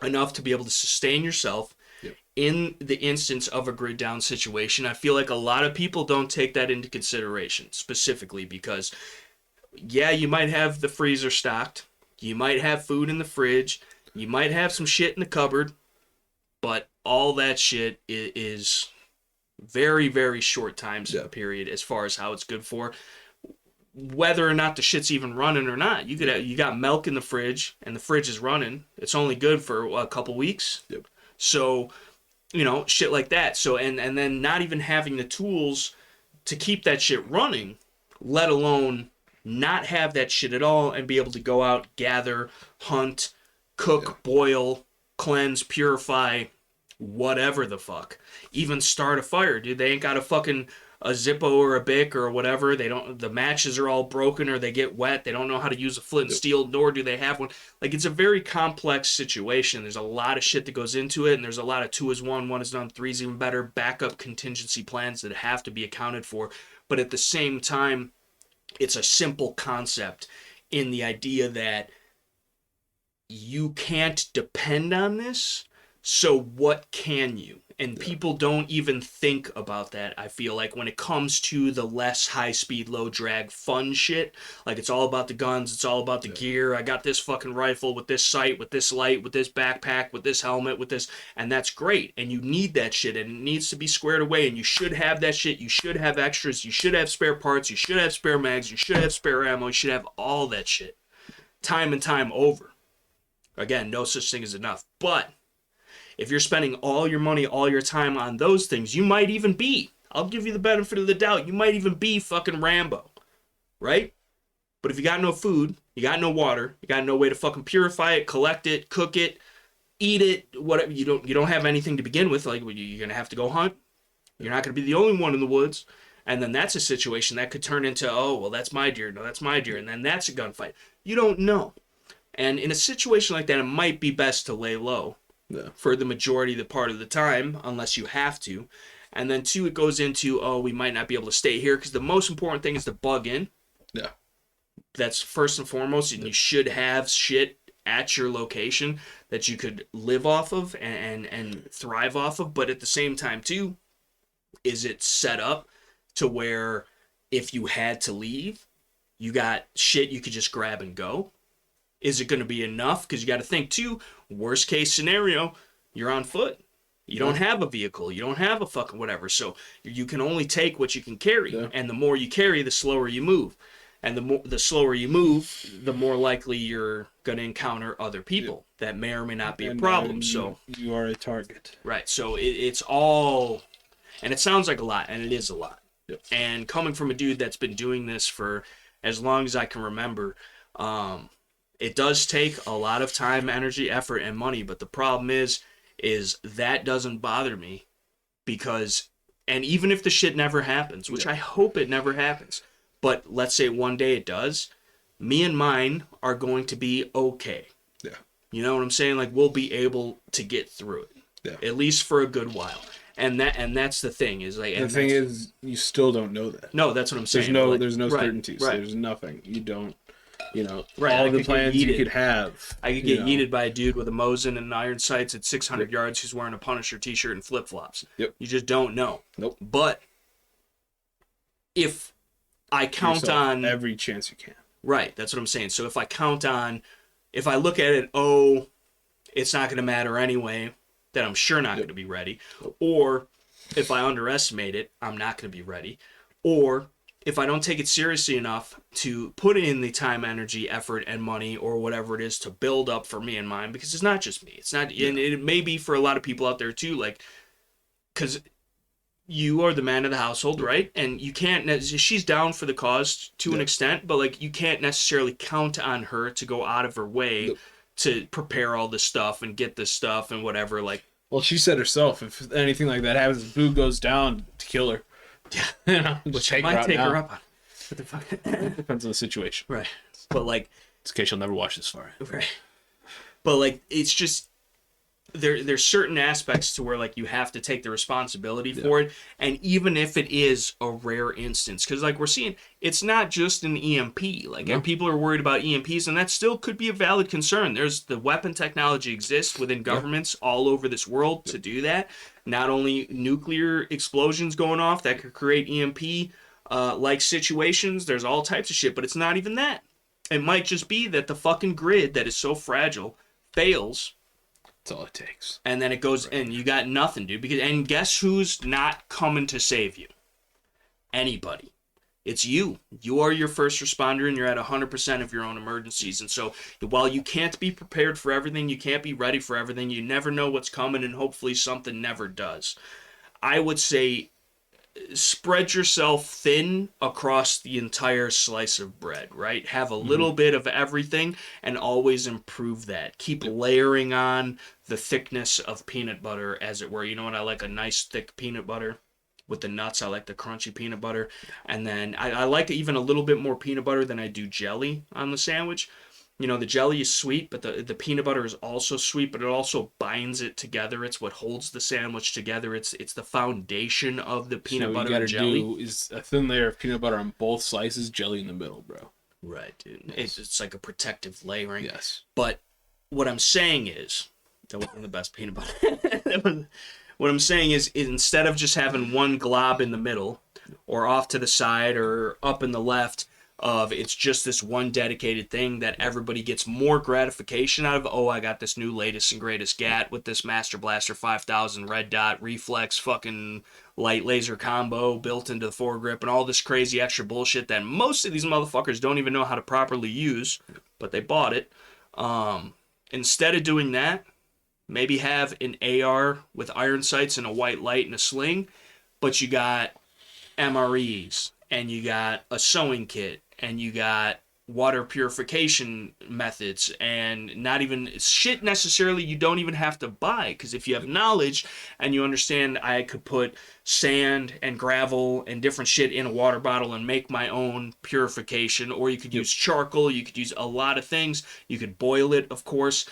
Speaker 1: enough to be able to sustain yourself in the instance of a grid down situation. I feel like a lot of people don't take that into consideration, specifically because you might have the freezer stocked, you might have food in the fridge, you might have some shit in the cupboard, but all that shit is very, very short time period as far as how it's good for. Whether or not the shit's even running or not, you got milk in the fridge and the fridge is running. It's only good for a couple weeks.
Speaker 2: Yep.
Speaker 1: So, shit like that. So and then not even having the tools to keep that shit running, let alone not have that shit at all and be able to go out, gather, hunt, cook, boil, cleanse, purify, whatever the fuck. Even start a fire, dude. They ain't got a Zippo or a Bic or whatever. The matches are all broken or they get wet. They don't know how to use a flint and steel, nor do they have one. Like, it's a very complex situation. There's a lot of shit that goes into it, and there's a lot of 2 is 1, 1 is done, 3 is even better, backup contingency plans that have to be accounted for. But at the same time, it's a simple concept in the idea that you can't depend on this, so what can you? And people don't even think about that, I feel like, when it comes to the less high-speed, low-drag, fun shit. Like, it's all about the guns, it's all about the gear. I got this fucking rifle with this sight, with this light, with this backpack, with this helmet, with this... And that's great, and you need that shit, and it needs to be squared away, and you should have that shit. You should have extras, you should have spare parts, you should have spare mags, you should have spare ammo, you should have all that shit. Time and time over. Again, no such thing as enough. But... if you're spending all your money, all your time on those things, you might even be, I'll give you the benefit of the doubt, you might even be fucking Rambo, right? But if you got no food, you got no water, you got no way to fucking purify it, collect it, cook it, eat it, whatever, you don't have anything to begin with, like, you're gonna have to go hunt. You're not gonna be the only one in the woods. And then that's a situation that could turn into, oh, well, that's my deer, no, that's my deer, and then that's a gunfight. You don't know. And in a situation like that, it might be best to lay low. For the majority of the part of the time, unless you have to. And then 2, it goes into, oh, we might not be able to stay here, because the most important thing is to bug in. Yeah. That's first and foremost, and you should have shit at your location that you could live off of and thrive off of. But at the same time, too, is it set up to where if you had to leave, you got shit you could just grab and go? Is it going to be enough? Because you got to think, too, worst case scenario, you're on foot. You don't have a vehicle. You don't have a fucking whatever. So you can only take what you can carry. Yeah. And the more you carry, the slower you move. And the slower you move, the more likely you're going to encounter other people that may or may not be a problem. So
Speaker 2: you are a target.
Speaker 1: Right. So it's all... and it sounds like a lot, and it is a lot. Yep. And coming from a dude that's been doing this for as long as I can remember... it does take a lot of time, energy, effort, and money, but the problem is that doesn't bother me because, and even if the shit never happens, which I hope it never happens, but let's say one day it does, me and mine are going to be okay. Yeah. You know what I'm saying? Like, we'll be able to get through it. Yeah. At least for a good while. And that's the thing is like.
Speaker 2: The thing is, you still don't know that.
Speaker 1: No, that's what I'm saying.
Speaker 2: There's no certainties. Right. There's nothing. You don't. All the plans you could have.
Speaker 1: I could get yeeted by a dude with a Mosin and iron sights at 600 yards who's wearing a Punisher t-shirt and flip-flops. Yep. You just don't know. Nope. But if I count on...
Speaker 2: every chance you can.
Speaker 1: Right, that's what I'm saying. So if I look at it, it's not going to matter anyway, then I'm sure not going to be ready. Or if I underestimate it, I'm not going to be ready. Or... if I don't take it seriously enough to put in the time, energy, effort, and money, or whatever it is to build up for me and mine, because it's not just me. It's not, and it may be for a lot of people out there too, like, because you are the man of the household, right? And you can't, she's down for the cause to an extent, but like, you can't necessarily count on her to go out of her way to prepare all this stuff and get this stuff and whatever. Like,
Speaker 2: well, she said herself, if anything like that happens, Boo goes down to kill her.
Speaker 1: Yeah,
Speaker 2: you know,
Speaker 1: which I might take her up on.
Speaker 2: What the fuck? Depends on the situation,
Speaker 1: right? But like,
Speaker 2: it's okay, she'll never watch this far,
Speaker 1: right? But like, it's just there's certain aspects to where like you have to take the responsibility for it, and even if it is a rare instance, because like we're seeing, it's not just an EMP. Like people are worried about EMPs, and that still could be a valid concern. There's the weapon technology exists within governments all over this world to do that. Not only nuclear explosions going off that could create EMP like situations, there's all types of shit, but it's not even that. It might just be that the fucking grid that is so fragile fails.
Speaker 2: That's all it takes.
Speaker 1: And then it goes, and you got nothing, dude. And guess who's not coming to save you? Anybody. It's you. You are your first responder, and you're at 100% of your own emergencies. And so while you can't be prepared for everything, you can't be ready for everything, you never know what's coming, and hopefully something never does. I would say spread yourself thin across the entire slice of bread, right? Have a little bit of everything and always improve that. Keep layering on the thickness of peanut butter, as it were. You know what? I like a nice thick peanut butter. With the nuts, I like the crunchy peanut butter. And then I like even a little bit more peanut butter than I do jelly on the sandwich. You know, the jelly is sweet, but the peanut butter is also sweet, but it also binds it together. It's what holds the sandwich together. It's the foundation of the peanut butter and jelly.
Speaker 2: What you gotta do is a thin layer of peanut butter on both slices, jelly in the middle, bro.
Speaker 1: Right, dude. It's like a protective layering.
Speaker 2: Yes.
Speaker 1: But what I'm saying is, that wasn't the best peanut butter. What I'm saying is instead of just having one glob in the middle or off to the side or up in the left of it's just this one dedicated thing that everybody gets more gratification out of. Oh, I got this new latest and greatest GAT with this Master Blaster 5000 red dot reflex fucking light laser combo built into the foregrip and all this crazy extra bullshit that most of these motherfuckers don't even know how to properly use, but they bought it. Instead of doing that, maybe have an AR with iron sights and a white light and a sling, but you got MREs, and you got a sewing kit, and you got water purification methods, and not even shit necessarily you don't even have to buy, because if you have knowledge and you understand I could put sand and gravel and different shit in a water bottle and make my own purification, or you could use charcoal, you could use a lot of things, you could boil it, of course.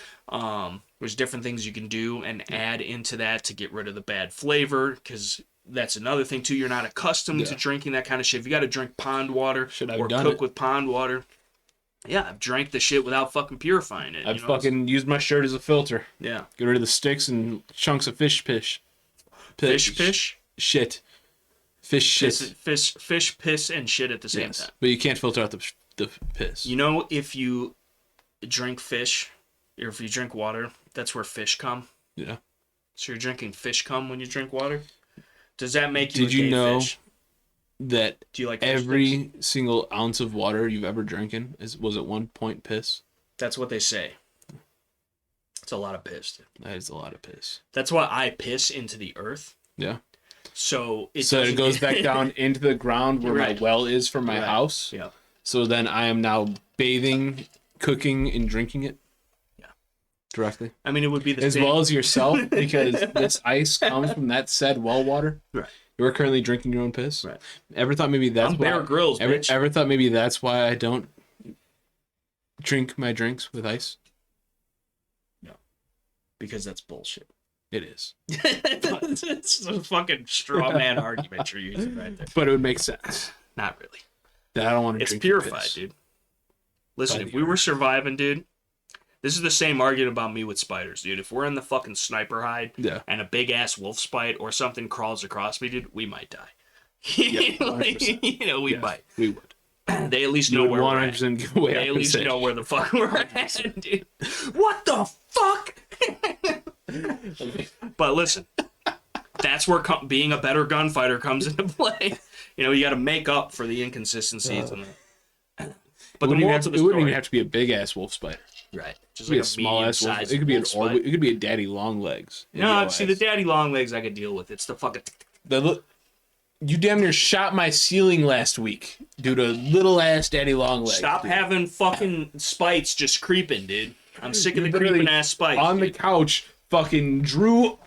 Speaker 1: There's different things you can do and add into that to get rid of the bad flavor, because that's another thing too. You're not accustomed to drinking that kind of shit. If you got to drink pond water or cook with pond water, yeah, I've drank the shit without fucking purifying it.
Speaker 2: I've fucking used my shirt as a filter.
Speaker 1: Yeah.
Speaker 2: Get rid of the sticks and chunks of fish piss.
Speaker 1: Fish?
Speaker 2: Shit. Fish shit.
Speaker 1: Fish piss and shit at the same time.
Speaker 2: But you can't filter out the piss.
Speaker 1: You know, if you drink fish, or if you drink water, that's where fish come.
Speaker 2: Yeah.
Speaker 1: So you're drinking fish cum when you drink water? Does that make you
Speaker 2: Did you know
Speaker 1: fish?
Speaker 2: that
Speaker 1: Do you like
Speaker 2: every single ounce of water you've ever drinking was at one point piss?
Speaker 1: That's what they say. It's a lot of piss, dude.
Speaker 2: That is a lot of piss.
Speaker 1: That's why I piss into the earth.
Speaker 2: Yeah.
Speaker 1: So it
Speaker 2: goes back down into the ground where my well is for my house.
Speaker 1: Yeah.
Speaker 2: So then I am now bathing, cooking, and drinking it. Yeah. Directly.
Speaker 1: I mean, it would be the
Speaker 2: as
Speaker 1: same.
Speaker 2: well as yourself, because this ice comes from that said well water.
Speaker 1: Right.
Speaker 2: You're currently drinking your own piss.
Speaker 1: Right.
Speaker 2: Ever thought maybe that's
Speaker 1: I'm Bear Grylls, bitch.
Speaker 2: Ever thought maybe that's why I don't drink my drinks with ice?
Speaker 1: No. Because that's bullshit.
Speaker 2: It is.
Speaker 1: It's a fucking straw man argument you're using right there.
Speaker 2: But it would make sense.
Speaker 1: Not really.
Speaker 2: That I don't want to
Speaker 1: It's
Speaker 2: drink
Speaker 1: purified,
Speaker 2: piss.
Speaker 1: dude. Listen, if we were surviving, dude, this is the same argument about me with spiders, dude. If we're in the fucking sniper hide and a big ass wolf spite or something crawls across me, dude, we might die.
Speaker 2: Yeah,
Speaker 1: you know, we might.
Speaker 2: We would.
Speaker 1: They at least know where we're at.
Speaker 2: Give away.
Speaker 1: They at least know where the fuck we're at, dude. What the fuck? But listen, that's where being a better gunfighter comes into play. You got to make up for the inconsistencies. But the moral to the story,
Speaker 2: it wouldn't even have to be a big ass wolf spider.
Speaker 1: right? Just
Speaker 2: Like
Speaker 1: like
Speaker 2: a small ass wolf.
Speaker 1: medium-sized
Speaker 2: It could be
Speaker 1: wolf
Speaker 2: it could be a daddy long legs.
Speaker 1: No, see the daddy long legs I could deal with. It's the fucking.
Speaker 2: You damn near shot my ceiling last week due to little ass daddy long legs.
Speaker 1: Stop having fucking spites just creeping, dude. I'm sick of the creeping ass spites.
Speaker 2: On the couch, fucking drew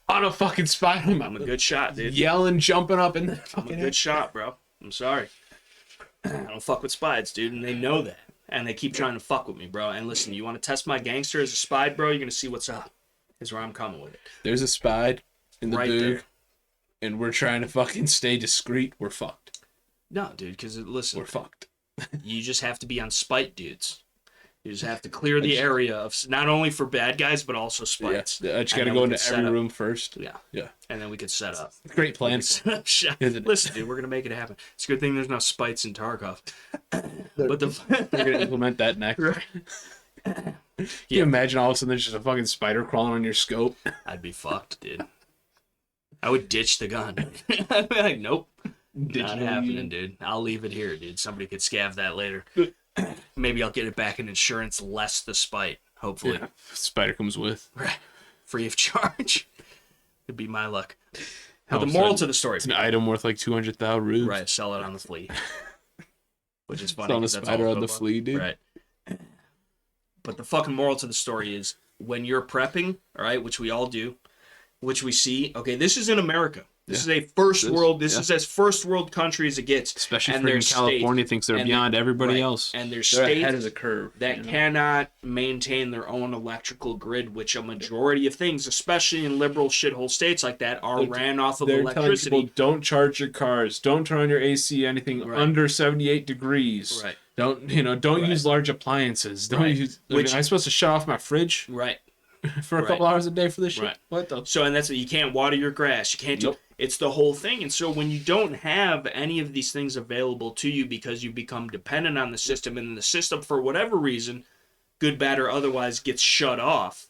Speaker 2: on a fucking spider.
Speaker 1: I'm a good shot, dude.
Speaker 2: Yelling, jumping up in the
Speaker 1: I'm a good shot, bro. I'm sorry. I don't fuck with spides, dude, and they know that. And they keep trying to fuck with me, bro. And listen, you want to test my gangster as a spide, bro? You're going to see what's up. Is where I'm coming with it.
Speaker 2: There's a spide in the
Speaker 1: right
Speaker 2: boob,
Speaker 1: there.
Speaker 2: And we're trying to fucking stay discreet. We're fucked.
Speaker 1: No, dude, because listen.
Speaker 2: We're fucked.
Speaker 1: You just have to be on spite dudes. You just have to clear the area of not only for bad guys, but also spites.
Speaker 2: Yeah, I just got to go into every room first.
Speaker 1: Yeah.
Speaker 2: Yeah.
Speaker 1: And then we could set up.
Speaker 2: Great plan.
Speaker 1: Listen, dude, we're going to make it happen. It's a good thing there's no spites in Tarkov. But
Speaker 2: they're going to implement that next. Right. Can you imagine all of a sudden there's just a fucking spider crawling on your scope?
Speaker 1: I'd be fucked, dude. I would ditch the gun. I'd be like, nope. Not happening, dude. I'll leave it here, dude. Somebody could scav that later. Maybe I'll get it back in insurance less the spite, hopefully.
Speaker 2: Yeah, spider comes with.
Speaker 1: Right. Free of charge. It'd be my luck. But the moral to the story.
Speaker 2: It's an item worth like 200,000 rubes.
Speaker 1: Right, sell it on the flea. Which is funny.
Speaker 2: Selling a spider on the flea, dude.
Speaker 1: Right. But the fucking moral to the story is when you're prepping, all right, which we all do, which we see, okay, this is in America. This is a first world. This is as first world country as it gets.
Speaker 2: Especially freaking California thinks they're beyond everybody else.
Speaker 1: And there's
Speaker 2: they're
Speaker 1: states
Speaker 2: ahead of the curve
Speaker 1: that cannot maintain their own electrical grid, which a majority of things, especially in liberal shithole states like that, are ran off of electricity.
Speaker 2: Telling people, don't charge your cars. Don't turn on your AC anything under 78 degrees.
Speaker 1: Right.
Speaker 2: Don't use large appliances. Don't use. Am I supposed to shut off my fridge?
Speaker 1: Right.
Speaker 2: For a couple hours a day for this shit?
Speaker 1: Right.
Speaker 2: What the?
Speaker 1: So, and that's you can't water your grass. You can't do. It's the whole thing. And so when you don't have any of these things available to you because you become dependent on the system, and the system, for whatever reason, good, bad, or otherwise, gets shut off,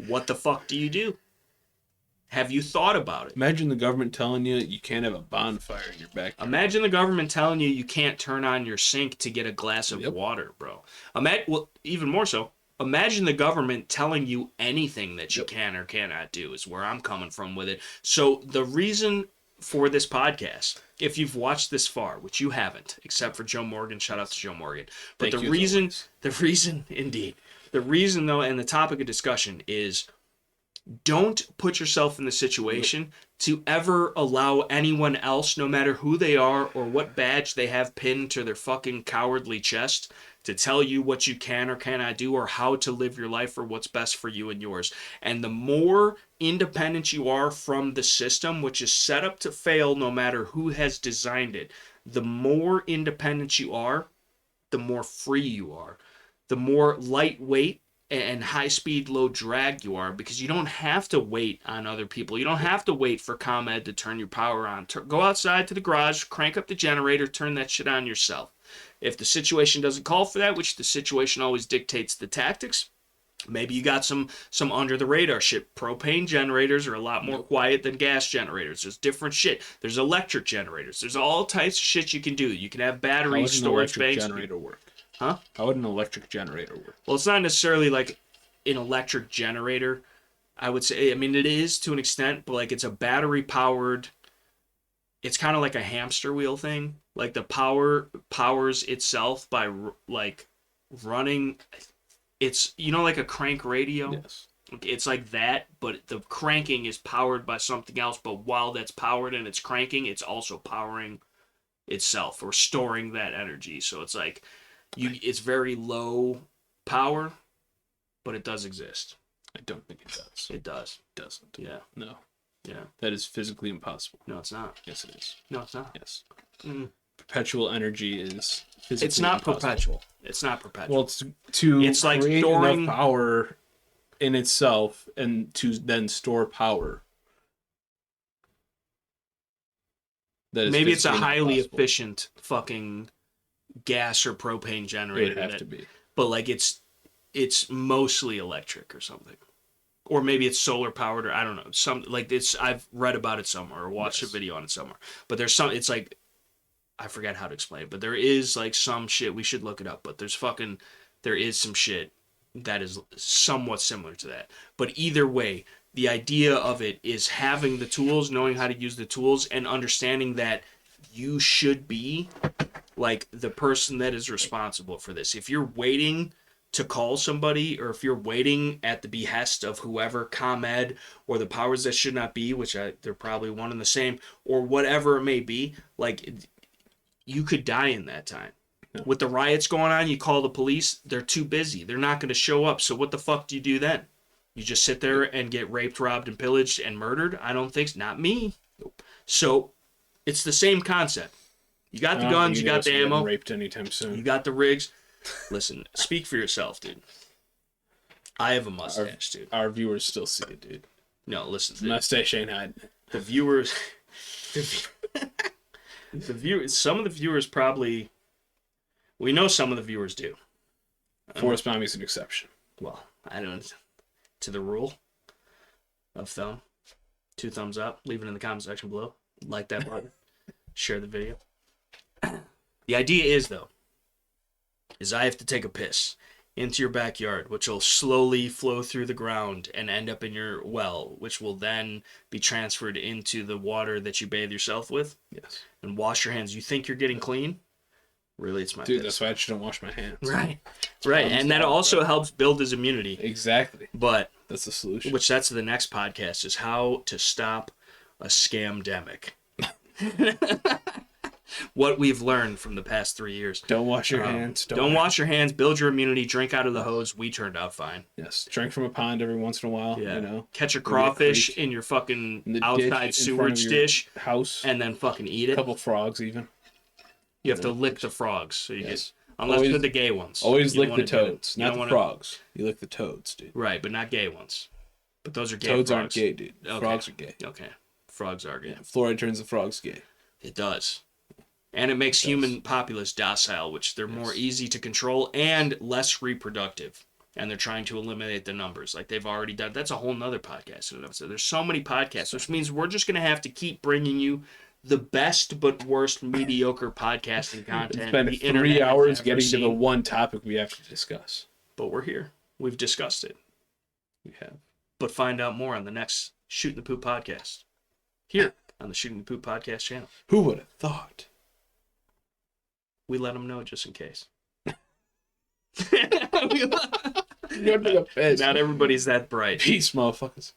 Speaker 1: what the fuck do you do? Have you thought about it?
Speaker 2: Imagine the government telling you you can't have a bonfire in your backyard.
Speaker 1: Imagine the government telling you you can't turn on your sink to get a glass of water, bro. Even more so, imagine the government telling you anything that you can or cannot do is where I'm coming from with it. So the reason for this podcast, if you've watched this far, which you haven't, except for Joe Morgan, shout out to Joe Morgan. But the reason though, and the topic of discussion is don't put yourself in the situation to ever allow anyone else, no matter who they are or what badge they have pinned to their fucking cowardly chest, to tell you what you can or cannot do or how to live your life or what's best for you and yours. And the more independent you are from the system, which is set up to fail no matter who has designed it, the more independent you are, the more free you are, the more lightweight and high speed, low drag you are, because you don't have to wait on other people. You don't have to wait for ComEd to turn your power on. Go outside to the garage, crank up the generator, turn that shit on yourself. If the situation doesn't call for that, which the situation always dictates the tactics, maybe you got some under the radar shit. Propane generators are a lot more quiet than gas generators. There's different shit. There's electric generators. There's all types of shit you can do. You can have battery storage banks.
Speaker 2: How would an electric generator work?
Speaker 1: Huh?
Speaker 2: How would an electric generator work?
Speaker 1: Well, it's not necessarily like an electric generator. I would say, I mean, it is to an extent, but like it's a battery powered. It's kind of like a hamster wheel thing. Like the power powers itself by like running. It's, like a crank radio.
Speaker 2: Yes.
Speaker 1: It's like that, but the cranking is powered by something else. But while that's powered and it's cranking, it's also powering itself or storing that energy. So it's like it's very low power, but it does exist.
Speaker 2: I don't think it does.
Speaker 1: It does.
Speaker 2: It doesn't.
Speaker 1: Yeah.
Speaker 2: No.
Speaker 1: Yeah.
Speaker 2: That is physically impossible.
Speaker 1: No, it's not.
Speaker 2: Yes, it is.
Speaker 1: No, it's not.
Speaker 2: Yes. Perpetual energy is physically
Speaker 1: It's not
Speaker 2: impossible.
Speaker 1: perpetual. It's not perpetual.
Speaker 2: Well, it's like create storing enough power in itself and to then store power.
Speaker 1: That is maybe it's a highly efficient fucking gas or propane generator.
Speaker 2: It would have to be.
Speaker 1: But like it's mostly electric or something. or maybe it's solar powered, or I don't know. Some like it's I've read about it somewhere or watched a video on it somewhere. But there's some. It's like I forget how to explain it, but there is like some shit. We should look it up. But there is some shit that is somewhat similar to that. But either way, the idea of it is having the tools, knowing how to use the tools, and understanding that you should be like the person that is responsible for this. If you're waiting to call somebody, or if you're waiting at the behest of whoever, ComEd, or the powers that should not be, which they're probably one and the same, or whatever it may be, like, you could die in that time. No. With the riots going on, you call the police, they're too busy. They're not going to show up. So what the fuck do you do then? You just sit there and get raped, robbed, and pillaged and murdered? I don't think so. Not me. Nope. So it's the same concept. You got the guns, you got the ammo.
Speaker 2: Raped anytime soon.
Speaker 1: You got the rigs. Listen, speak for yourself, dude. I have a mustache, dude.
Speaker 2: Our viewers still see it, dude.
Speaker 1: No, listen.
Speaker 2: Mustache ain't hiding.
Speaker 1: The viewers... some of the viewers probably... We know some of the viewers do.
Speaker 2: Forrest Bombing's an exception.
Speaker 1: Well, I don't... To the rule of thumb. 2 thumbs up. Leave it in the comment section below. Like that button. Share the video. The idea is, though, is I have to take a piss into your backyard, which will slowly flow through the ground and end up in your well, which will then be transferred into the water that you bathe yourself with.
Speaker 2: Yes. And
Speaker 1: wash your hands. You think you're getting clean? Really, it's my
Speaker 2: dude.
Speaker 1: piss.
Speaker 2: That's why I just don't wash my hands.
Speaker 1: Right. Right, and that also helps build his immunity.
Speaker 2: Exactly.
Speaker 1: But
Speaker 2: that's the solution.
Speaker 1: Which that's the next podcast, is how to stop a scamdemic. What we've learned from the past 3 years.
Speaker 2: Don't wash your hands.
Speaker 1: Don't wash your hands. Build your immunity. Drink out of the hose. We turned out fine.
Speaker 2: Yes. Drink from a pond every once in a while. Yeah. You know.
Speaker 1: Catch a crawfish in your fucking outside sewage dish.
Speaker 2: House.
Speaker 1: And then fucking eat it.
Speaker 2: A couple frogs even.
Speaker 1: You have to lick the frogs. So you get, unless they're the gay ones.
Speaker 2: Always lick the toads. Not the frogs. You lick the toads, dude.
Speaker 1: Right, but not gay ones. But those are gay
Speaker 2: toads.
Speaker 1: Frogs.
Speaker 2: Aren't gay, dude.
Speaker 1: Okay.
Speaker 2: Frogs are gay.
Speaker 1: Okay. Frogs are gay. Yeah.
Speaker 2: Fluoride turns the frogs gay.
Speaker 1: It does. And it makes human populace docile, which they're more easy to control and less reproductive. And they're trying to eliminate the numbers. Like they've already done. That's a whole nother podcast. So there's so many podcasts, which means we're just going to have to keep bringing you the best but worst mediocre podcasting content.
Speaker 2: Spend 3 hours getting to the one topic we have to discuss.
Speaker 1: But we're here. We've discussed it.
Speaker 2: We have.
Speaker 1: But find out more on the next Shooting the Poop podcast. Here on the Shooting the Poop podcast channel.
Speaker 2: Who would have thought?
Speaker 1: We let them know just in case.
Speaker 2: Not everybody's that bright.
Speaker 1: Peace, motherfuckers.